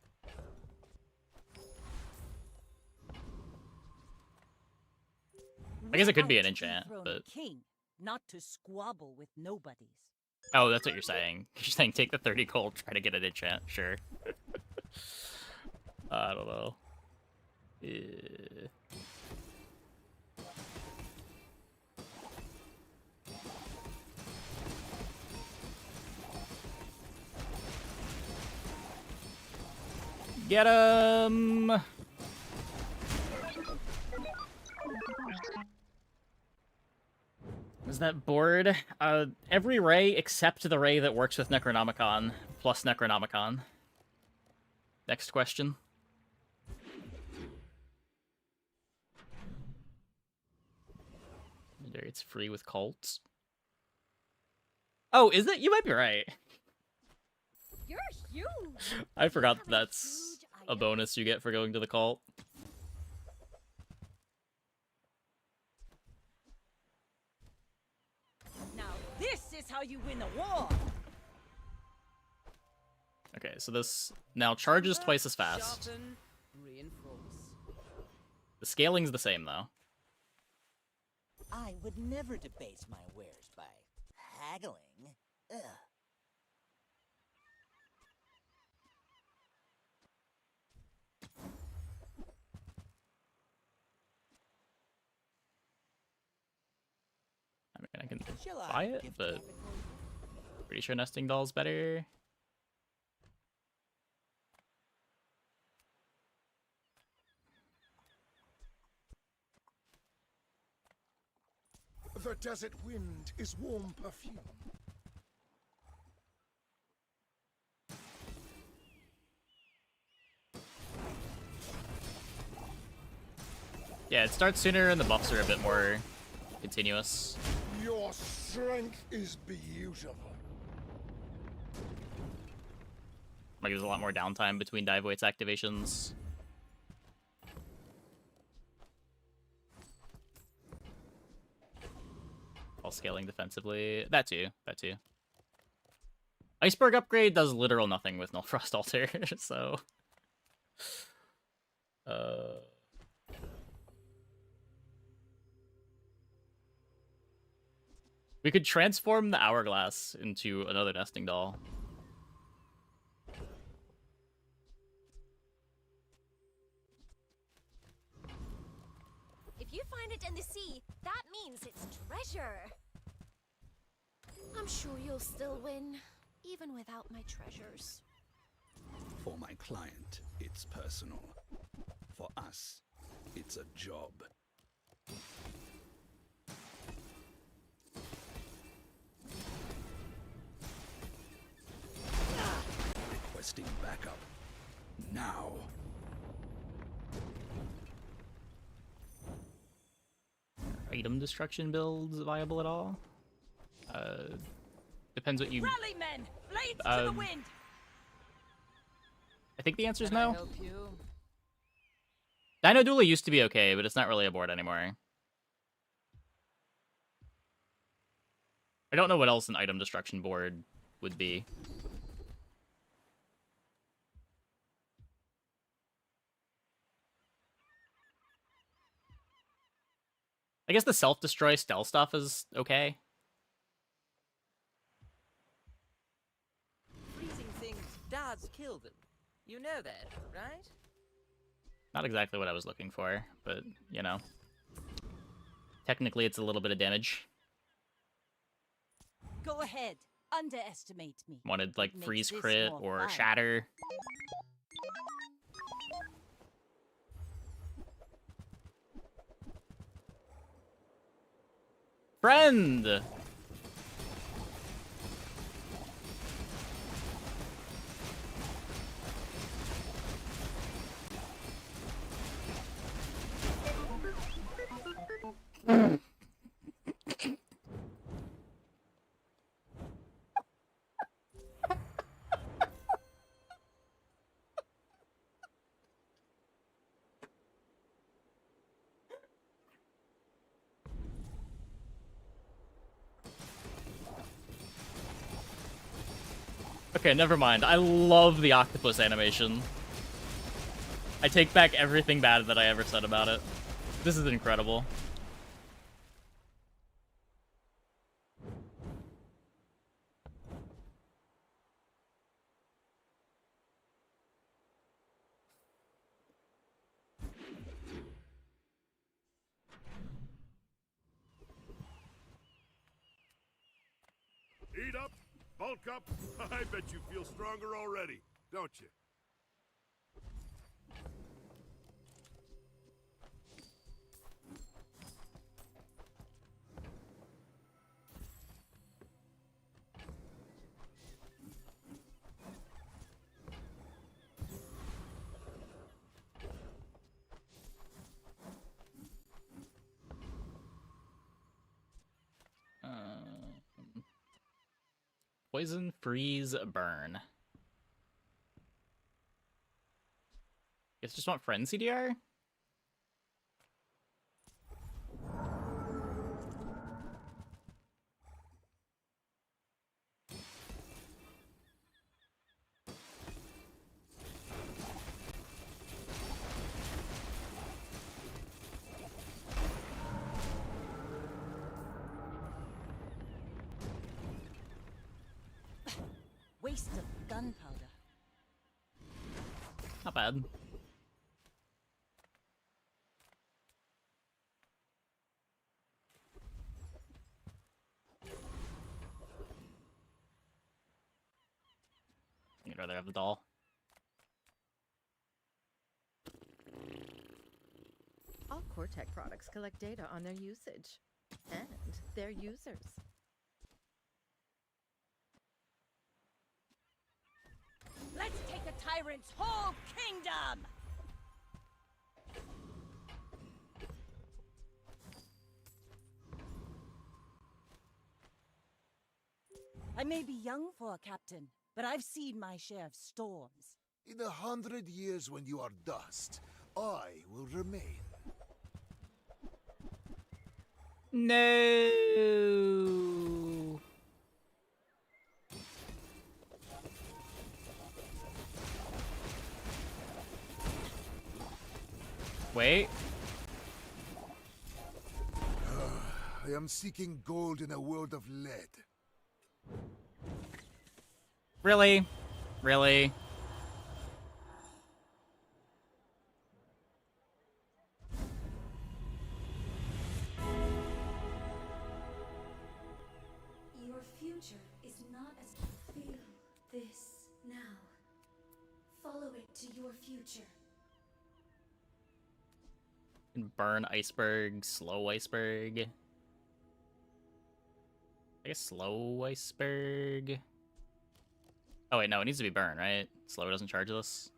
I guess it could be an enchant, but... King, not to squabble with nobodies. Oh, that's what you're saying. You're saying take the 30 gold, try to get an enchant. Sure. I don't know. Get him! Is that board? Every ray except the ray that works with Necronomicon, plus Necronomicon. Next question. It's free with cults. Oh, is it? You might be right. You're huge. I forgot that's a bonus you get for going to the cult. Now this is how you win a war. Okay, so this now charges twice as fast. Sharpen, reinforce. The scaling's the same, though. I would never debase my wares by haggling. Ugh. I mean, I can buy it, but pretty sure nesting doll's better. The desert wind is warm perfume. Yeah, it starts sooner and the buffs are a bit more continuous. Your strength is beautiful. Like, there's a lot more downtime between dive weights activations. While scaling defensively. That too. Iceberg upgrade does literal nothing with Null Frost Altar, so... We could transform the Hourglass into another nesting doll. If you find it in the sea, that means it's treasure. I'm sure you'll still win, even without my treasures. For my client, it's personal. For us, it's a job. Requesting backup. Now. Item destruction builds viable at all? Depends what you... Rally men! Blades to the wind! I think the answer is no. Dino Duel used to be okay, but it's not really a board anymore. I don't know what else an item destruction board would be. I guess the self-destroy stealth stuff is okay. Freezing things does kill them. You know that, right? Not exactly what I was looking for, but, you know. Technically, it's a little bit of damage. Go ahead. Underestimate me. Wanted, like, Makes freeze this crit more or fun. shatter. Friend! Okay, never mind. I love the octopus animation. I take back everything bad that I ever said about it. This is incredible. Eat up, bulk up. I bet you feel stronger already, don't you? Poison, freeze, burn. Guess just want friend CDR? Waste of gunpowder. Not bad. You'd rather have the doll. All Cortec products collect data on their usage and their users. Let's take a tyrant's whole kingdom! I may be young for a captain, but I've seen my share of storms. In 100 years when you are dust, I will remain. No. Wait. I am seeking gold in a world of lead. Really? Really? Your future is not as feel this now. Follow it to your future. Can burn iceberg, slow iceberg. I guess slow iceberg. Oh wait, no, it needs to be burn, right? Slow doesn't charge this.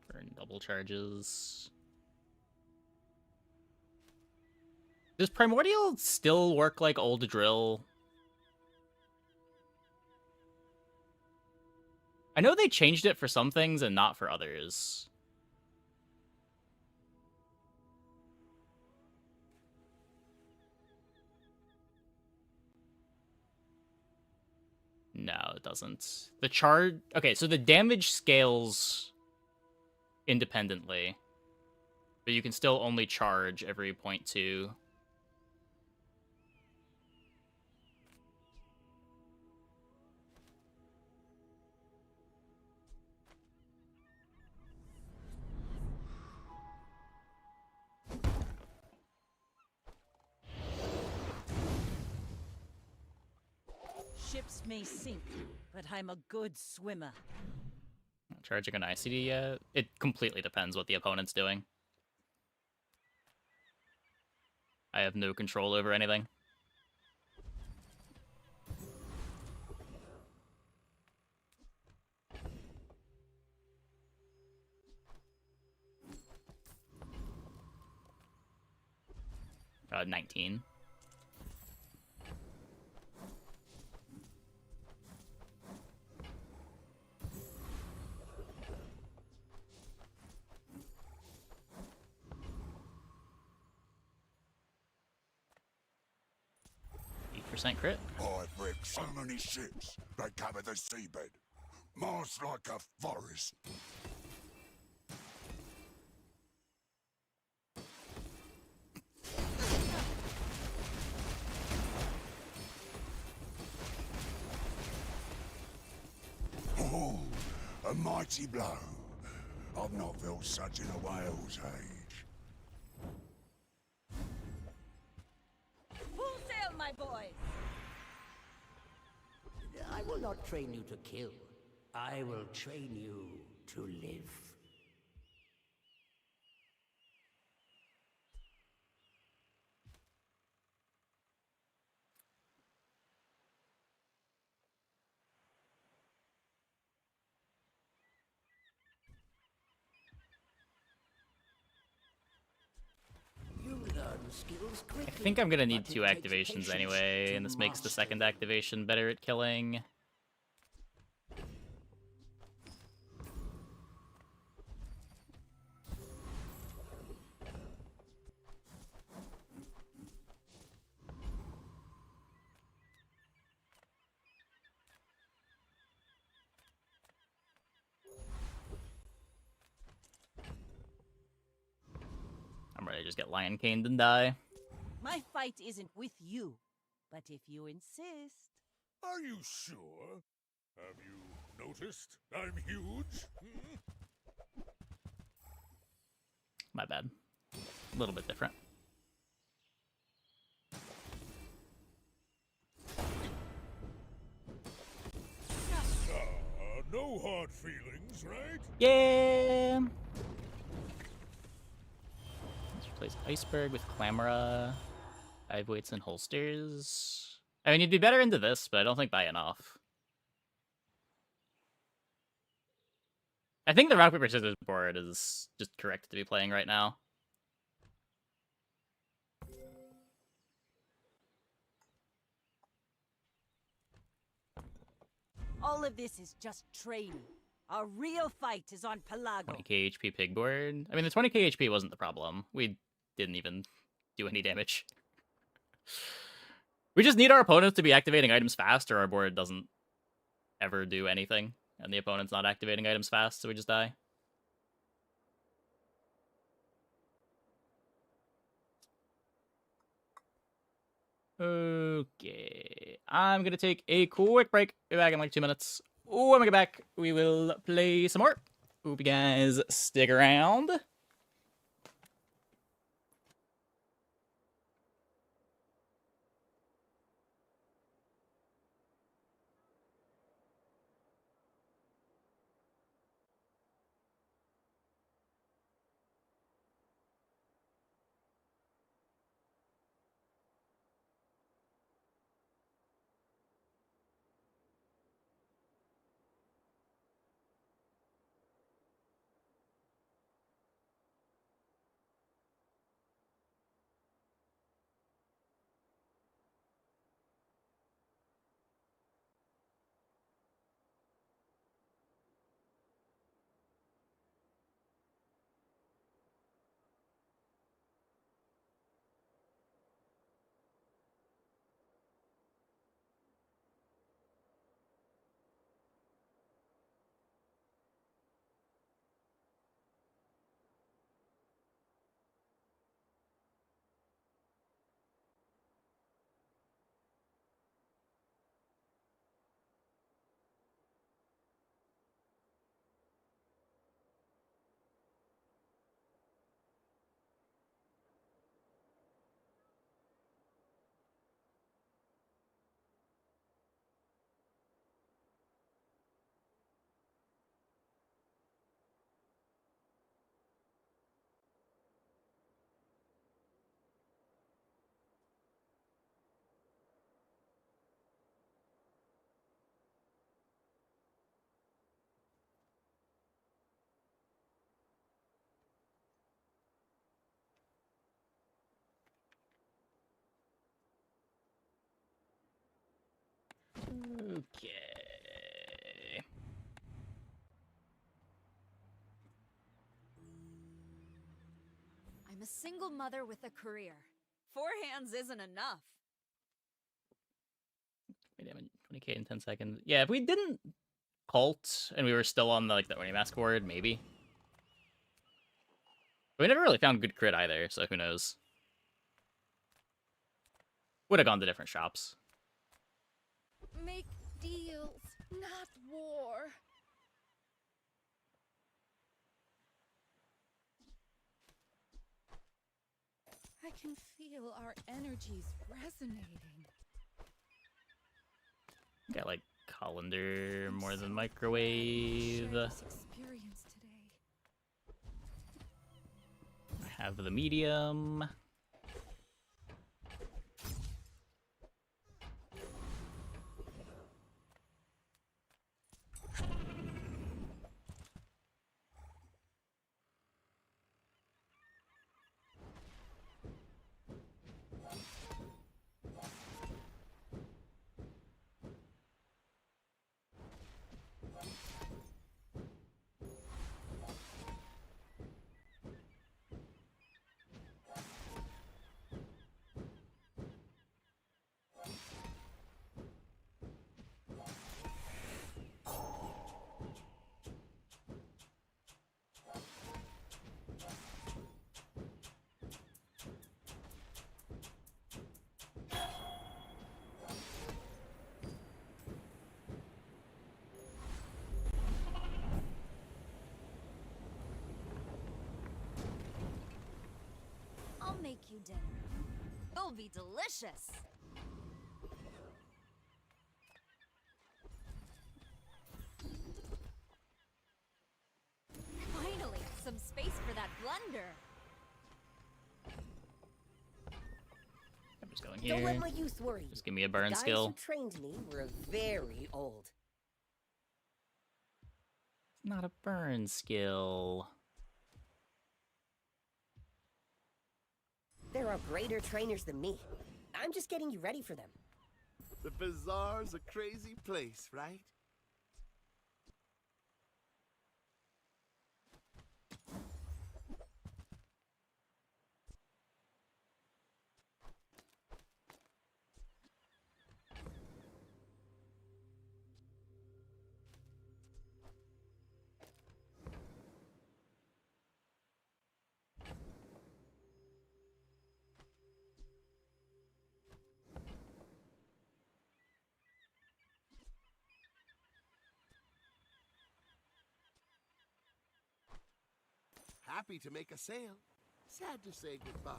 Burn double charges. Does Primordial still work like old drill? I know they changed it for some things and not for others. No, it doesn't. The charge... Okay, so the damage scales independently. But you can still only charge every 0.2. Ships may sink, but I'm a good swimmer. Not charging an ICD yet? It completely depends what the opponent's doing. I have no control over anything. Uh, 19. Percent crit. I've wrecked so many ships, they cover the seabed. Mars like a forest. Oh, a mighty blow. I've not felt such in a whale's age. Full sail, my boys! I will not train you to kill. I will train you to live. I think I'm gonna need 2 activations anyway, and this makes the second activation better at killing. I'm ready to just get Lion Caned and die. My fight isn't with you, but if you insist... Are you sure? Have you noticed I'm huge? My bad. A little bit different. No hard feelings, right? Yeah! Let's replace Iceberg with Clamora. 5 weights and holsters. I mean, you'd be better into this, but I don't think by enough. I think the rock, paper, scissors board is just correct to be playing right now. All of this is just training. Our real fight is on Pelago. 20k HP pig board. I mean, the 20k HP wasn't the problem. We didn't even do any damage. We just need our opponents to be activating items fast, or our board doesn't ever do anything. And the opponent's not activating items fast, so we just die. Okay. I'm gonna take a quick break. Be back in like 2 minutes. When we get back, we will play some more. Hope you guys stick around. single mother with a career. 4 hands isn't enough. Wait, damn it, 20k in 10 seconds. Yeah, if we didn't cult and we were still on the, like, the Oni Mask board, maybe. But we never really found good crit either, so who knows. Would have gone to different shops. Make deals, not war. I can feel our energies resonating. Got like colander more than microwave. Share this experience today. I have the medium. I'll make you dinner. It'll be delicious. Finally, some space for that blunder. I'm just going here. Don't let my youth worry. Just give me a burn the skill. guys who trained me were very old. It's not a burn skill. There are greater trainers than me. I'm just getting you ready for them. The bazaar's a crazy place, right? Happy to make a sale. Sad to say goodbye.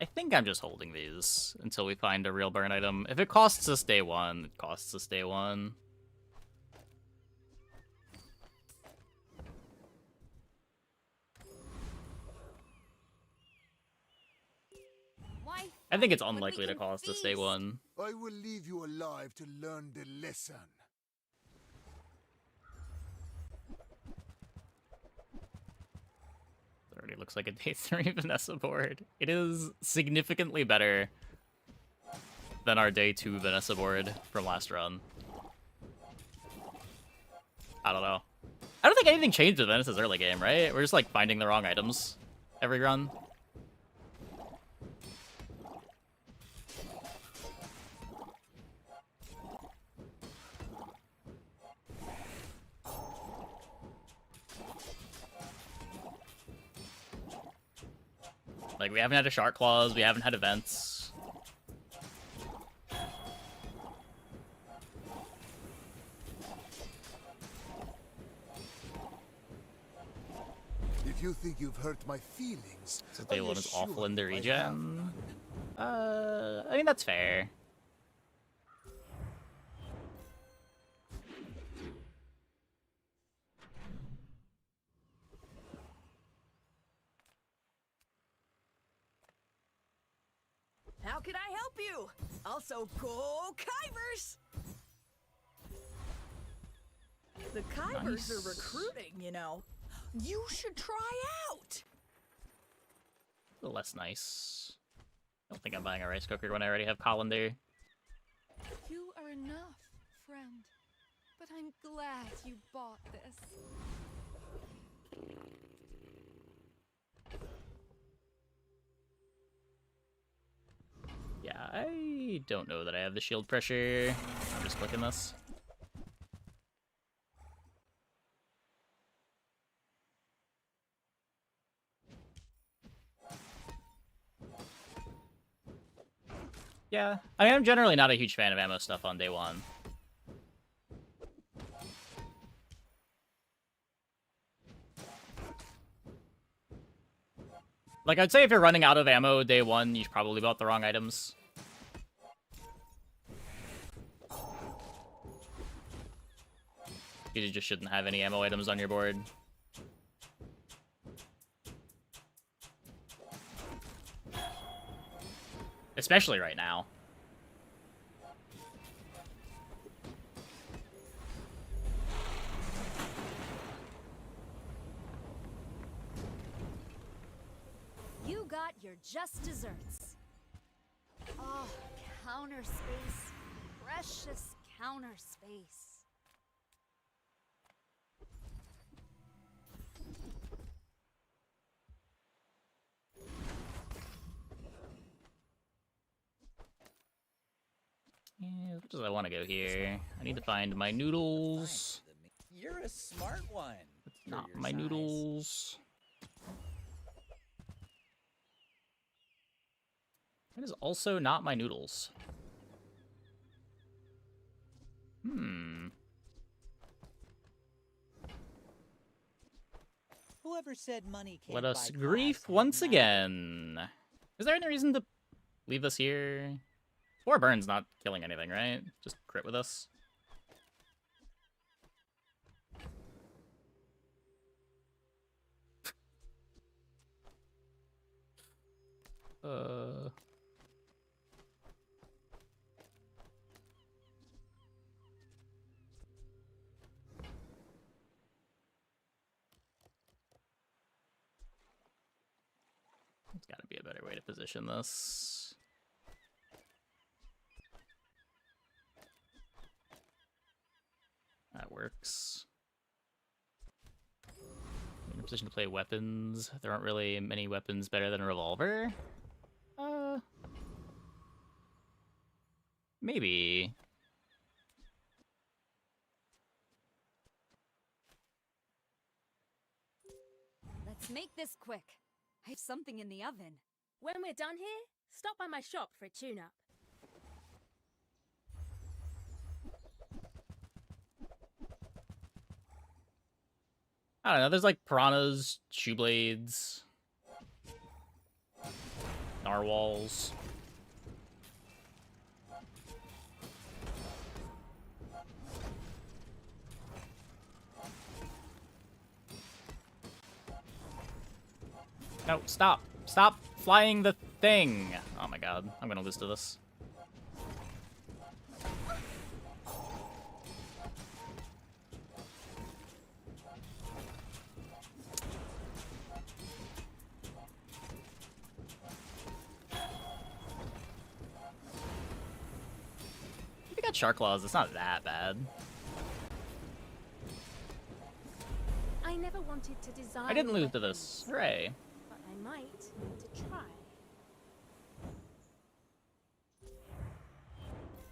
I think I'm just holding these until we find a real burn item. If it costs us day one, it costs us day one. I think it's unlikely to cost us day one. I will leave you alive to learn the lesson. Already looks like a day 3 Vanessa board. It is significantly better than our day 2 Vanessa board from last run. I don't know. I don't think anything changed with Vanessa's early game, right? We're just like finding the wrong items every run. Like, we haven't had a Shark Claws, we haven't had events. If you think you've hurt my feelings, So day 1 is awful in the regen. I mean, that's fair. How can I help you? Also, go Kivers! The Kivers are recruiting, you know. You should try out. A little less nice. I don't think I'm buying a rice cooker when I already have colander. You are enough, friend. But I'm glad you bought this. I don't know that I have the shield pressure. I'm just clicking this. Yeah, I am generally not a huge fan of ammo stuff on day one. Like, I'd say if you're running out of ammo day one, you probably bought the wrong items. You just shouldn't have any ammo items on your board. Especially right now. You got your just desserts. Oh, counter space. Precious counter space. Yeah, where does I want to go here? I need to find my noodles. You're a smart one. Not my noodles. That is also not my noodles. Whoever said money can't Let us buy grief class once had again. Is there any reason to leave this here? 4 burns not killing anything, right? Just crit with us. There's gotta be a better way to position this. That works. In a position to play weapons. There aren't really many weapons better than a revolver. Maybe. Let's make this quick. I have something in the oven. When we're done here, stop by my shop for a tune-up. I don't know, there's like piranhas, shoe blades, narwhals. No, stop. Stop flying the thing. Oh my god, I'm gonna lose to this. If you got shark claws, it's not that bad. I never wanted to design. I didn't lose to this. Hooray. But I might want to try.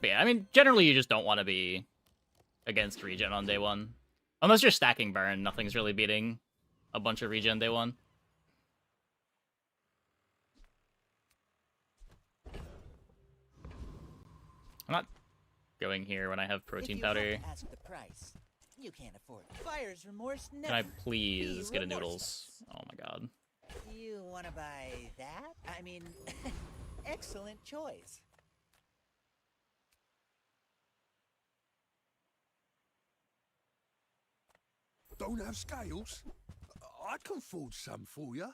But yeah, I mean, generally you just don't want to be against regen on day one. Unless you're stacking burn, nothing's really beating a bunch of regen day one. I'm not going here when I have protein powder. If you have to ask the price, you can't afford it. Buyer's remorse never. Can I please be get a remorseless. noodles? Oh my god. You want to buy that? I mean, excellent choice. Don't have scales? I can forge some for you.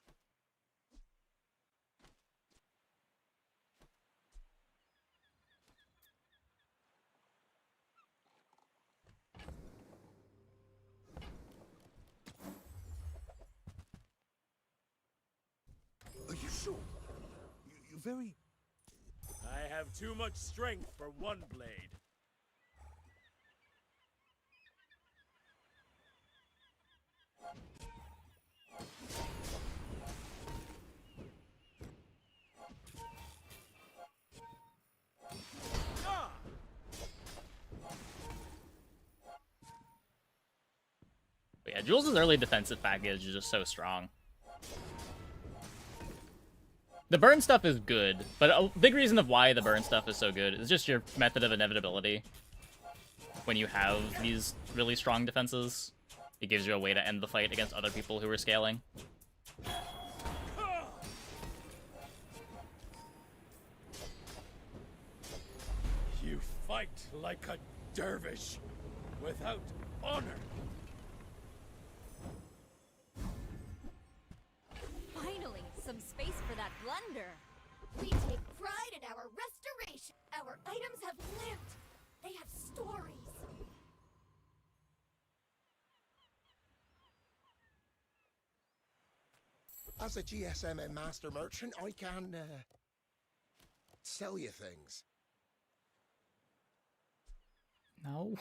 Are you sure? You're very... I have too much strength for one blade. Yeah, Jules' early defensive package is just so strong. The burn stuff is good, but a big reason of why the burn stuff is so good is just your method of inevitability. When you have these really strong defenses, it gives you a way to end the fight against other people who are scaling. You fight like a dervish, without honor. Finally, some space for that blunder. We take pride in our restoration. Our items have lived. They have stories. As a GSM and master merchant, I can sell you things. No.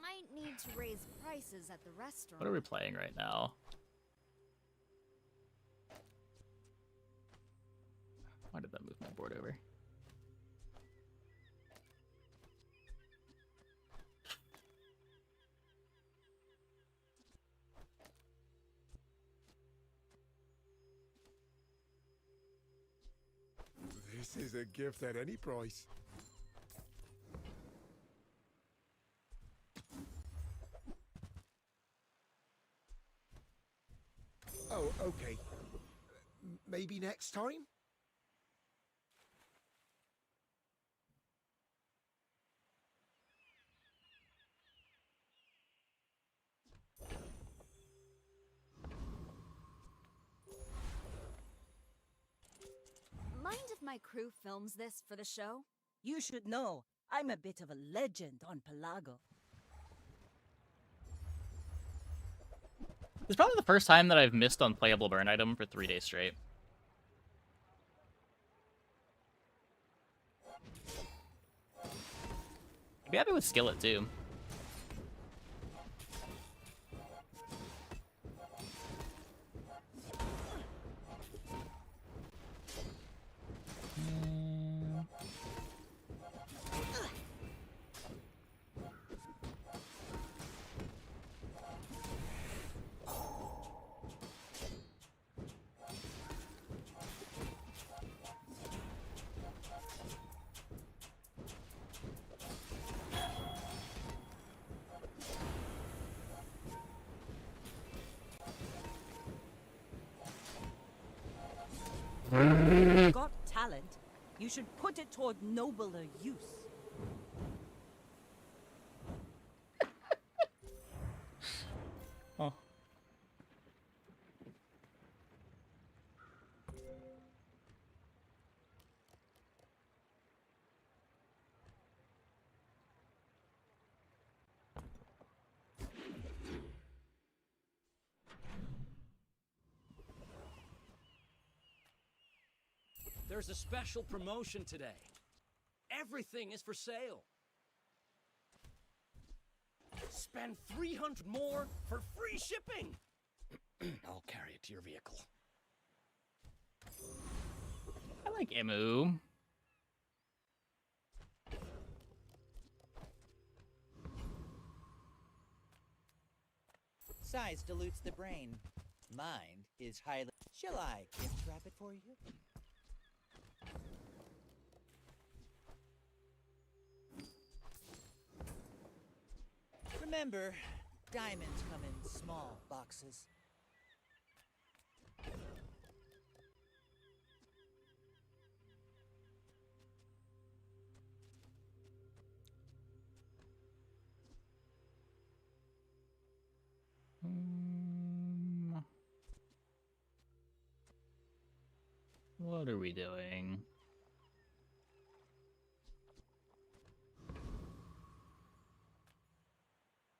Might need to raise prices at the restaurant. What are we playing right now? Why did that move my board over? This is a gift at any price. Oh, okay. Maybe next time? Mind if my crew films this for the show? You should know, I'm a bit of a legend on Pelago. It's probably the first time that I've missed unplayable burn item for 3 days straight. I'd be happy with Skillet too. You've got talent. You should put it toward nobler use. Oh. There's a special promotion today. Everything is for sale. Spend 300 more for free shipping. I'll carry it to your vehicle. I like Emu. Size dilutes the brain. Mind is highly... Shall I gift wrap it for you? Remember, diamonds come in small boxes. What are we doing?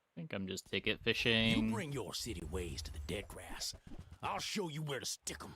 I think I'm just ticket fishing. You bring your city ways to the dead grass. I'll show you where to stick 'em.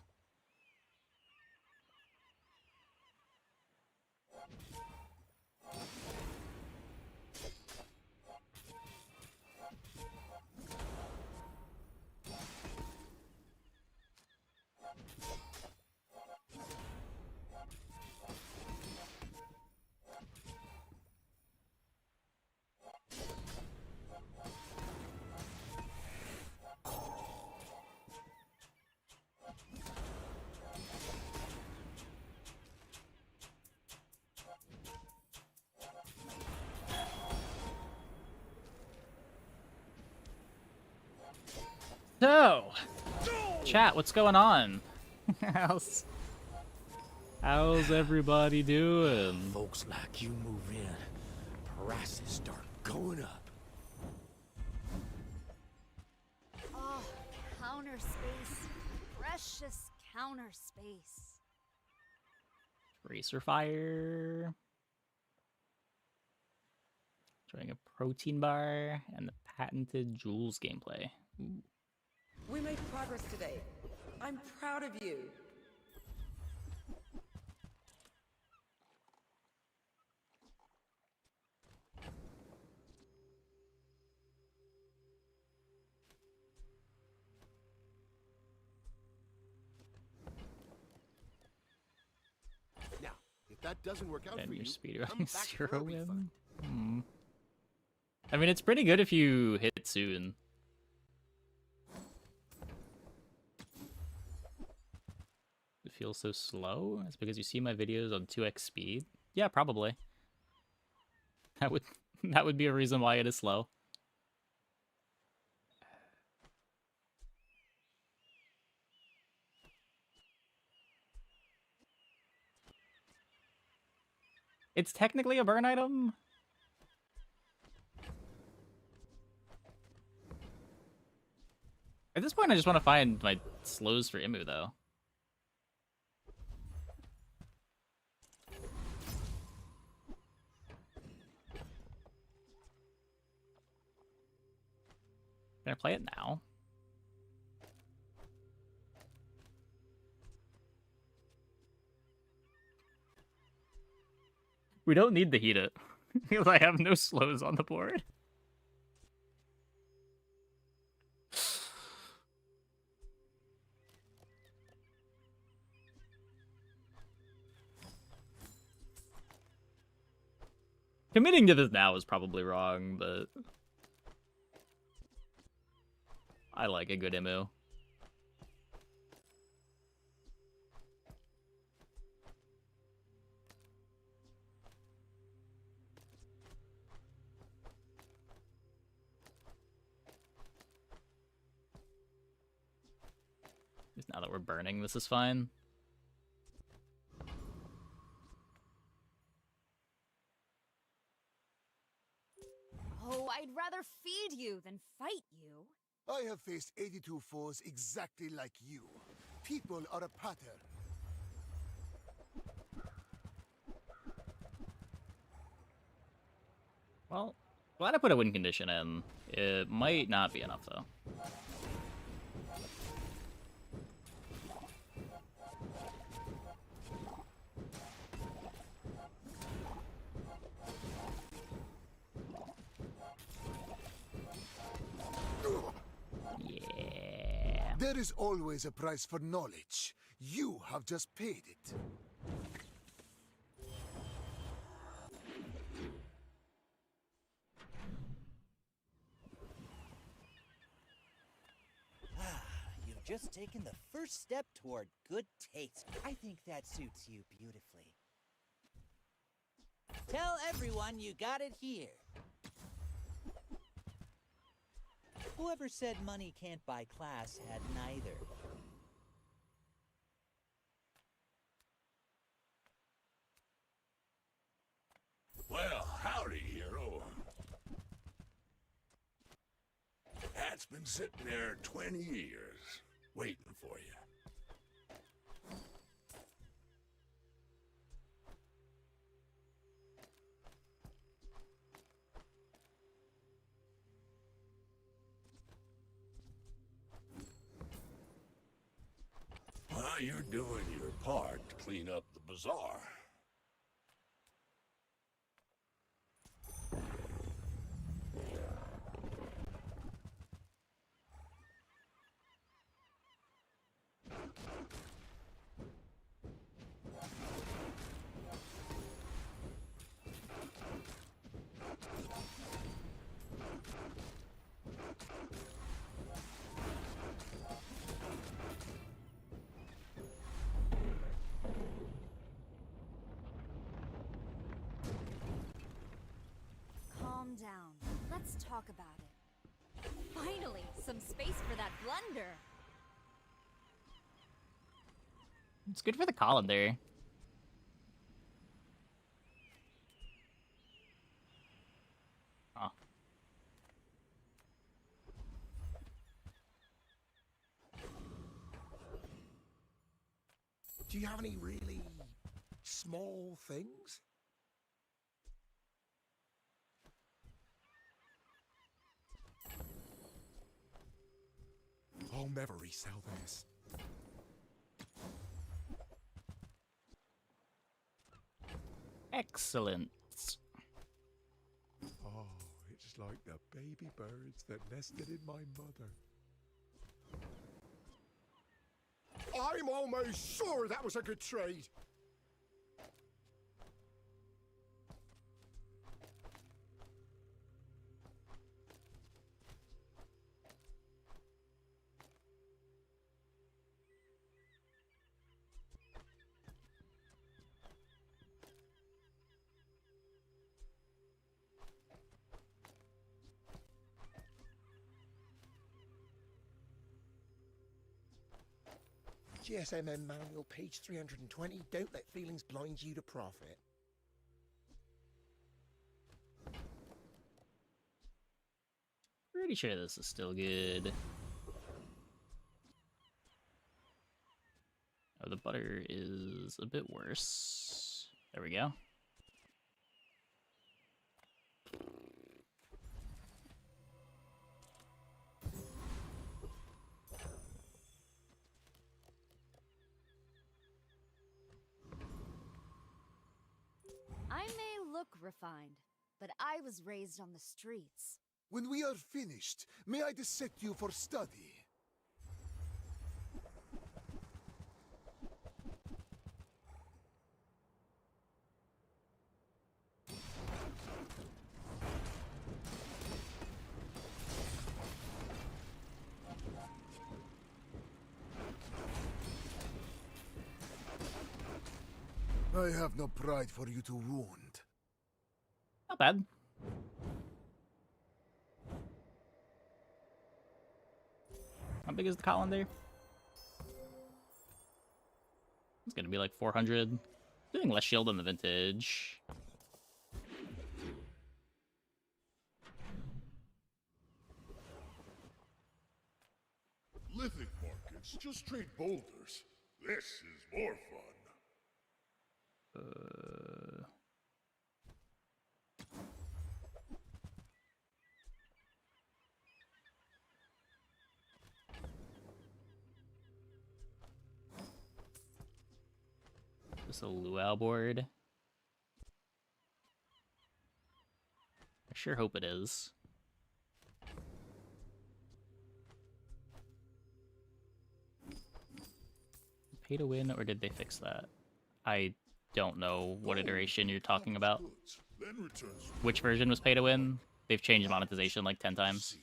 So, chat, what's going on? How's everybody doing? Folks like you move in, prices start going up. Oh, counter space. Precious counter space. Racer fire. Trying a protein bar and the patented Jules gameplay. Ooh. We made progress today. I'm proud of you. Now, if that doesn't work out And for your you, speedrunning come back for 0 a refund. win. I mean, it's pretty good if you hit it soon. It feels so slow? It's because you see my videos on 2x speed? Yeah, probably. That would be a reason why it is slow. It's technically a burn item. At this point, I just want to find my slows for Imu, though. Can I play it now? We don't need to heat it, because I have no slows on the board. Committing to this now is probably wrong, but I like a good Imu. Just now that we're burning, this is fine. Oh, I'd rather feed you than fight you. I have faced 82 foes exactly like you. People are a pattern. Well, glad I put a win condition in. It might not be enough, though. Yeah. There is always a price for knowledge. You have just paid it. You've just taken the first step toward good taste. I think that suits you beautifully. Tell everyone you got it here. Whoever said money can't buy class had neither. Well, howdy, hero. Hat's been sitting there 20 years, waiting for you. Well, you're doing your part to clean up the bazaar. Calm down. Let's talk about it. Finally, Some space for that blunder. It's good for the colander. Huh. Do you have any really small things? I'll never resell this. Excellent. Oh, it's like the baby birds that nested in my mother. I'm almost sure that was a good trade. GSMM manual, page 320. Don't let feelings blind you to profit. Pretty sure this is still good. Oh, the butter is a bit worse. There we go. I may look refined, but I was raised on the streets. When we are finished, may I dissect you for study? I have no pride for you to wound. Not bad. How big is the colander? It's gonna be like 400. Doing less shield than the vintage. Lithic markets just trade boulders. This is more fun. Just a luau board. I sure hope it is. Pay to win, or did they fix that? I don't know what iteration you're talking about. Which version was pay to win? They've changed monetization like 10 times.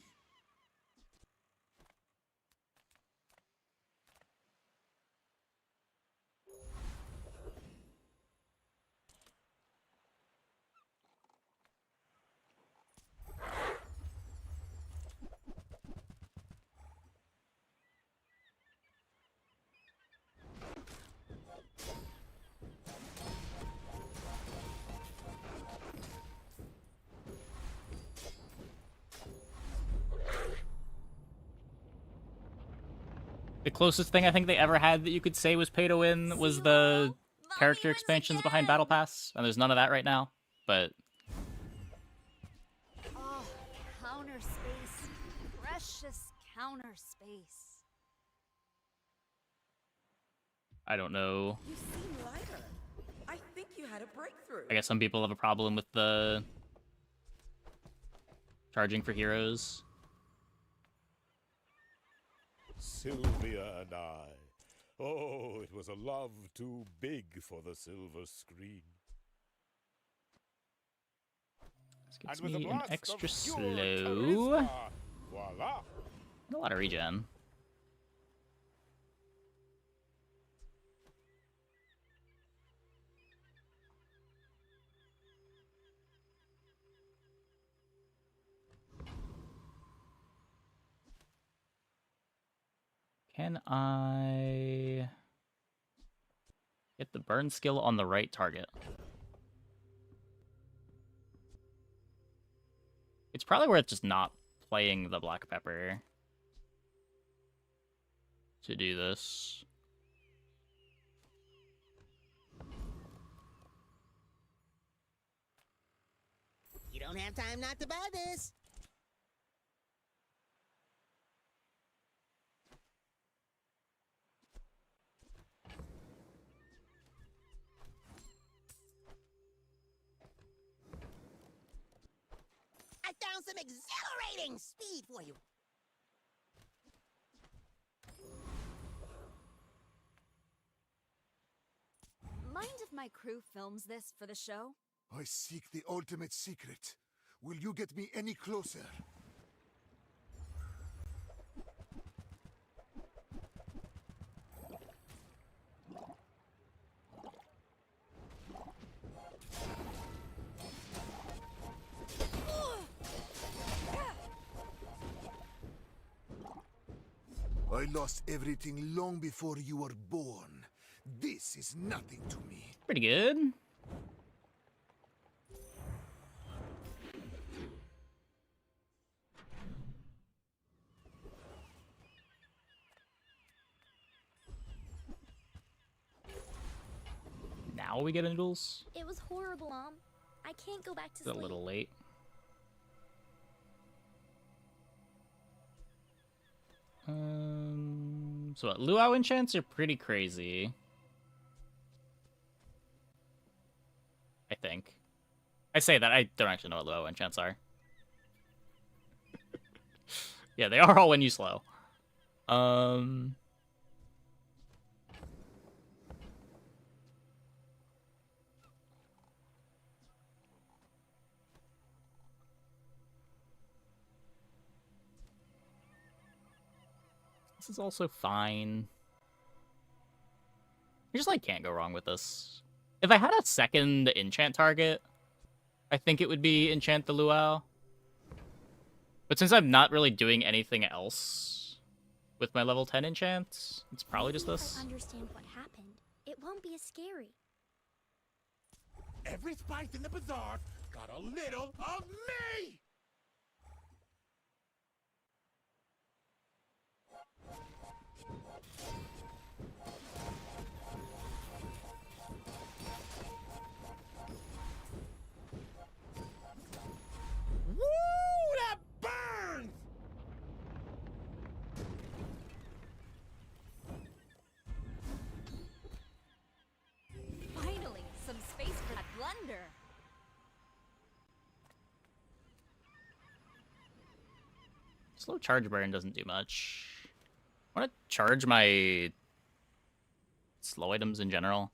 The closest thing I think they ever had that you could say was pay to win was the character expansions behind Battle Pass, and there's none of that right now, but... Oh, counter space. Precious counter space. I don't know. You seem lighter. I think you had a breakthrough. I guess some people have a problem with the charging for heroes. Sylvia and I. Oh, it was a love too big for the silver screen. This gets And with a me an blast extra of pure slow. charisma, voila! A lot of regen. Can I get the burn skill on the right target? It's probably worth just not playing the black pepper to do this. You don't have time not to buy this. I found some exhilarating speed for you. Mind if my crew films this for the show? I seek the ultimate secret. Will you get me any closer? I lost everything long before you were born. This is nothing to me. Pretty good. Now we get into duels. It was horrible, Mom. I can't go back to It's sleep. a little late. So what, luau enchants are pretty crazy. I think. I say that, I don't actually know what luau enchants are. Yeah, they are all when you slow. This is also fine. You just, like, can't go wrong with this. If I had a second enchant target, I think it would be enchant the luau. But since I'm not really doing anything else with my level 10 enchants, it's probably just this. If I understand what happened, it won't be as scary. Every spice in the bazaar got a little of me! Woo! That burns! Finally, some space for that blunder. Slow charge burn doesn't do much. I want to charge my slow items in general.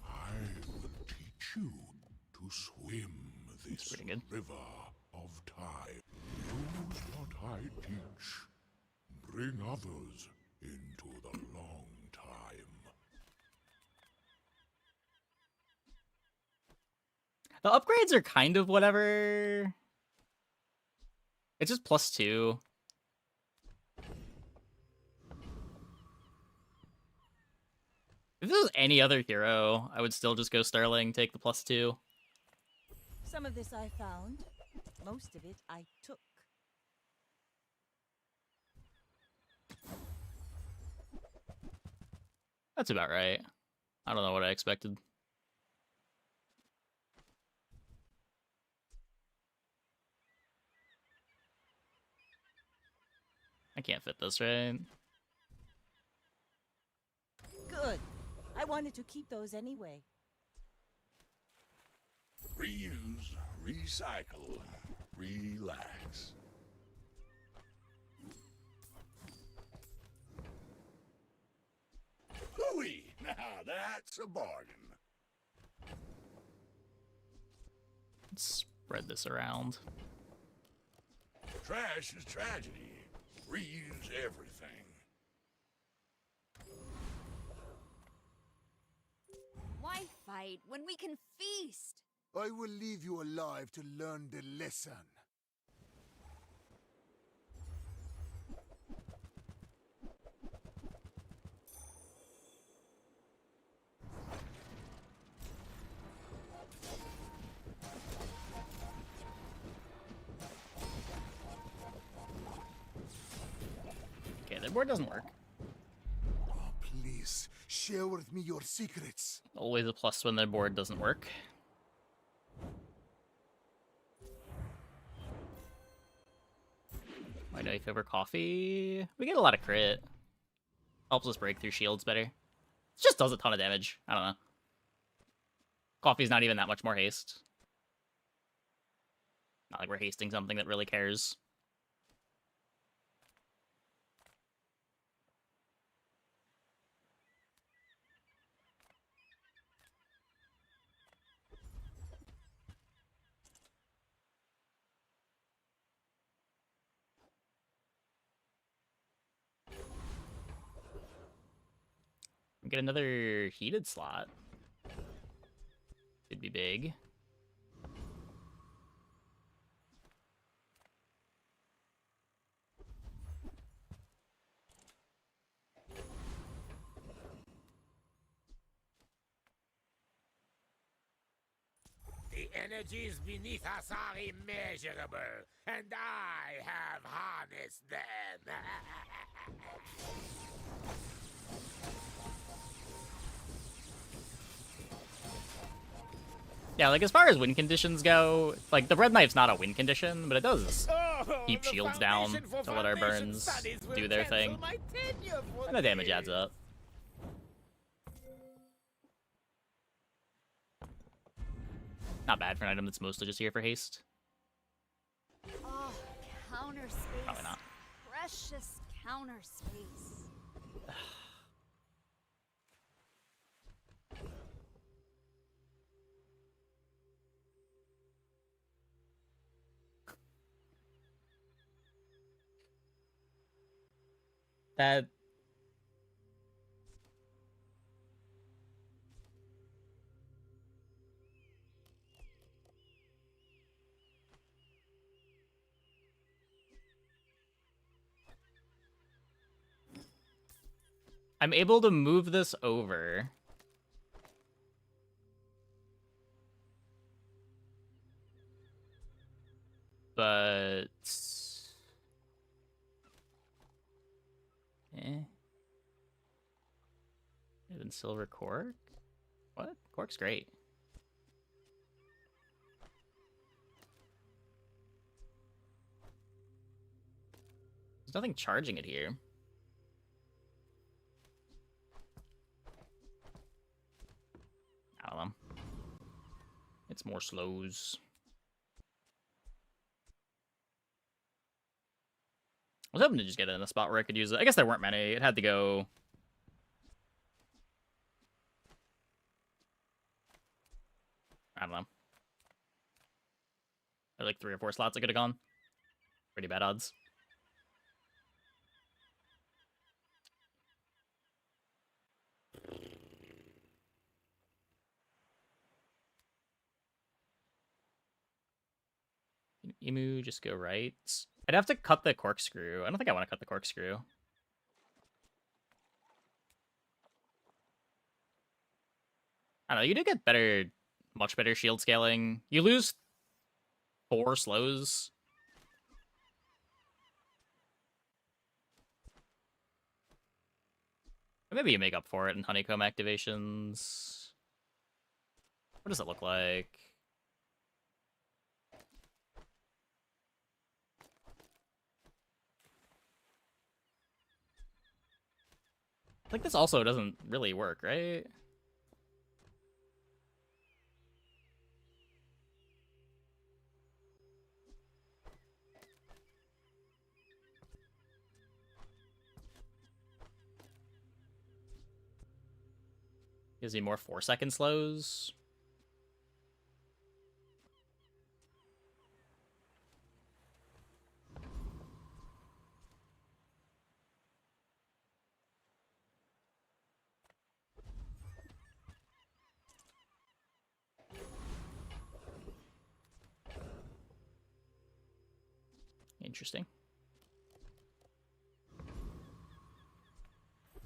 I will teach you to swim this river of time. Use what I teach. Bring others into the long time. The upgrades are kind of whatever. It's just +2. If this was any other hero, I would still just go Sterling, take the +2. Some of this I found. Most of it I took. That's about right. I don't know what I expected. I can't fit this, right? Good. I wanted to keep those anyway. Reuse, recycle, relax. Hooey! Now that's a bargain. Let's spread this around. Trash is tragedy. Reuse everything. Why fight when we can feast? I will leave you alive to learn the lesson. Okay, the board doesn't work. Oh, please, share with me your secrets. Always a plus when the board doesn't work. White knife over coffee. We get a lot of crit. Helps us break through shields better. It just does a ton of damage. I don't know. Coffee's not even that much more haste. Not like we're hasting something that really cares. Get another heated slot. Could be big. The energies beneath us are immeasurable, and I have harnessed them. Yeah, like as far as win conditions go, like the red knife's not a win condition, but it does keep shields down to let our burns do their thing. And the damage adds up. Not bad for an item that's mostly just here for haste. Oh, counter space. Probably not. Precious counter space. That... I'm able to move this over. But... Even silver cork? What? Cork's great. There's nothing charging it here. I don't know. It's more slows. I was hoping to just get it in a spot where I could use it. I guess there weren't many. It had to go... I don't know. There are like 3 or 4 slots I could have gone. Pretty bad odds. Emu, just go right. I'd have to cut the corkscrew. I don't think I want to cut the corkscrew. I don't know, you do get better, much better shield scaling. You lose 4 slows. But maybe you make up for it in honeycomb activations. What does it look like? Like, this also doesn't really work, right? Gives me more 4-second slows. Interesting.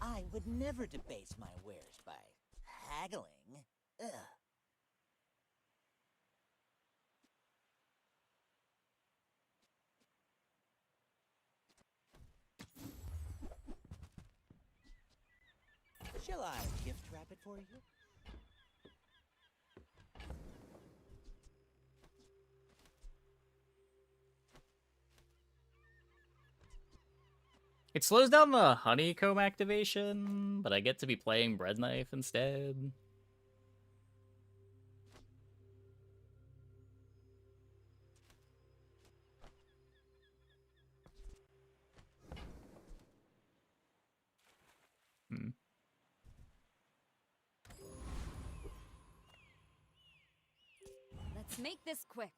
I would never debase my wares by haggling. Ugh. Shall I gift wrap it for you? It slows down the honeycomb activation, but I get to be playing bread knife instead. Let's make this quick.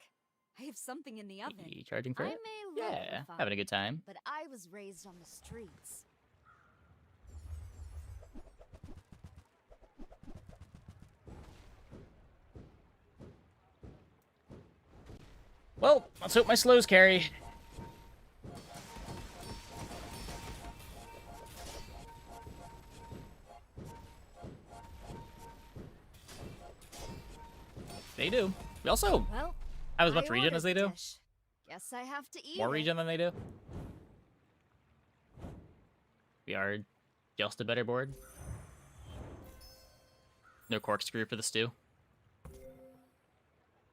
I have something in the oven. You charging for I it? may look Yeah, refined, having a good time. but I was raised on the streets. Well, let's hope my slows carry. They do. We also Well, have as much I regen as they ordered do. the dish. Guess I have to eat More it. regen than they do. We are just a better board. No corkscrew for the stew.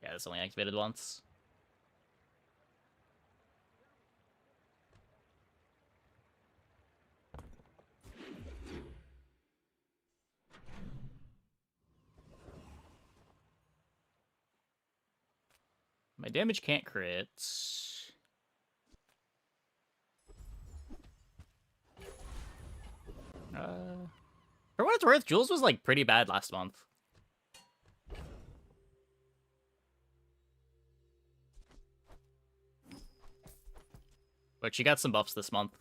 Yeah, it's only activated once. My damage can't crit. For what it's worth, Jules was like pretty bad last month. But she got some buffs this month.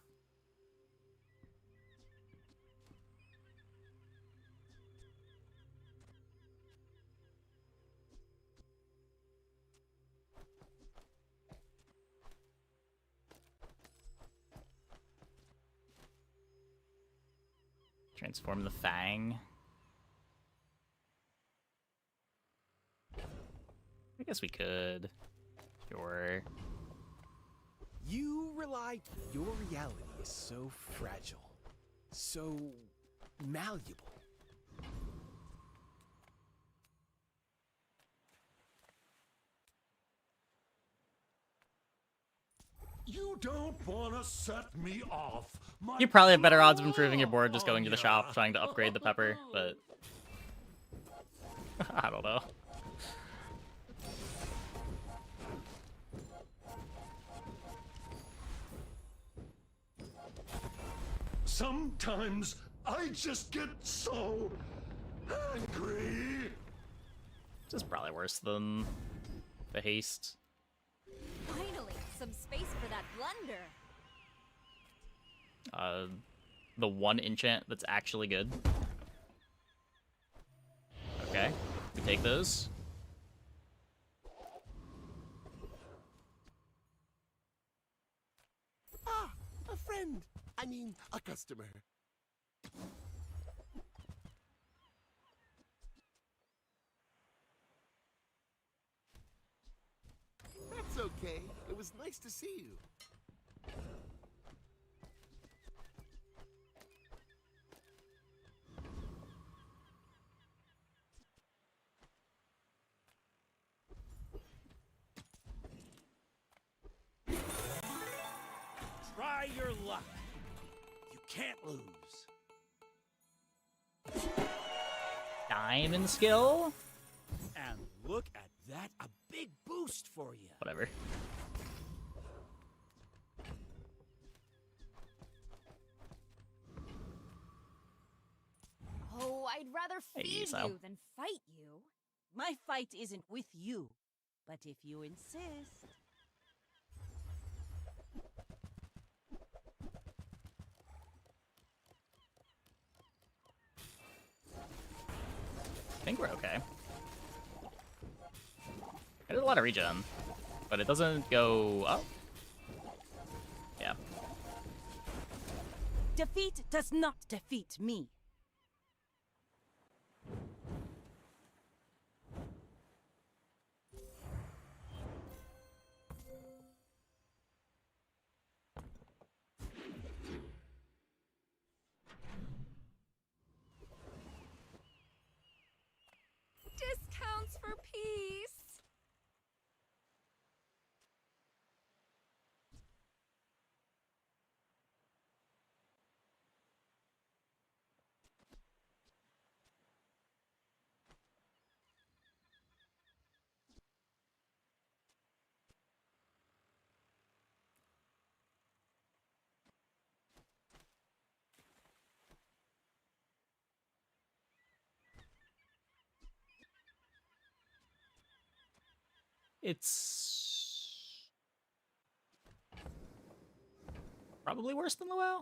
Transform the Fang. I guess we could. Sure. You rely. Your reality is so fragile, so malleable. You don't want to set me off. You probably have better odds of improving your board just going to the shop, trying to upgrade the pepper, but I don't know. Sometimes I just get so angry. This is probably worse than the haste. Finally, some space for that blunder. The one enchant that's actually good. Okay, we take those. Ah, a friend. I mean, a customer. That's okay. It was nice to see you. Try your luck. You can't lose. Diamond skill? And look at that, a big boost for you. Whatever. Oh, I'd rather Hey, feed so. you than fight you. My fight isn't with you, but if you insist. I think we're okay. I did a lot of regen, but it doesn't go up. defeat does not defeat me. Discounts for peace. It's probably worse than Luau.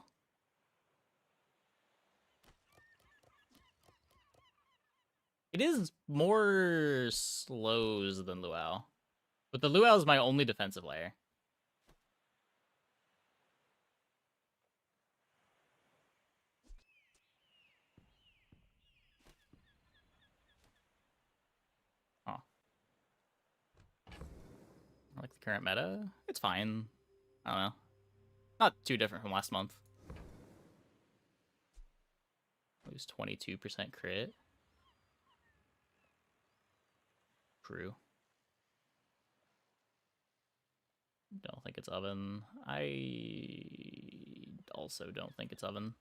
It is more slows than Luau. But the Luau is my only defensive layer. Oh. I like the current meta. It's fine. I don't know. Not too different from last month. Lose 22% crit. True. Don't think it's oven. I also don't think it's oven.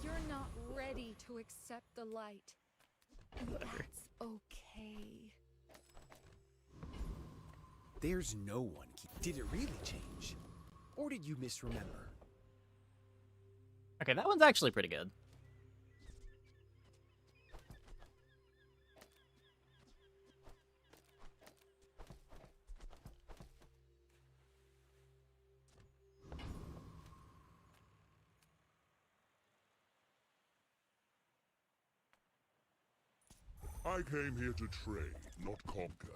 You're not ready to accept the light. And that's okay. There's no one. Did it really change? Or did you misremember? Okay, that one's actually pretty good. I came here to trade, not conquer,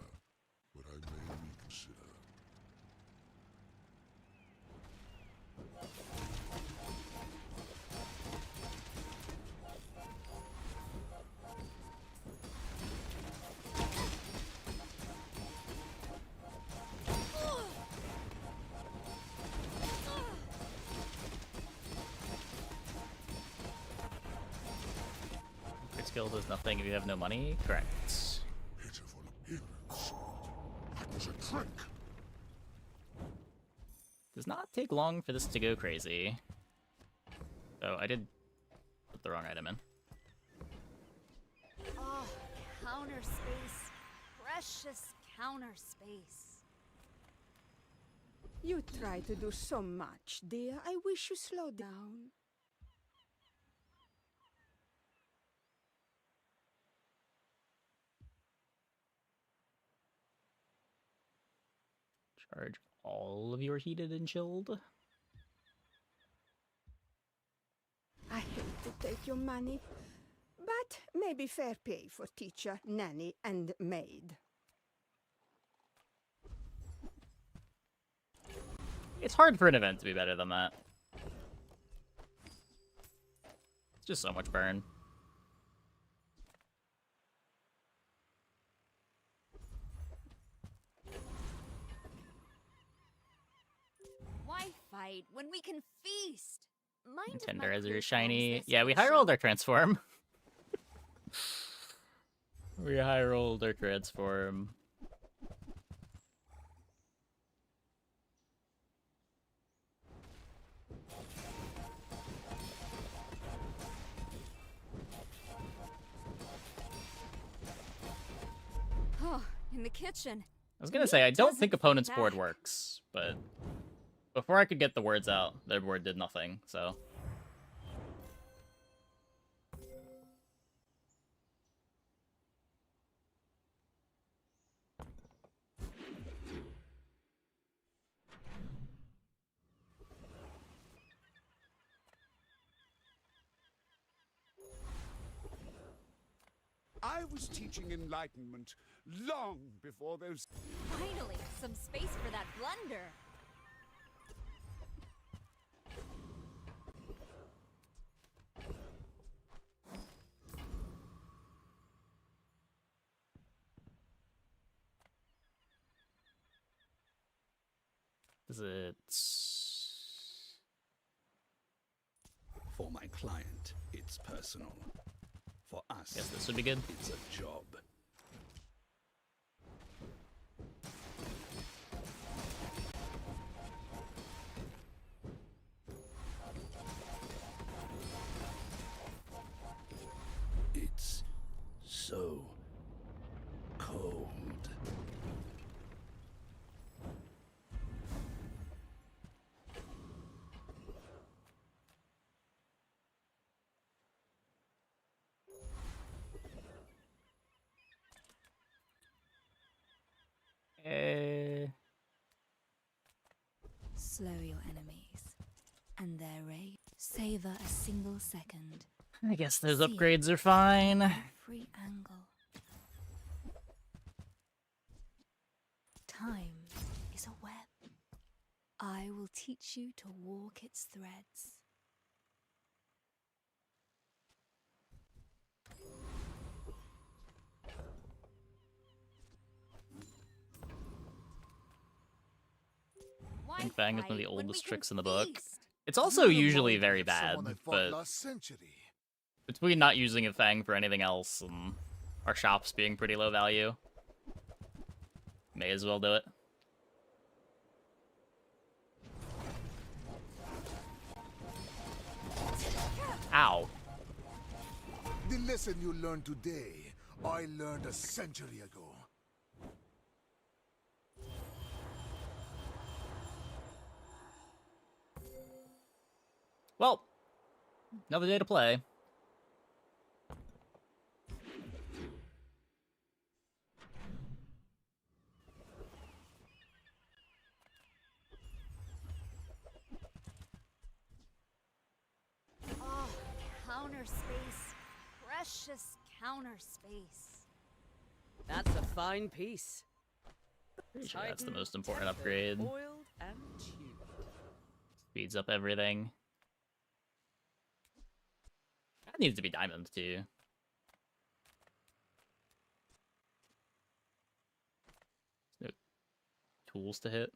but I may reconsider. Your skill does nothing if you have no money? Correct. Pitiful appearance. That was a trick. Does not take long for this to go crazy. Oh, I did put the wrong item in. Oh, counter space. Precious counter space. You try to do so much, dear. I wish you slow down. Charge all of your heated and chilled. I hate to take your money, but maybe fair pay for teacher, nanny, and maid. It's hard for an event to be better than that. It's just so much burn. Why fight when we can feast? Mind if my Tenderizer crew is shiny. films this Yeah, we for the high show? rolled our transform. We high rolled our transform. Oh, in the kitchen. I was gonna say, I don't think opponent's board works, but before I could get the words out, their board did nothing, so. was teaching enlightenment long before those... Finally, some space for that blunder. Is it... For my client, it's personal. For us, guess this would be good. It's a job. It's so cold. Slow your enemies, and their rage. Savor a single second. I guess those See upgrades it are fine. from every angle. Time is a web. I will teach you to walk its threads. I think Fang is one of the oldest tricks in the book. feast? It's also usually very bad, but between not using a Fang for anything else and our shops being pretty low value, may as well do it. Ow. The lesson you learned today, I learned a century ago. Well, another day to play. Oh, counter space. Precious counter space. That's a fine piece. Pretty sure that's the most Tightened, important tempered, upgrade. oiled, and tuned. Speeds up everything. That needs to be diamond too. No tools to hit.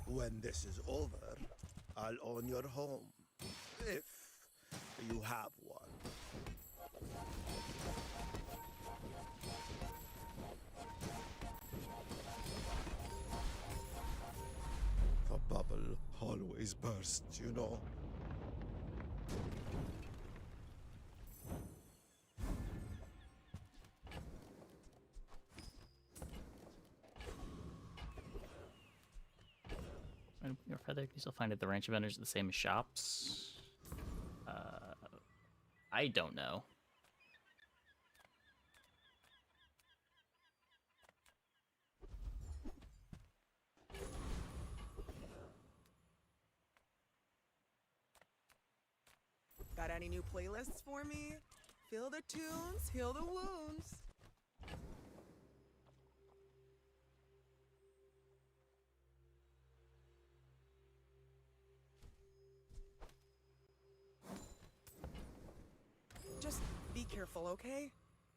When this is over, I'll own your home. If you have one. The bubble always bursts, you know. Your feather can still find at the ranch vendors at the same shops. I don't know. Got any new playlists for me? Feel the tunes, heal the wounds. Just be careful, okay?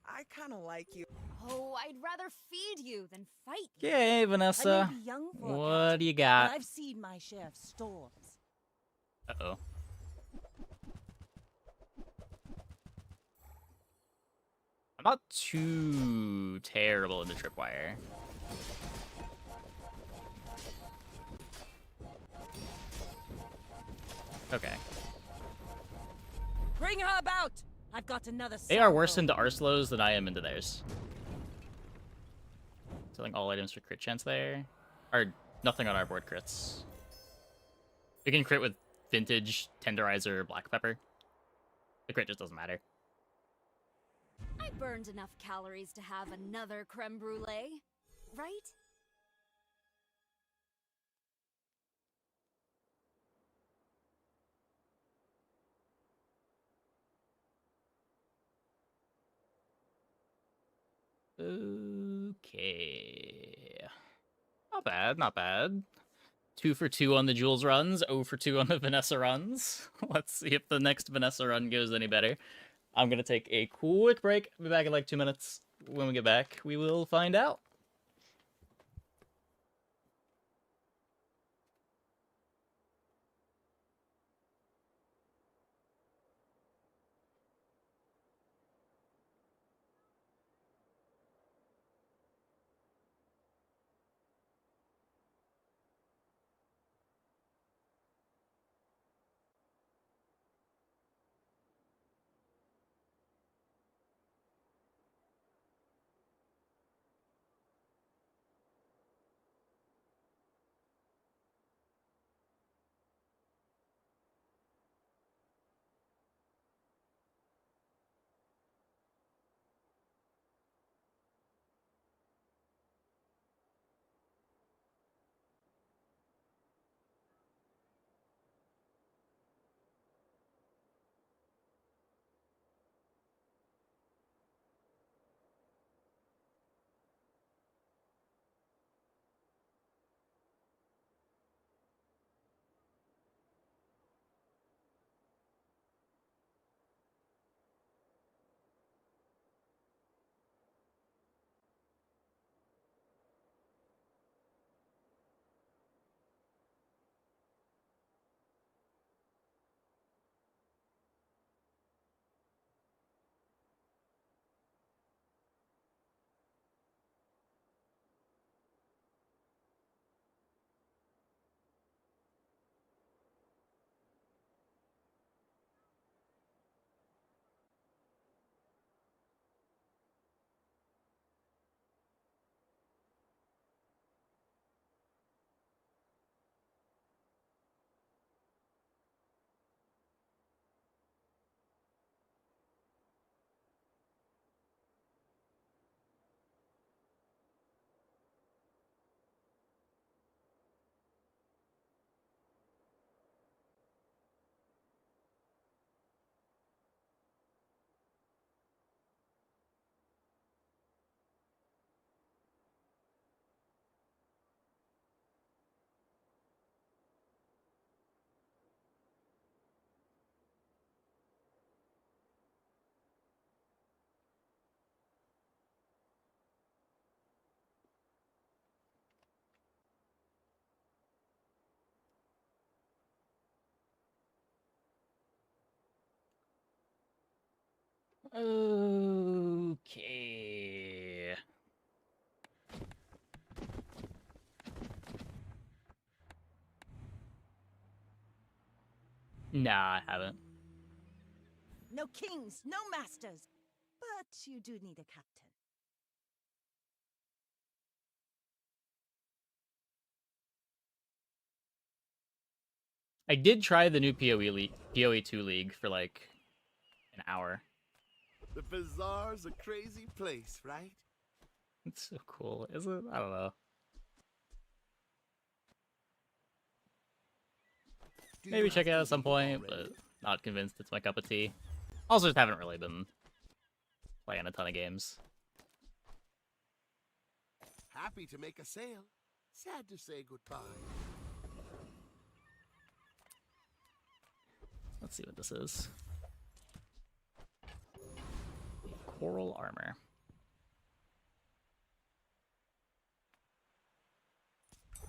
I kind of like you. Oh, I'd rather feed you than fight you. Okay, Vanessa. I may be young for a What captain, do you got? but I've seen my share of storms. Uh-oh. I'm not too terrible in the tripwire. Okay. Bring her about! I've got another. They are worse into Arslow's than I am into theirs. Selling all items for crit chance there. Or nothing on our board crits. We can crit with Vintage, Tenderizer, Black Pepper. The crit just doesn't matter. I burned enough calories to have another creme brulee, right? Okay. Not bad, not bad. 2 for 2 on the Jules runs, 0 for 2 on the Vanessa runs. Let's see if the next Vanessa run goes any better. I'm gonna take a quick break. I'll be back in like 2 minutes. When we get back, we will find out. Okay. Nah, I haven't. No kings, no masters. But you do need a captain. I did try the new PoE 2 League for like an hour. The bazaar's a crazy place, right? It's so cool, is it? I don't know. Maybe check it out at some point, but not convinced it's my cup of tea. Also, just haven't really been playing a ton of games. Happy to make a sale. Sad to say goodbye. Let's see what this is. Coral armor.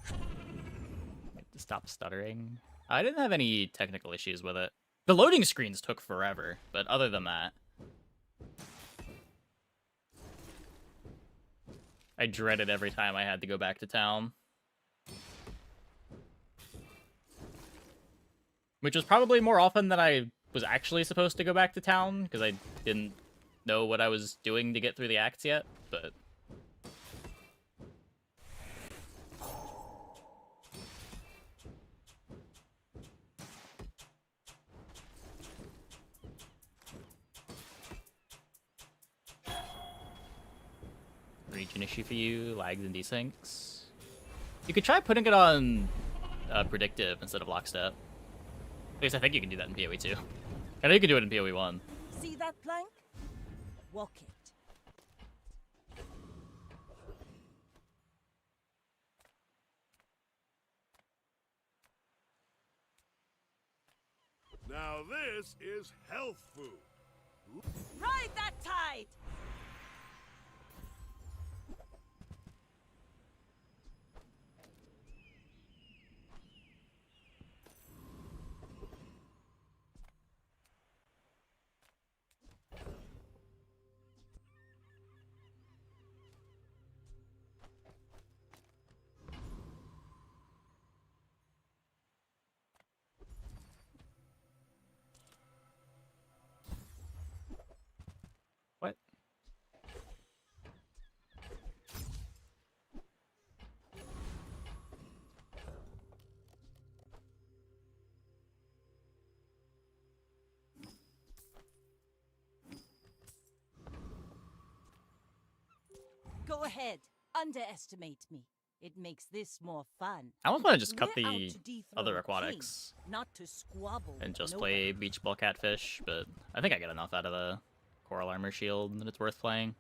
To stop stuttering. I didn't have any technical issues with it. The loading screens took forever, but other than that, I dreaded every time I had to go back to town. Which was probably more often than I was actually supposed to go back to town, because I didn't know what I was doing to get through the acts yet, but... Region issue for you, lags and desyncs. You could try putting it on predictive instead of lockstep. At least I think you can do that in PoE 2. I know you can do it in PoE 1. See that plank? Walk it. Now this is health food. Ride that tide! What? Go ahead. Underestimate me. It makes this more fun. I almost want to just cut We're out the to dethrone other a aquatics king, not to squabble and with just nobody. play beach ball catfish, but I think I get enough out of the coral armor shield that it's worth playing.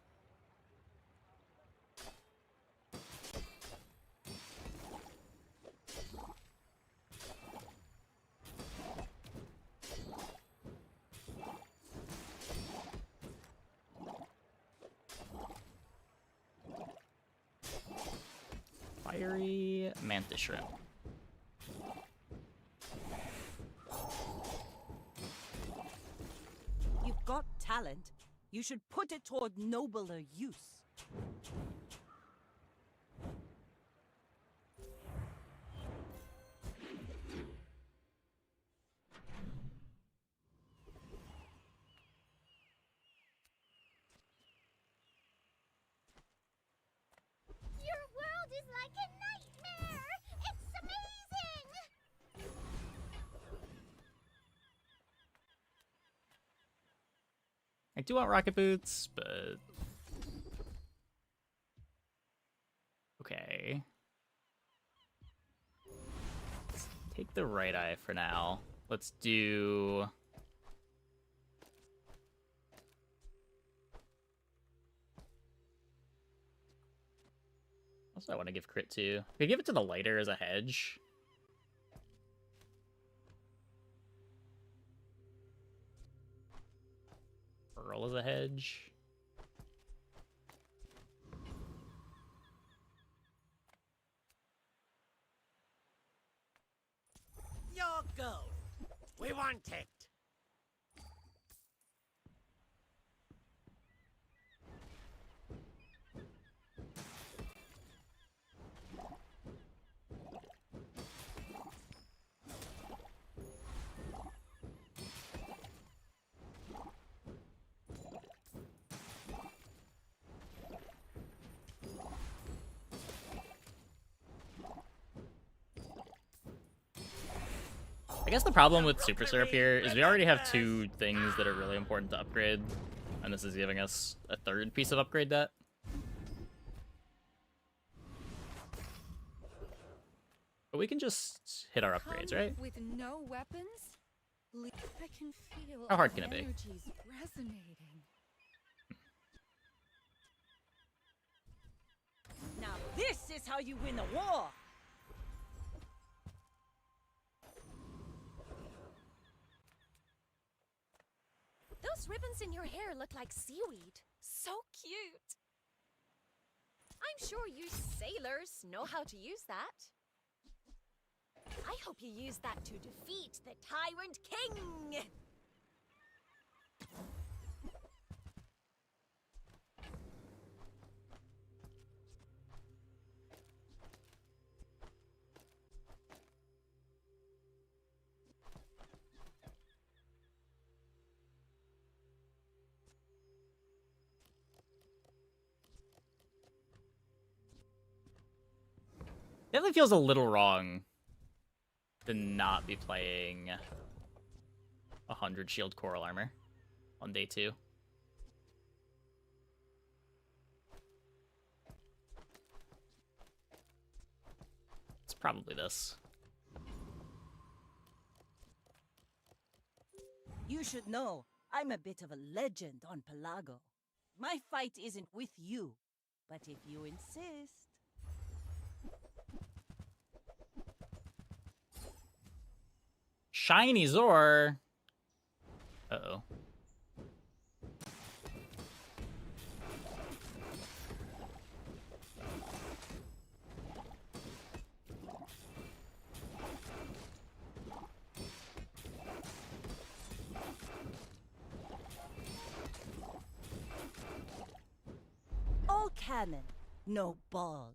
Fiery mantis shrimp. You've got talent. You should put it toward nobler use. Your world is like a nightmare! It's amazing! I do want rocket boots, but okay. Let's take the right eye for now. Let's do also I want to give crit to. We give it to the lighter as a hedge. Pearl as a hedge. Your gold. We want it. I guess the problem with Super Syrup here is we already have two things that are really important to upgrade, and this is giving us a third piece of upgrade debt. But we can just hit our upgrades, right? With no weapons? I can feel How hard can it be? energies resonating. Now this is how you win a war! Those ribbons in your hair look like seaweed. So cute. I'm sure you sailors know how to use that. I hope you use that to defeat the Tyrant King! Definitely feels a little wrong to not be playing 100 shield coral armor on day 2. It's probably this. You should know, I'm a bit of a legend on Pelago. My fight isn't with you, but if you insist... Shiny Zor. Uh-oh. All cannon, no ball.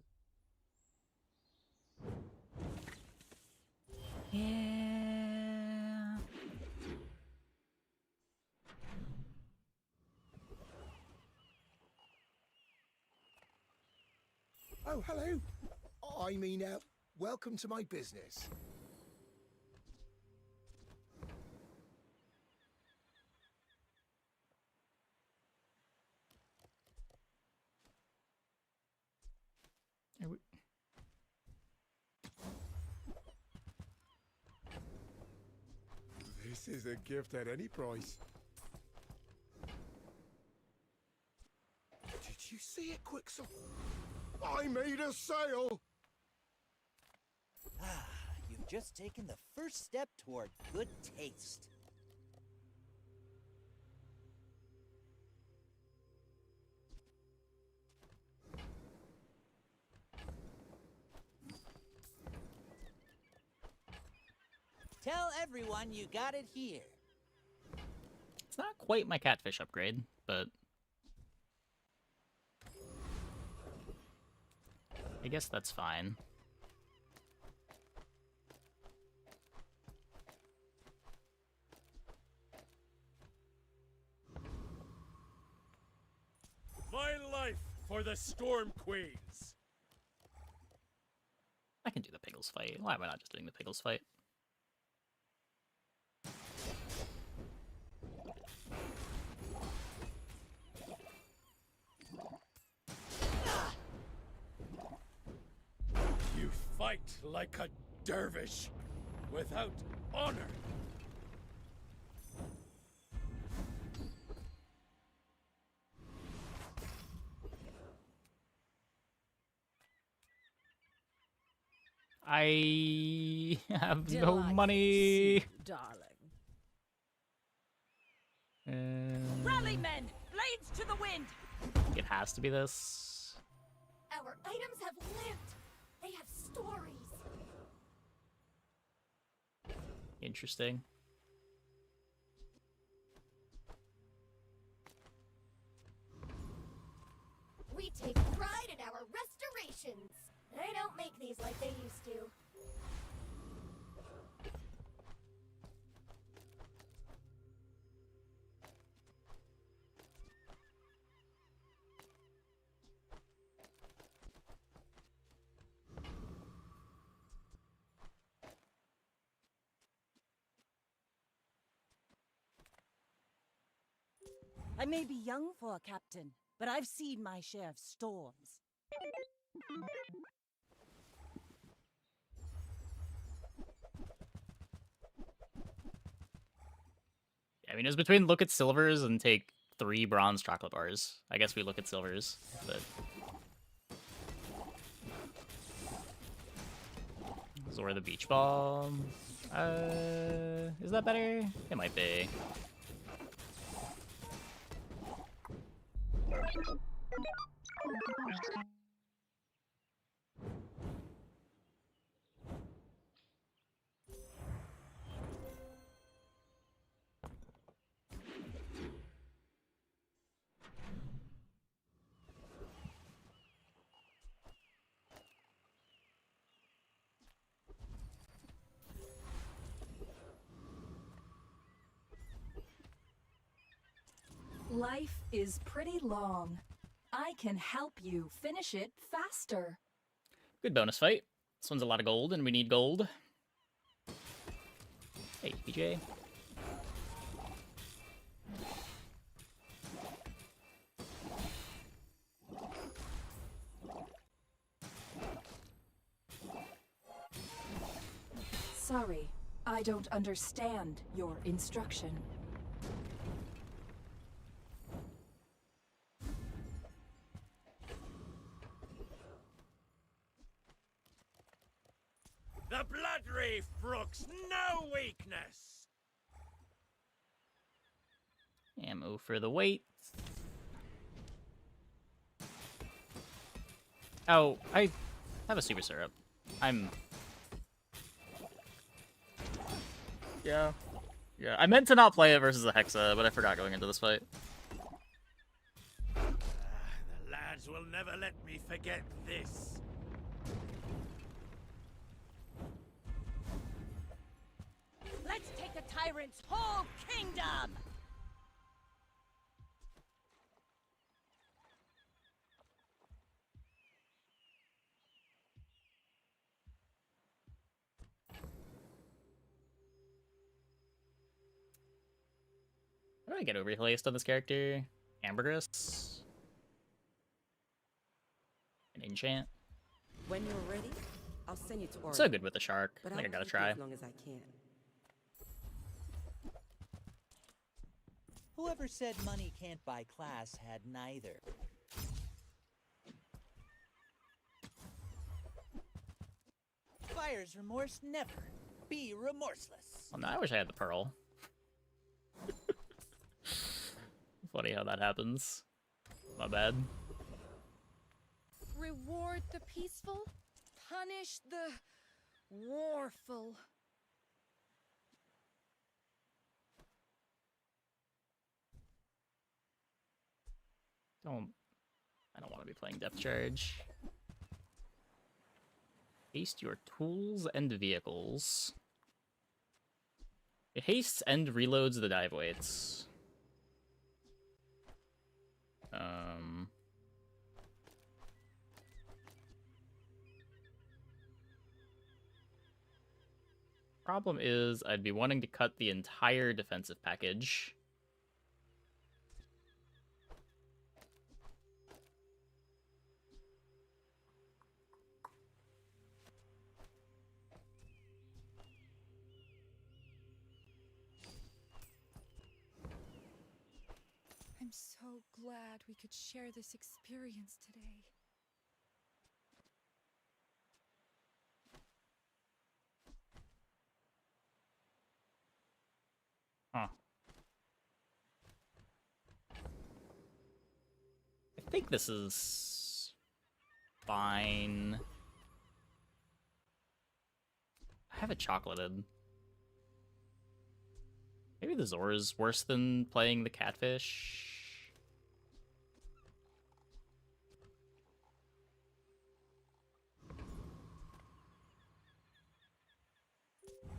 Yeah. Oh, hello. I mean, welcome to my business. This is a gift at any price. Did you see it, Quicksilver? I made a sale! Ah, you've just taken the first step toward good taste. Tell everyone you got it here. It's not quite my catfish upgrade, but I guess that's fine. My life for the Storm Queens. I can do the Pickles fight. Why am I not just doing the Pickles fight? You fight like a dervish, without honor. I have no Delightful to money. see you, darling. Rally, men! Blades to the wind! It has to be this. Our items have lived. They have stories. Interesting. We take pride in our restorations. They don't make these like they used to. I may be young for a captain, but I've seen my share of storms. I mean, it was between look at silvers and take 3 bronze chocolate bars. I guess we look at silvers, but... Zora the beach ball. Is that better? It might be. Life is pretty long. I can help you finish it faster. Good bonus fight. This one's a lot of gold, and we need gold. Hey, PJ. Sorry, I don't understand your instruction. The Blood Reef brooks no weakness. Ammo for the weight. Oh, I have a super syrup. Yeah. Yeah, I meant to not play it versus a Hexa, but I forgot going into this fight. The lads will never let me forget this. Let's take the tyrant's whole kingdom! How do I get overheal haste on this character? Ambergris? An enchant? When you're ready, I'll send you to Oregon. So good with the shark. But I think I I'll gotta keep you try. as long as I can. Whoever said money can't buy class had neither. Buyer's remorse never. Be remorseless. Well, now I wish I had the pearl. Funny how that happens. My bad. Reward the peaceful, punish the warful. I don't want to be playing depth charge. Haste your tools and vehicles. It hastes and reloads the dive weights. Problem is, I'd be wanting to cut the entire defensive package. I'm so glad we could share this experience today. Huh. I think this is fine. I have it chocolated. Maybe the Zora's worse than playing the catfish.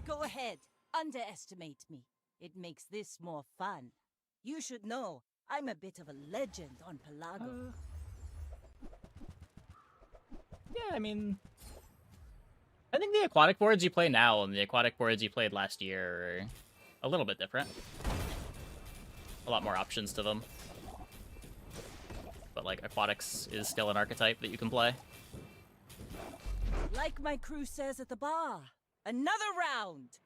Go ahead, underestimate me. It makes this more fun. You should know, I'm a bit of a legend on Pelago. Yeah, I mean, I think the aquatic boards you play now and the aquatic boards you played last year are a little bit different. A lot more options to them. But, like, aquatics is still an archetype that you can play. Like my crew says at the bar, another round!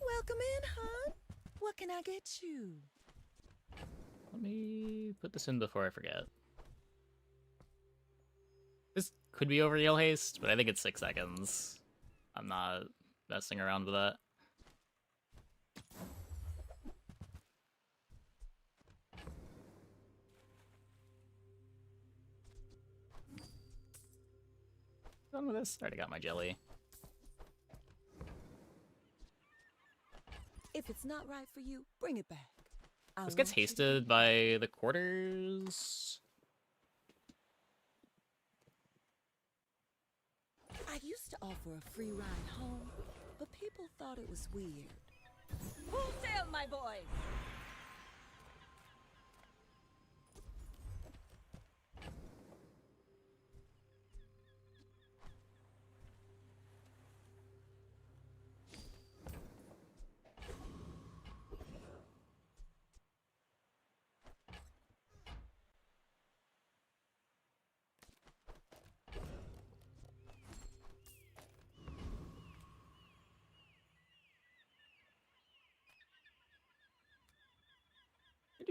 Welcome in, hon. What can I get you? Let me put this in before I forget. This could be overheal haste, but I think it's 6 seconds. I'm not messing around with that. Done with this? Already got my jelly. If it's not right for you, bring it back. This gets hasted by the quarters. I used to offer a free ride home, but people thought it was weird. Full sail, my boys!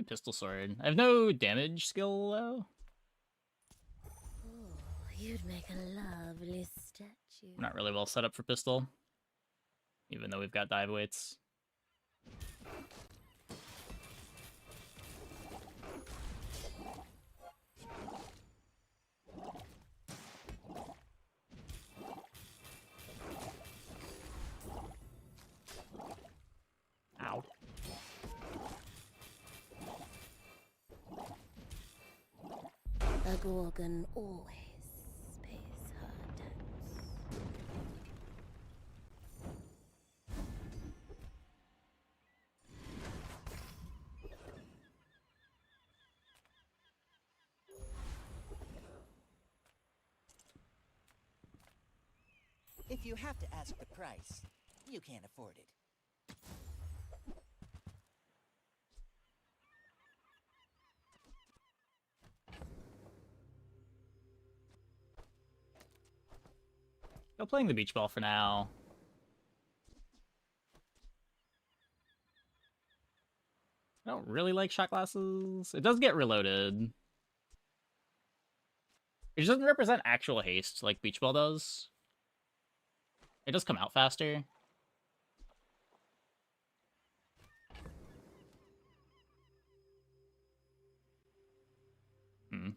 Maybe pistol sword. I have no damage skill though. Oh, you'd make a lovely statue. I'm not really well set up for pistol, even though we've got dive weights. Ow. A Gorgon always pays her debts. If you have to ask the price, you can't afford it. Still playing the beach ball for now. I don't really like shot glasses. It does get reloaded. It just doesn't represent actual haste like beach ball does. It does come out faster. Hmm.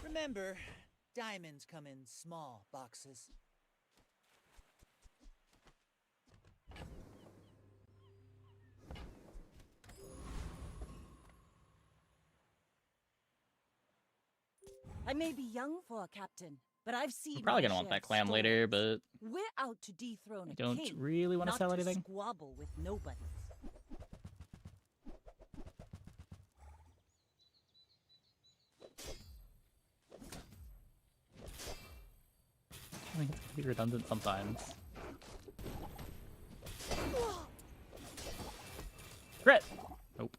Remember, diamonds come in small boxes. I may be young for a captain, but I've seen. I'm probably my gonna want share that of clam later, but We're out to dethrone I a don't king, really want to not sell anything. Squabble with nobodies. I think it's gonna be redundant sometimes. Crit! Nope.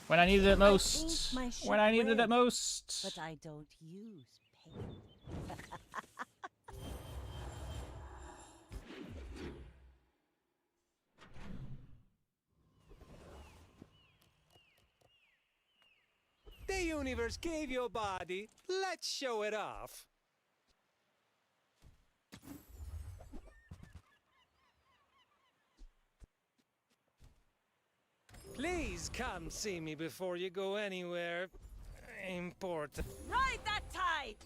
When I needed it most. When I needed it most. But I don't use pain. The universe gave you a body. Let's show it off. Please come see me before you go anywhere important. Ride that tide!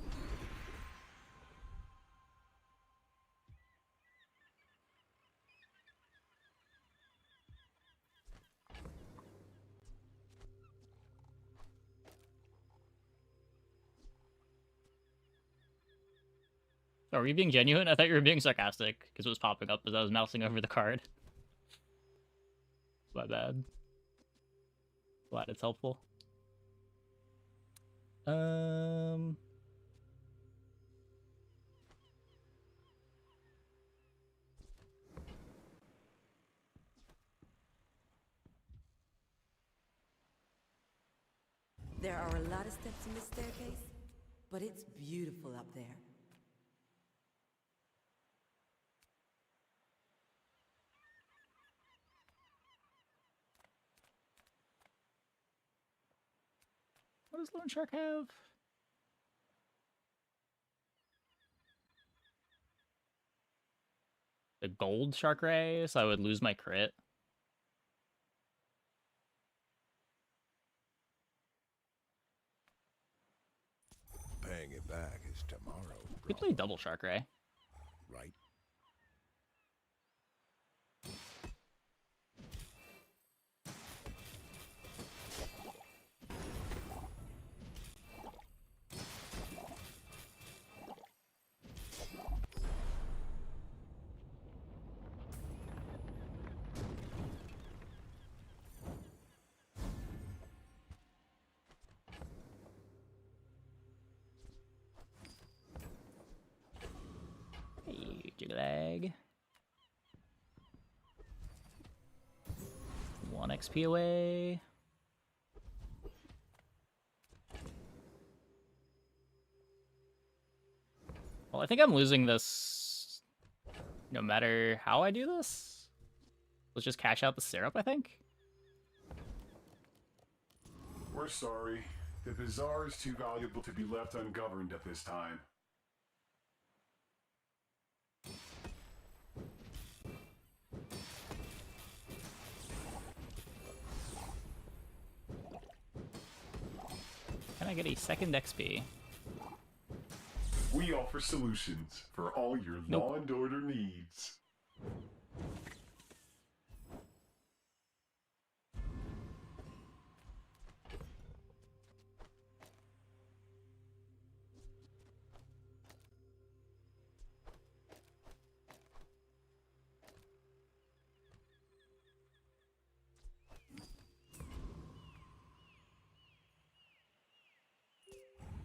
Oh, are you being genuine? I thought you were being sarcastic, because it was popping up as I was mousing over the card. My bad. Glad it's helpful. There are a lot of steps in this staircase, but it's beautiful up there. What does Lone Shark have? The gold Shark Ray, so I would lose my crit. Paying it back is tomorrow. We play double Shark Ray. Right? Hey, jiggle lag. 1 XP away. Well, I think I'm losing this no matter how I do this. Let's just cash out the syrup, I think. We're sorry. The bazaar is too valuable to be left ungoverned at this time. Can I get a second XP? We offer solutions for all your law and order needs.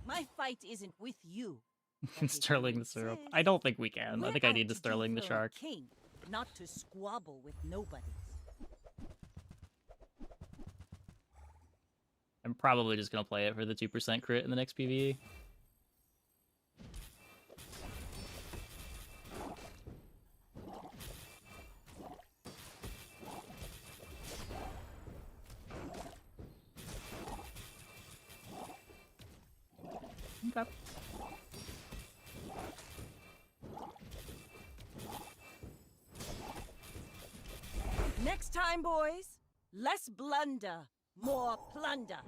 My fight isn't with you. Sterling the syrup. I don't think we can. I think I need to Sterling the shark. King, not to squabble with nobody. I'm probably just gonna play it for the 2% crit in the next PvE. Okay. Next time, boys, less blunder, more plunder.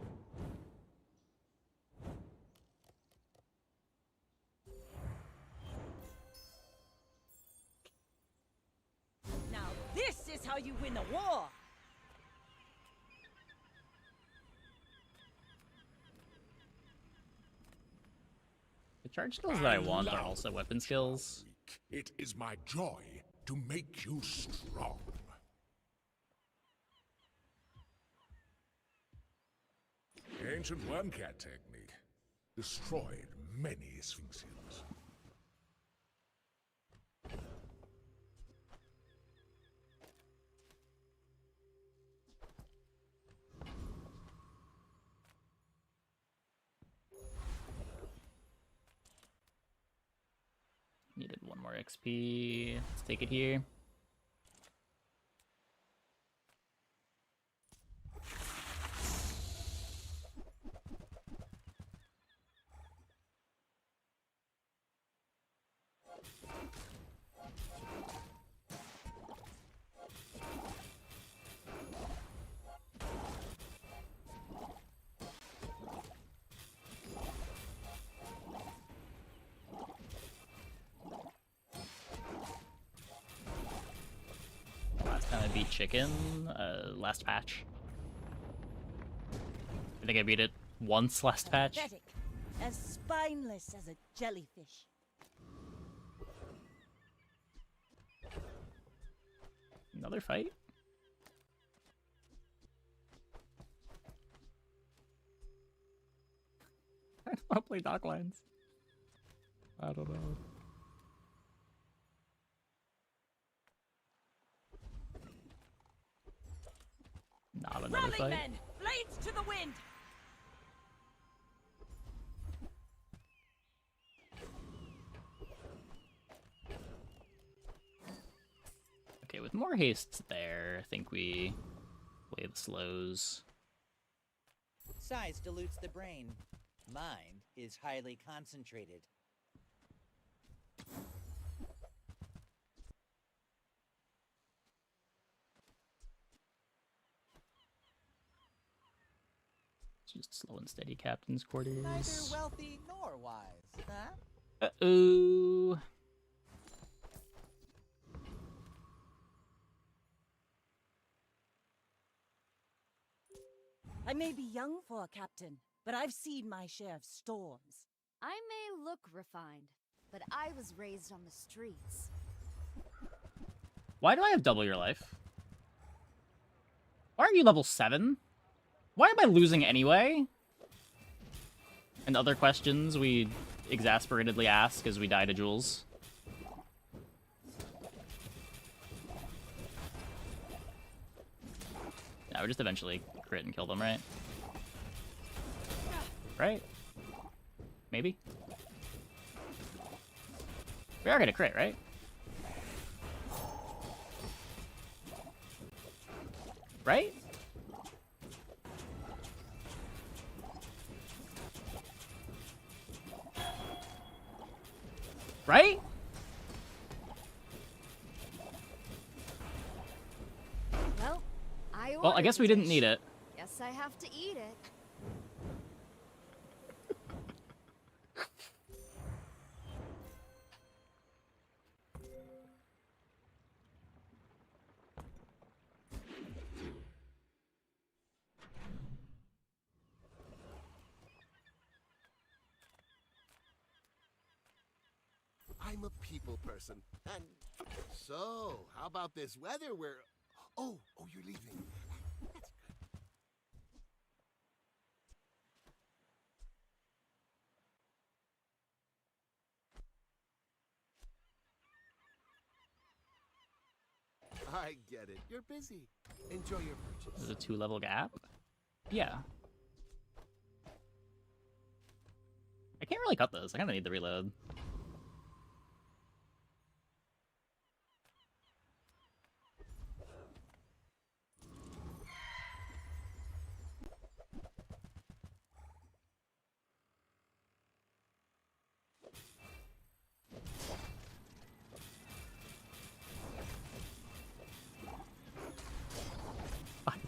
Now this is how you win a war. The charge skills that I want are also weapon skills. It is my joy to make you strong. Ancient wormcat technique destroyed many sphinxians. Needed 1 more XP. Let's take it here. Last time I beat chicken, last patch. I think I beat it once last patch. Pathetic, as spineless as a jellyfish. Another fight? I don't want to play Docklines. I don't know. Not another Rally, fight. men! Blades to the wind! Okay, with more haste there, I think we play the slows. Size dilutes the brain. Mind is highly concentrated. Just slow and steady captain's quarters. Neither wealthy nor wise, huh? Uh-oh. I may be young for a captain, but I've seen my share of storms. I may look refined, but I was raised on the streets. Why do I have double your life? Why are you level 7? Why am I losing anyway? And other questions we exasperatedly ask as we die to Jules. Now would just eventually crit and kill them, right? Right? Maybe? We are gonna crit, right? Right? Right? Well, I guess we didn't need it. Guess I have to eat it. I'm a people person. And so, how about this weather where... Oh, you're leaving. That's good. I get it. You're busy. Enjoy your purchase. This is a 2-level gap? Yeah. I can't really cut this. I kind of need the reload.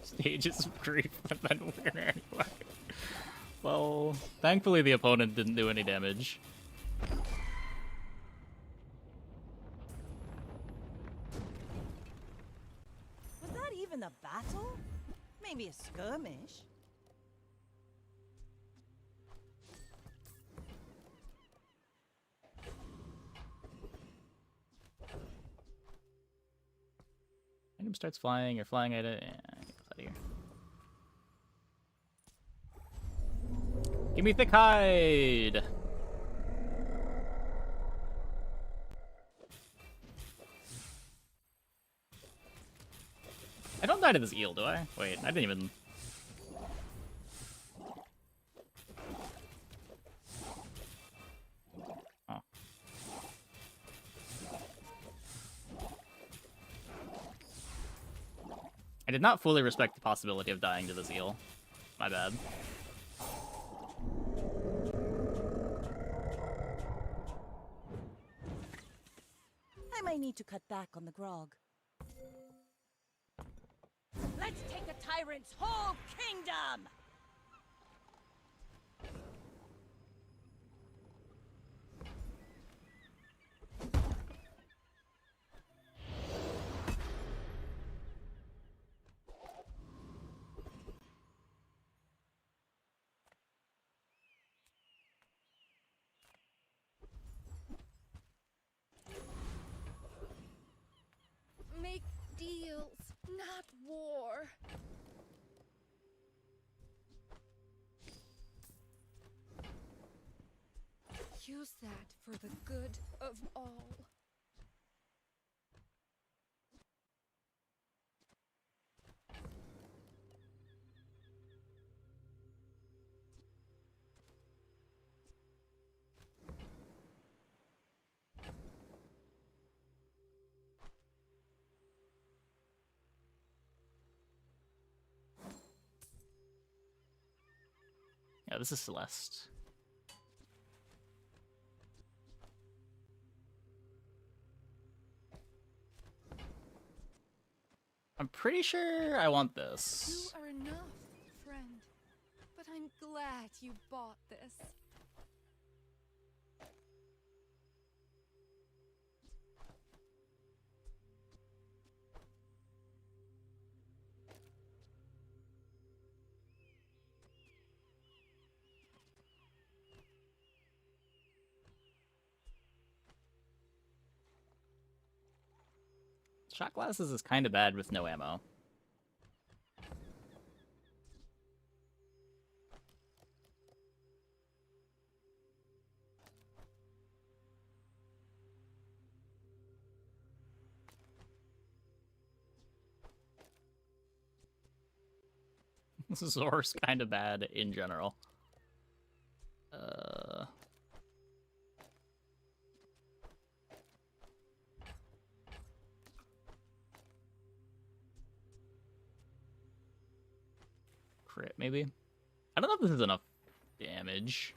Stages of grief and then win anyway. Well, thankfully the opponent didn't do any damage. Was that even a battle? Maybe a skirmish? Item starts flying, you're flying at it, and get out of here. Give me thick hide! I don't die to this eel, do I? Wait, I didn't even... Oh. I did not fully respect the possibility of dying to this eel. My bad. I might need to cut back on the grog. Let's take a tyrant's whole kingdom! Make deals, not war. Use that for the good of all. Yeah, this is Celeste. I'm pretty sure I want this. You are enough, friend. But I'm glad you bought this. Shot glasses is kind of bad with no ammo. Zor's kind of bad in general. Crit, maybe? I don't know if this is enough damage.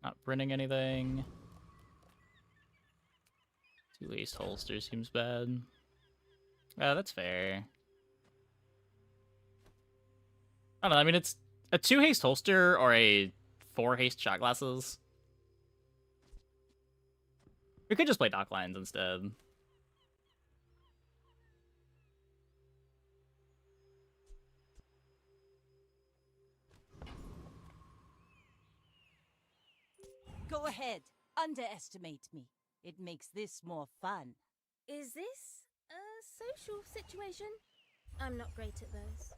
Not printing anything. 2 ace holster seems bad. That's fair. I don't know, I mean, it's a 2 haste holster or a 4 haste shot glasses. We could just play dock lines instead. Go ahead, underestimate me. It makes this more fun. Is this a social situation? I'm not great at those.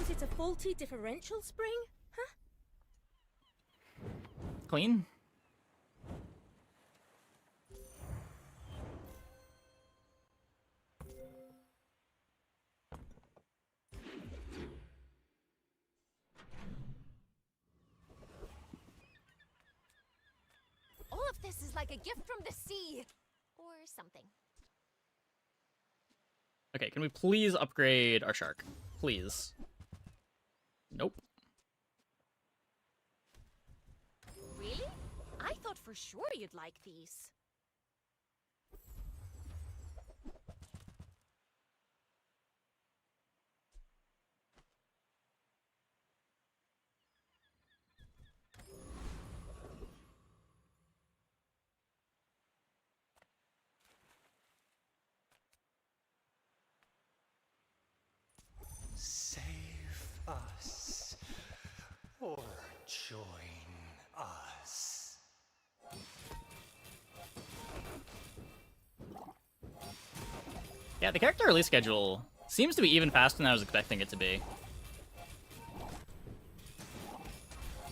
Is it a faulty differential spring? Huh? Clean. All of this is like a gift from the sea. Or something. Okay, can we please upgrade our shark? Please. Nope. Really? I thought for sure you'd like these. Save us or join us. Yeah, the character release schedule seems to be even faster than I was expecting it to be.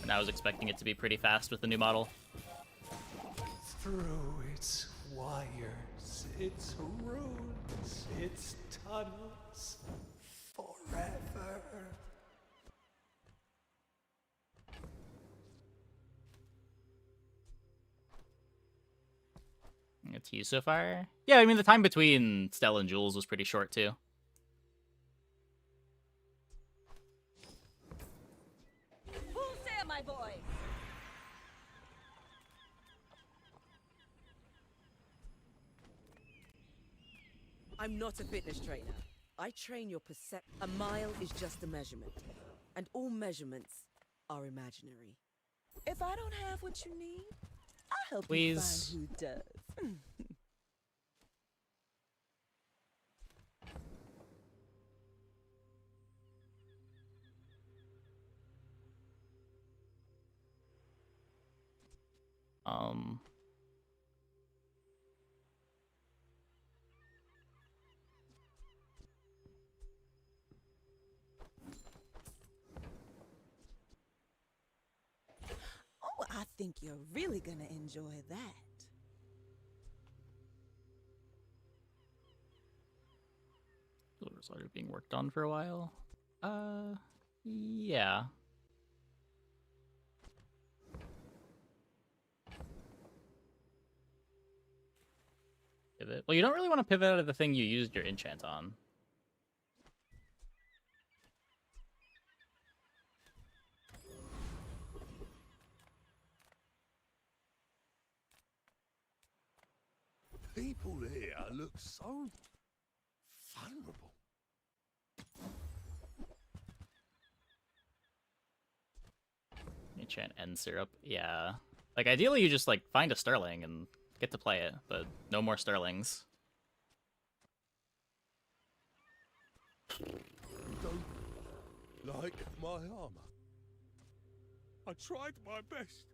And I was expecting it to be pretty fast with the new model. Through its wires, its runes, its tunnels, forever. It's you so far. Yeah, I mean, the time between Stella and Jules was pretty short, too. Who's there, my boy? I'm not a fitness trainer. I train your perception. A mile is just a measurement, and all measurements are imaginary. If I don't have what you need, I'll help Please. you find who does. Oh, I think you're really gonna enjoy that. Silver's already being worked on for a while. Yeah. Pivot. Well, you don't really want to pivot out of the thing you used your enchant on. People here look so vulnerable. Enchant end syrup. Yeah. Like, ideally you just, like, find a Sterling and get to play it, but no more Sterlings. You don't like my armor? I tried my best.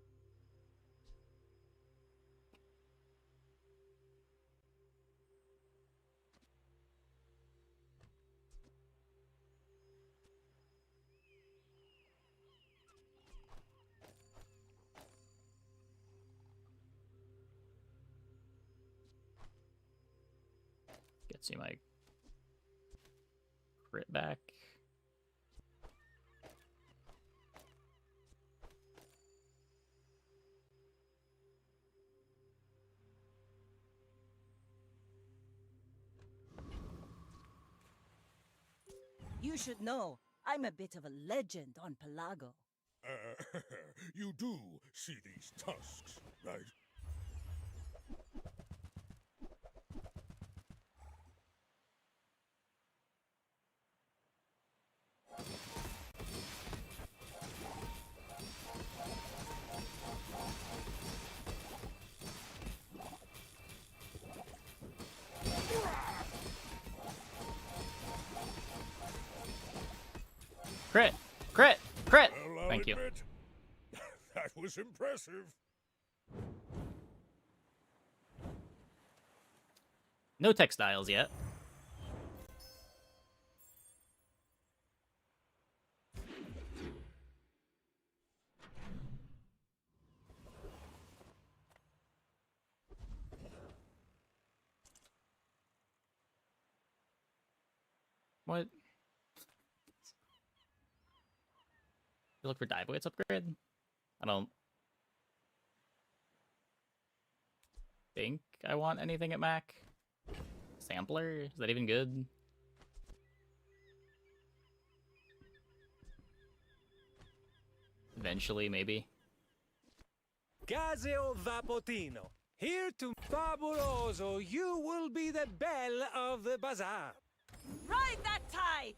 Gets you my crit back. You should know, I'm a bit of a legend on Pelago. You do see these tusks, right? Crit! Crit! Crit! Well, I'll Thank you. admit, that was impressive. No textiles yet. What? You look for Divoid's upgrade? I don't think I want anything at Mac. Sampler? Is that even good? Eventually, maybe. Caseo Vapotino. Here to Fabuloso, you will be the belle of the bazaar. Ride that tide!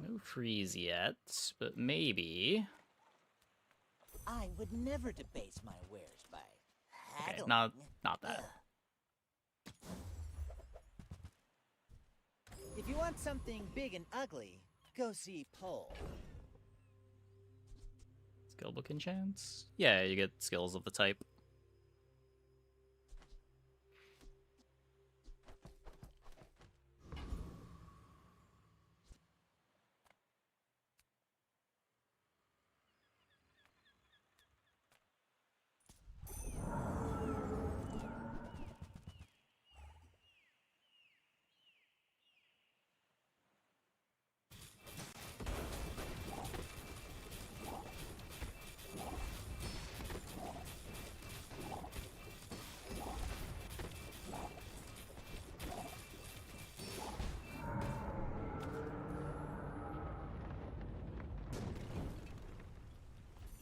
No freeze yet, but maybe. I would never debase my wares by Okay, haggling. not that. If you want something big and ugly, go see Pole. Skill book enchants? Yeah, you get skills of the type.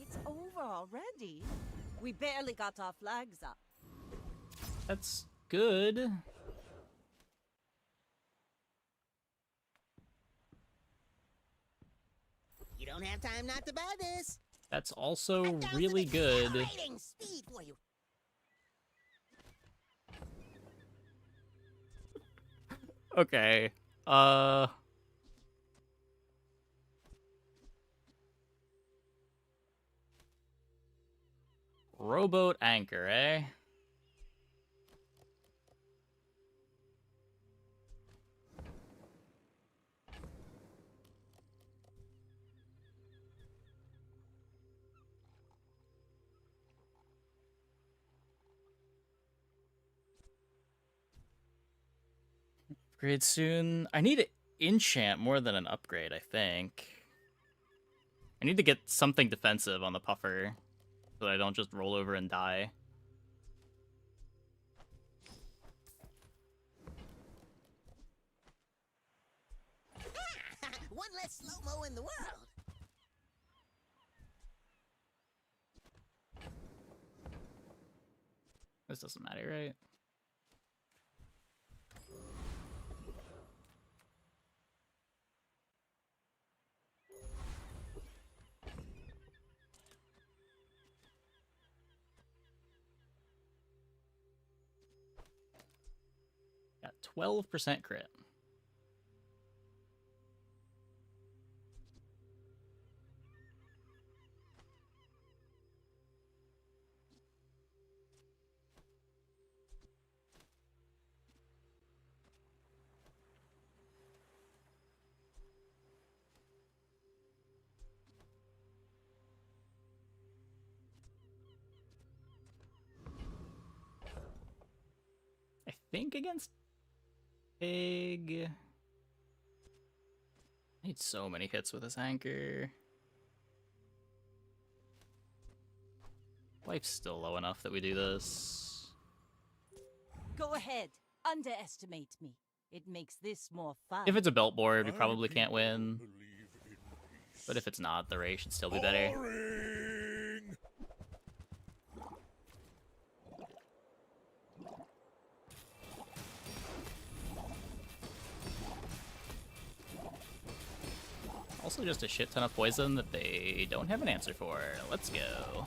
It's over already. We barely got our flags up. That's good. You don't have time not to buy this. That's also really good. Accelerating speed for you. Okay. Rowboat anchor, eh? Upgrade soon. I need to enchant more than an upgrade, I think. I need to get something defensive on the puffer so that I don't just roll over and die. One less slow-mo in the world. This doesn't matter, right? 12% crit. I think against Pig. I need so many hits with this anchor. Life's still low enough that we do this. Go ahead. Underestimate me. It makes this more fun. If it's a belt board, we probably can't win. But if it's not, the Ray should still be better. Also just a shit ton of poison that they don't have an answer for. Let's go.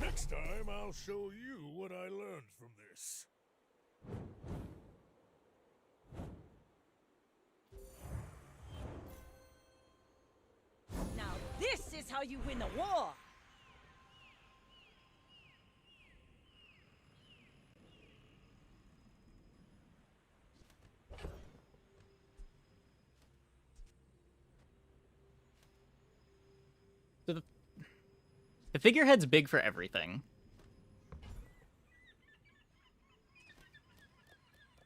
Next time, I'll show you what I learned from this. Now this is how you win a war. So the figurehead's big for everything.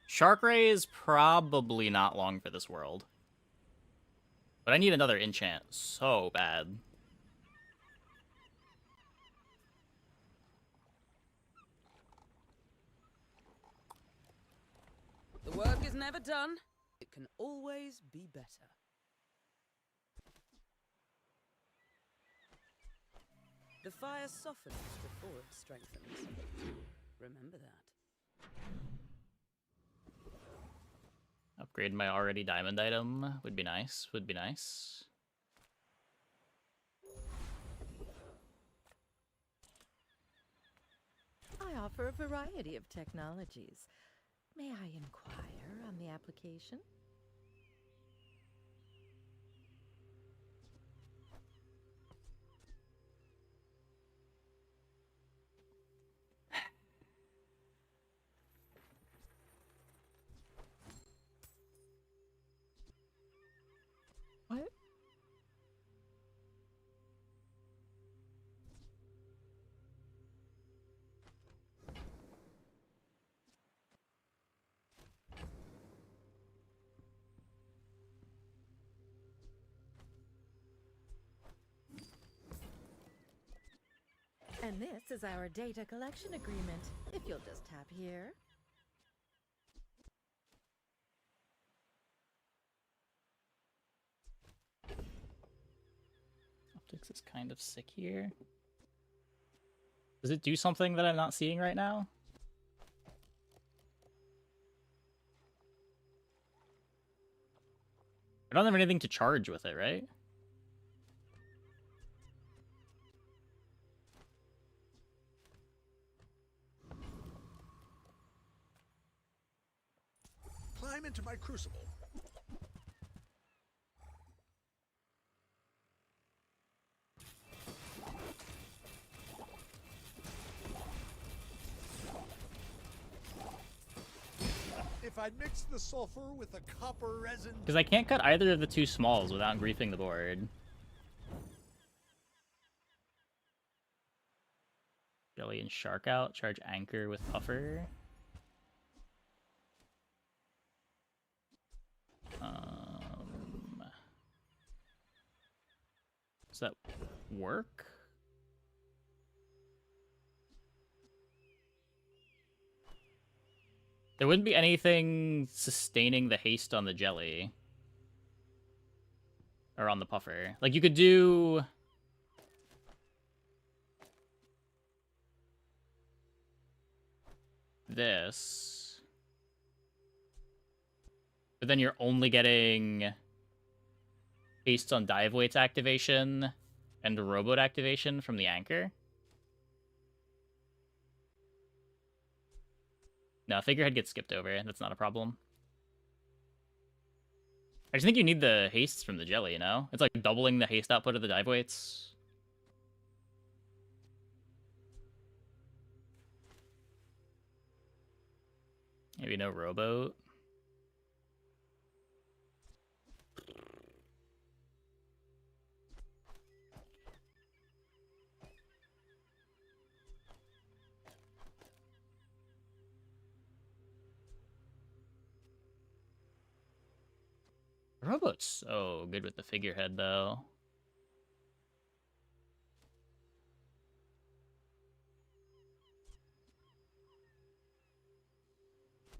Shark Ray is probably not long for this world. But I need another enchant so bad. The work is never done. It can always be better. The fire softens before it strengthens. Remember that. Upgrade my already diamond item would be nice, would be nice. I offer a variety of technologies. May I inquire on the application? What? And this is our data collection agreement. If you'll just tap here. Optics is kind of sick here. Does it do something that I'm not seeing right now? I don't have anything to charge with it, right? Climb into my crucible. If I mix the sulfur with the copper resin... Because I can't cut either of the two smalls without griefing the board. Jelly and Shark out. Charge Anchor with Puffer. Does that work? There wouldn't be anything sustaining the haste on the jelly. Or on the puffer. Like, you could do... this. But then you're only getting... haste on dive weights activation and rowboat activation from the anchor. No, figurehead gets skipped over. That's not a problem. I just think you need the hastes from the jelly, you know? It's like doubling the haste output of the dive weights. Maybe no rowboat. Rowboat's so good with the figurehead, though.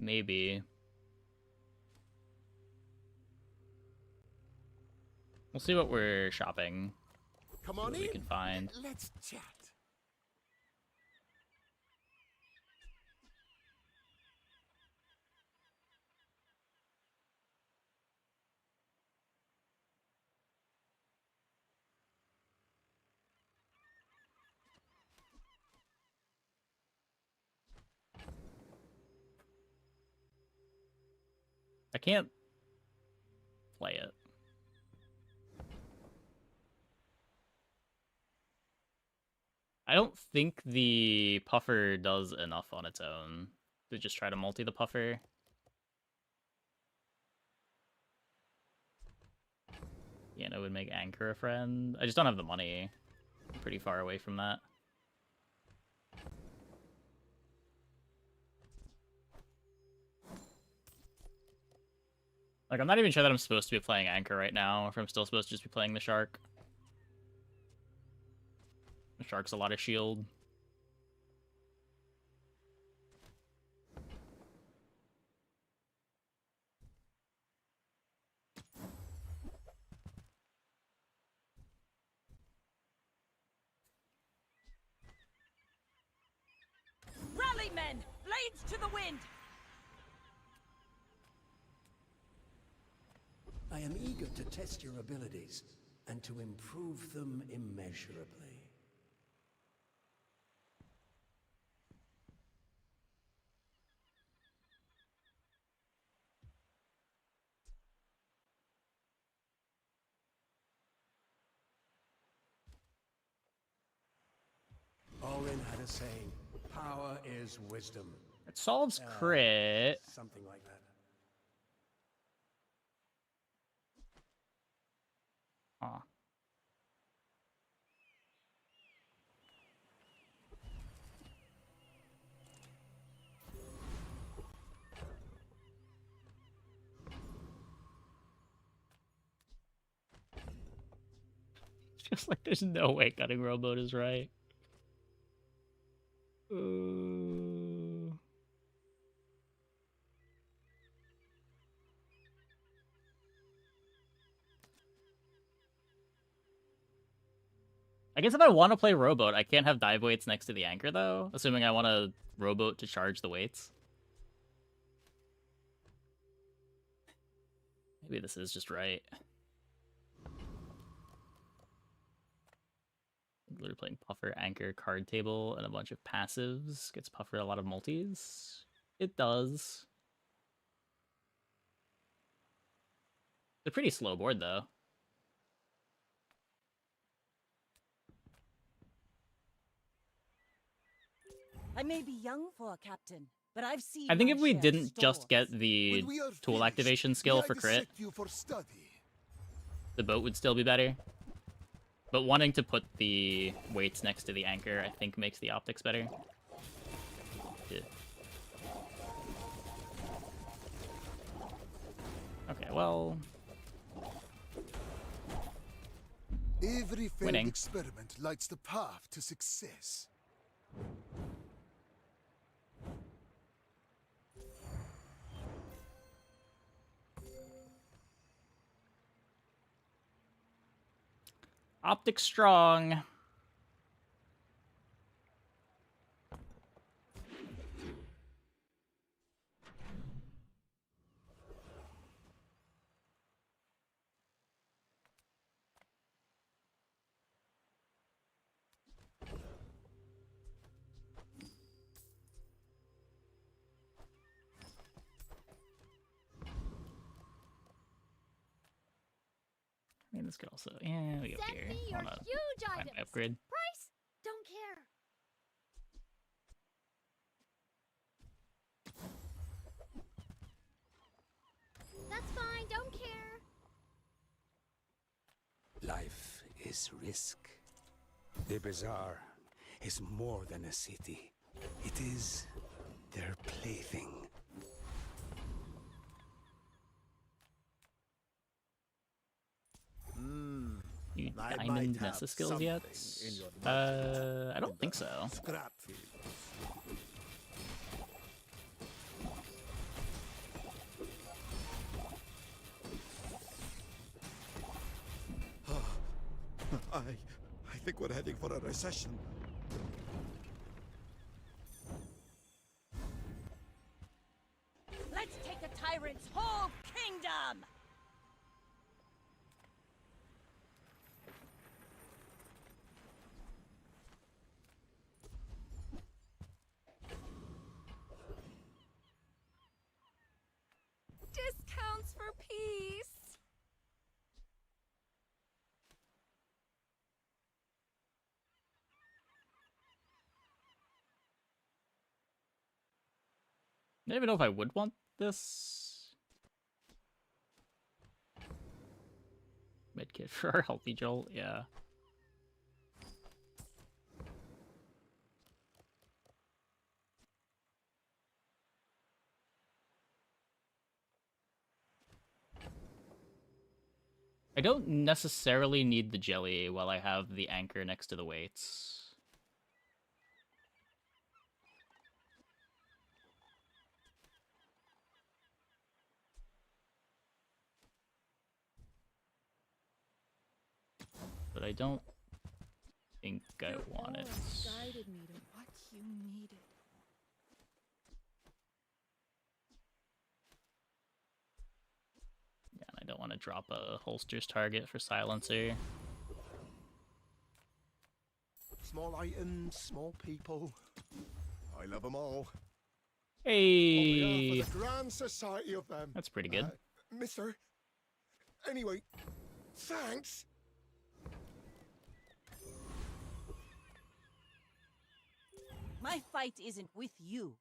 Maybe. We'll see what we're shopping. Come See on what we in. can find. Let's chat. I can't play it. I don't think the puffer does enough on its own to just try to multi the puffer. Yeah, no, would make Anchor a friend. I just don't have the money. I'm pretty far away from that. Like, I'm not even sure that I'm supposed to be playing Anchor right now, or if I'm still supposed to just be playing the Shark. The Shark's a lot of shield. Rally, men! Blades to the wind! I am eager to test your abilities and to improve them immeasurably. Orin had a saying, power is wisdom. It solves crit. Something like that. Huh. Feels like there's no way cutting rowboat is right. I guess if I want to play rowboat, I can't have dive weights next to the anchor, though, assuming I want a rowboat to charge the weights. Maybe this is just right. Literally playing Puffer, Anchor, Card Table, and a bunch of passives. Gets Puffer a lot of multis. It does. It's a pretty slow board, though. I may be young for a captain, but I've seen I think my if we share of didn't just storms. get the tool activation skill for crit, the boat would still be better. But wanting to put the weights next to the anchor, I think, makes the optics better. Yeah. Okay, well... Every failed Winning. experiment lights the path to success. Optic strong. this could also... Yeah, we go Send here. me your Hold on. huge Find items. my upgrade. Price? Don't care. That's fine, don't care. Life is risk. The bazaar is more than a city. It is their plaything. You I diamond might Vanessa have skills yet? something in your I don't think so. Scrap field. I think we're heading for a recession. Let's take the tyrant's whole kingdom! Discounts for peace. I don't even know if I would want this. Medkit for our healthy Joel, yeah. I don't necessarily need the jelly while I have the anchor next to the weights. But I don't think I want it. Guided me to what you needed. Yeah, and I don't want to drop a holster's target for silencer. Small items, small people. I love them all. Hey! On behalf of the grand society of them. That's pretty good. Mister. Anyway, thanks. My fight isn't with you,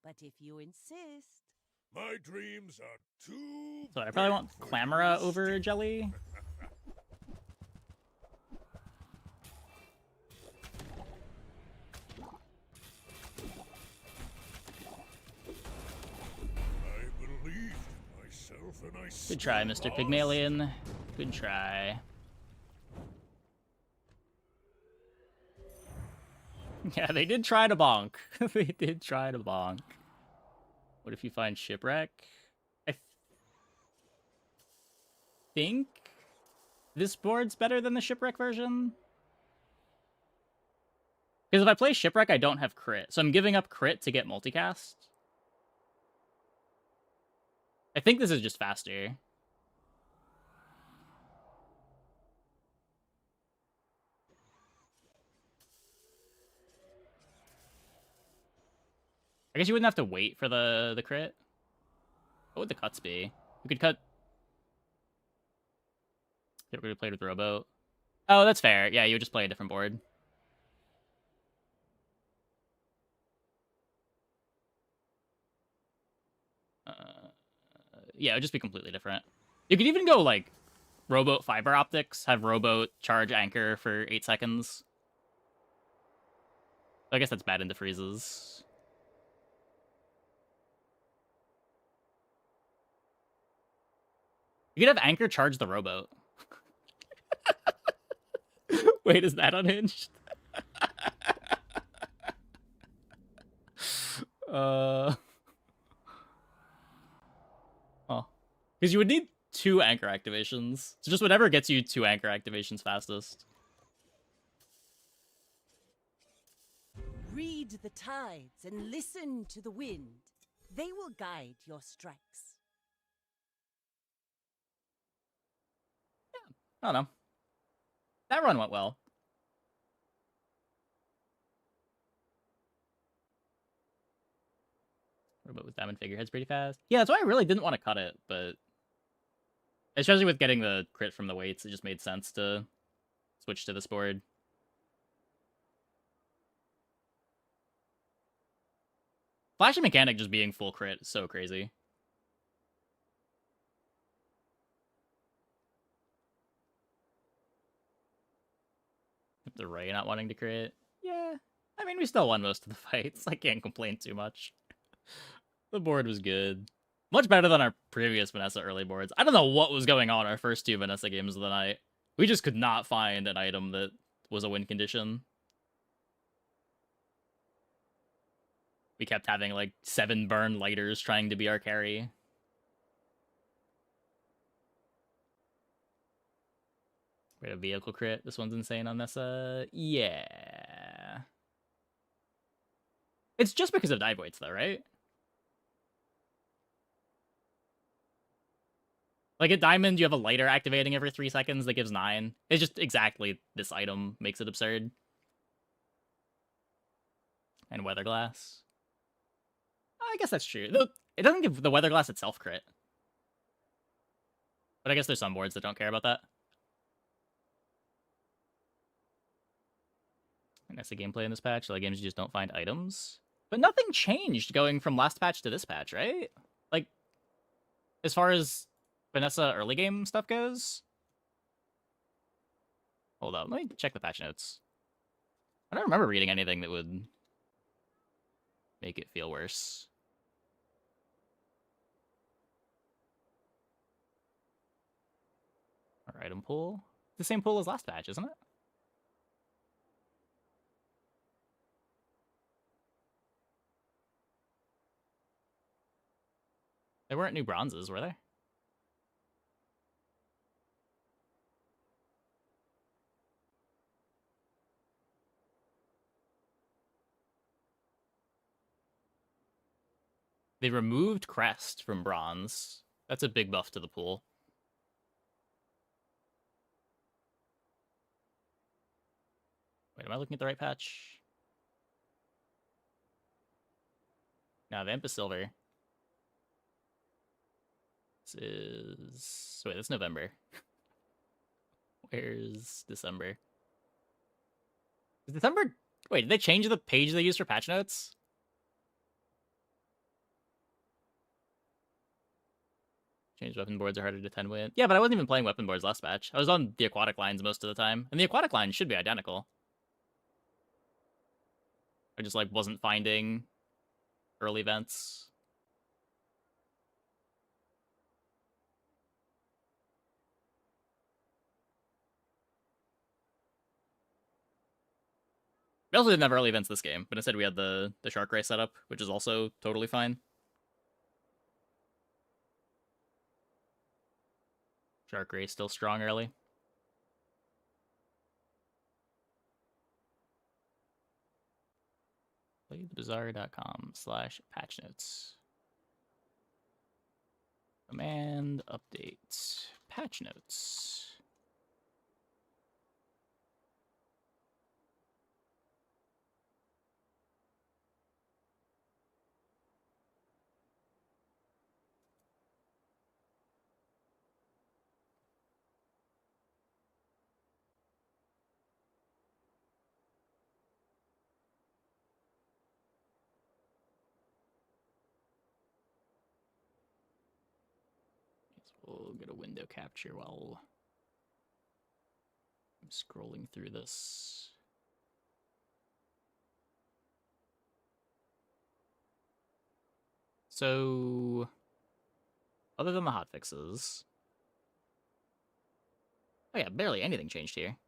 but if you insist... My dreams are too... So I probably want Clamora over jelly. I believed in myself and I Good try, Mr. still Pygmalion. Good try. Yeah, they did try to bonk. They did try to bonk. What if you find Shipwreck? I think this board's better than the Shipwreck version. Because if I play Shipwreck, I don't have crit. So I'm giving up crit to get multicast. I think this is just faster. I guess you wouldn't have to wait for the crit. What would the cuts be? We could cut... Yeah, we're gonna play with Rowboat. Oh, that's fair. Yeah, you would just play a different board. Yeah, it would just be completely different. You could even go, like, Rowboat Fiber Optics, have Rowboat charge Anchor for 8 seconds. I guess that's bad into freezes. You could have Anchor charge the Rowboat. Wait, is that unhinged? Oh. Because you would need 2 Anchor activations. So just whatever gets you 2 Anchor activations fastest. Read the tides and listen to the wind. They will guide your strikes. I don't know. That run went well. Robot with diamond figurehead's pretty fast. Yeah, that's why I really didn't want to cut it, but Especially with getting the crit from the weights, it just made sense to switch to this board. Flashing Mechanic just being full crit is so crazy. The Ray not wanting to crit. Yeah. I mean, we still won most of the fights. I can't complain too much. The board was good. Much better than our previous Vanessa early boards. I don't know what was going on our first 2 Vanessa games of the night. We just could not find an item that was a win condition. We kept having like 7 burn lighters trying to be our carry. We had a vehicle crit. This one's insane on Nessa. Yeah. It's just because of dive weights though, right? Like at Diamond, you have a lighter activating every 3 seconds that gives 9. It's just exactly this item makes it absurd. And Weatherglass. I guess that's true. It doesn't give the Weatherglass itself crit. But I guess there's some boards that don't care about that. And that's the gameplay in this patch. A lot of games you just don't find items. But nothing changed going from last patch to this patch, right? Like, as far as Vanessa early game stuff goes? Hold up, let me check the patch notes. I don't remember reading anything that would make it feel worse. Our item pool. The same pool as last patch, isn't it? There weren't new bronzes, were there? They removed Crest from bronze. That's a big buff to the pool. Wait, am I looking at the right patch? No, Vamp is silver. This is... Wait, that's November. Where's December? Is December... Wait, did they change the page they used for patch notes? Change weapon boards are harder to 10 with. Yeah, but I wasn't even playing weapon boards last patch. I was on the aquatic lines most of the time. And the aquatic lines should be identical. I just, like, wasn't finding early events. We also didn't have early events this game, but instead we had the Shark Ray setup, which is also totally fine. Shark Ray still strong early. playthebazaar.com/patch notes. Command update patch notes. We'll get a window capture while I'm scrolling through this. So, other than the hotfixes, oh yeah, barely anything changed here.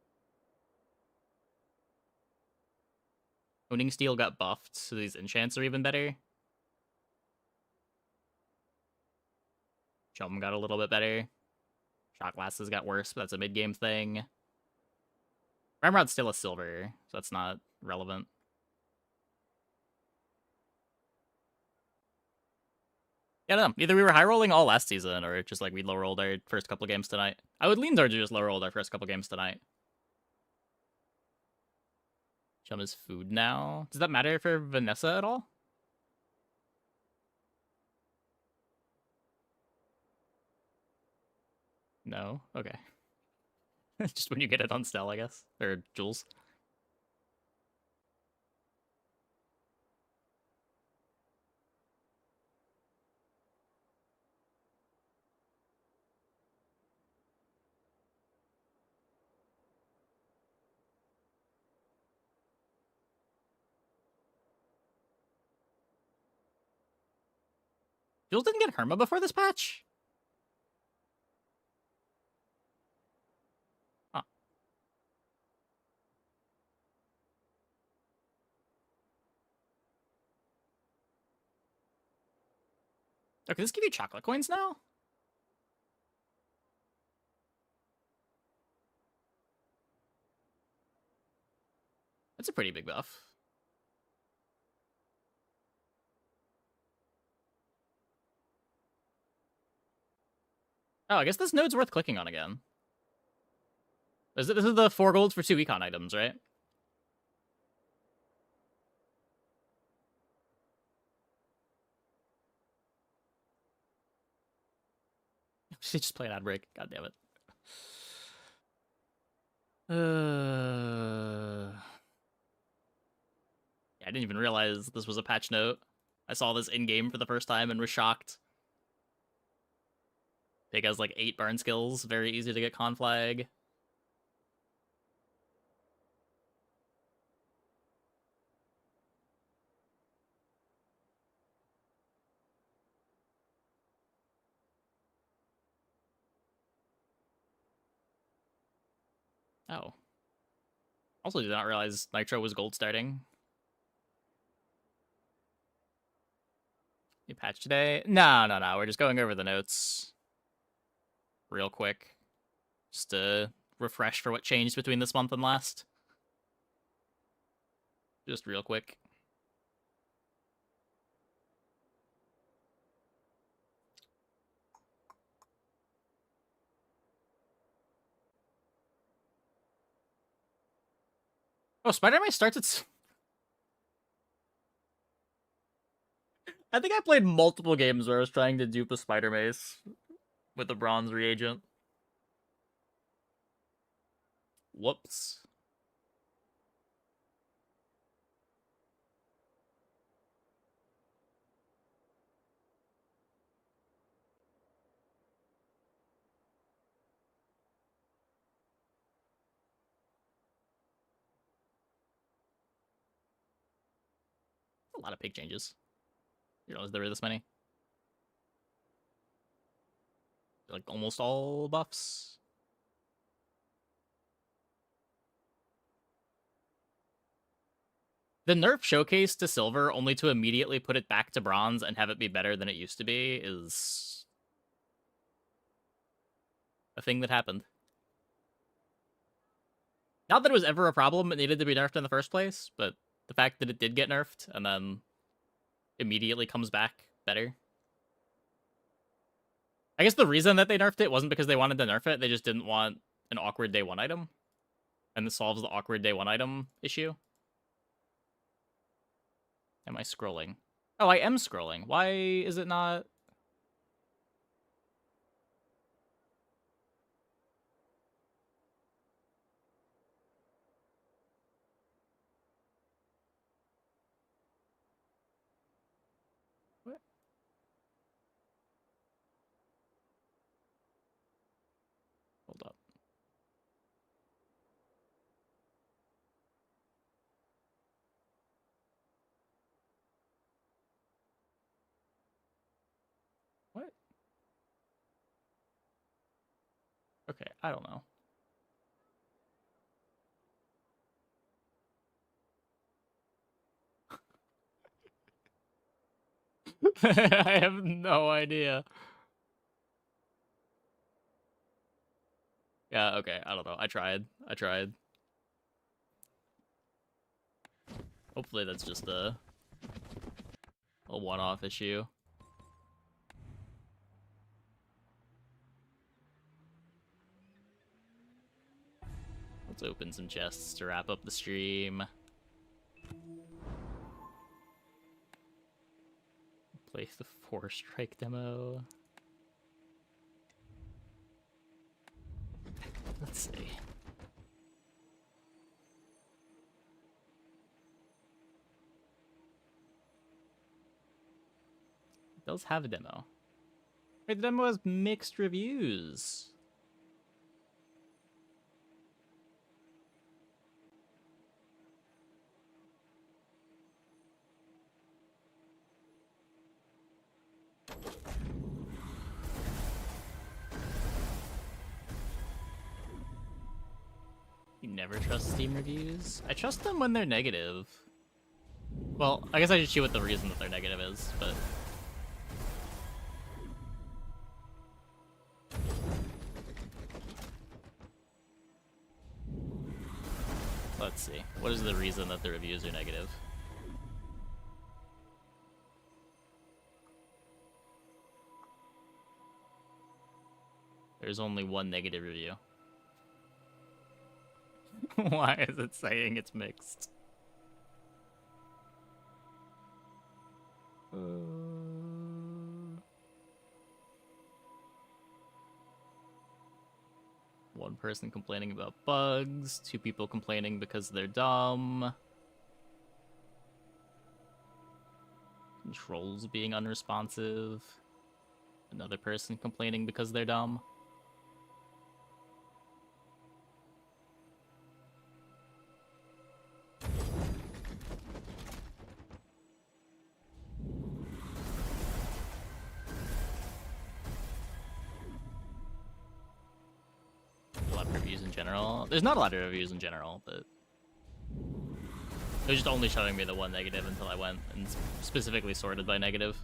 Owning Steel got buffed, so these enchants are even better. Chum got a little bit better. Shot glasses got worse, but that's a mid-game thing. Ramrod's still a silver, so that's not relevant. Yeah, I don't know. Either we were high-rolling all last season, or just like we low-rolled our first couple games tonight. I would lean towards just low-rolled our first couple games tonight. Chum is food now. Does that matter for Vanessa at all? No? Okay. Just when you get it on Stell, I guess. Or Jules. Jules didn't get Herma before this patch? Huh. Oh, can this give you chocolate coins now? That's a pretty big buff. Oh, I guess this node's worth clicking on again. This is the 4 golds for 2 econ items, right? She just played ad break. God damn it. Yeah, I didn't even realize this was a patch note. I saw this in-game for the first time and was shocked. Pig has like 8 burn skills, very easy to get con flag. Oh. Also did not realize Nitro was gold starting. New patch today? No. We're just going over the notes real quick. Just to refresh for what changed between this month and last. Just real quick. Oh, Spider-Man starts at... I think I played multiple games where I was trying to dupe a Spider-Mace with a bronze reagent. Whoops. A lot of pig changes. You realize there were this many? Like almost all buffs. The nerf showcase to silver only to immediately put it back to bronze and have it be better than it used to be is a thing that happened. Not that it was ever a problem, it needed to be nerfed in the first place, but the fact that it did get nerfed and then immediately comes back better. I guess the reason that they nerfed it wasn't because they wanted to nerf it, they just didn't want an awkward day 1 item. And this solves the awkward day 1 item issue. Am I scrolling? Oh, I am scrolling. Why is it not... What? Hold up. What? Okay, I don't know. I have no idea. Yeah, okay, I don't know. I tried. Hopefully that's just a one-off issue. Let's open some chests to wrap up the stream. Play the 4 strike demo. Let's see. It does have a demo. Wait, the demo has mixed reviews. You never trust Steam reviews? I trust them when they're negative. Well, I guess I should see what the reason that they're negative is, but... Let's see. What is the reason that the reviews are negative? There's only one negative review. Why is it saying it's mixed? One person complaining about bugs, 2 people complaining because they're dumb. Controls being unresponsive. Another person complaining because they're dumb. A lot of reviews in general. There's not a lot of reviews in general, but it was just only showing me the one negative until I went and specifically sorted by negative.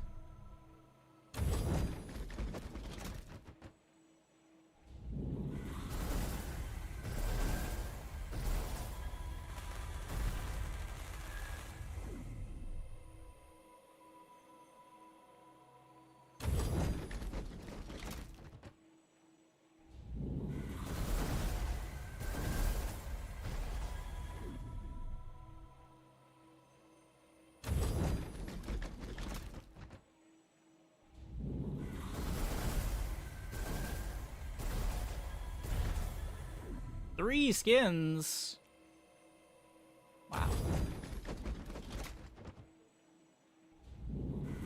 Three skins. Wow.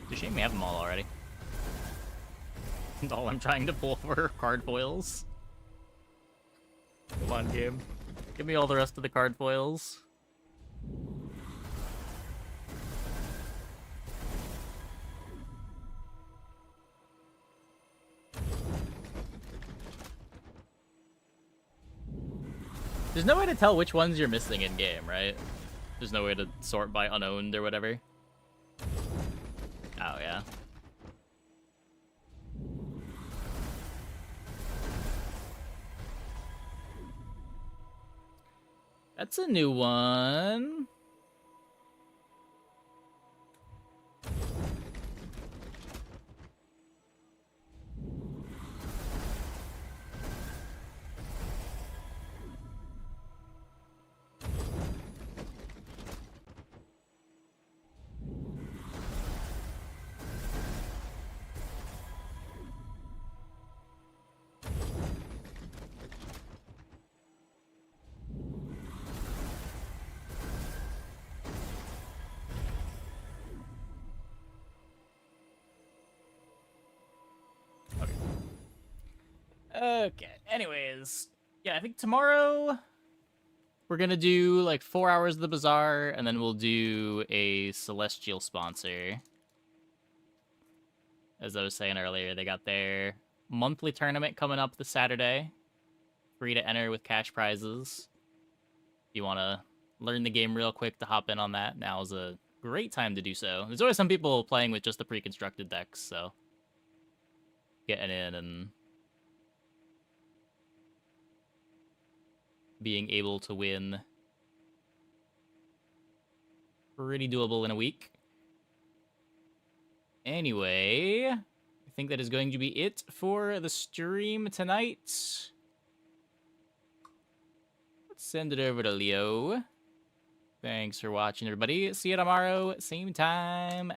It's a shame we have them all already. And all I'm trying to pull for card foils. Come on, game. Give me all the rest of the card foils. There's no way to tell which ones you're missing in game, right? There's no way to sort by unowned or whatever. Oh, yeah. That's a new one. Okay, anyways. Yeah, I think tomorrow we're gonna do like 4 hours of the bazaar, and then we'll do a Celestial sponsor. As I was saying earlier, they got their monthly tournament coming up this Saturday. Free to enter with cash prizes. If you want to learn the game real quick to hop in on that, now is a great time to do so. There's always some people playing with just the pre-constructed decks, so getting in and being able to win pretty doable in a week. Anyway, I think that is going to be it for the stream tonight. Let's send it over to Leo. Thanks for watching, everybody. See you tomorrow, same time,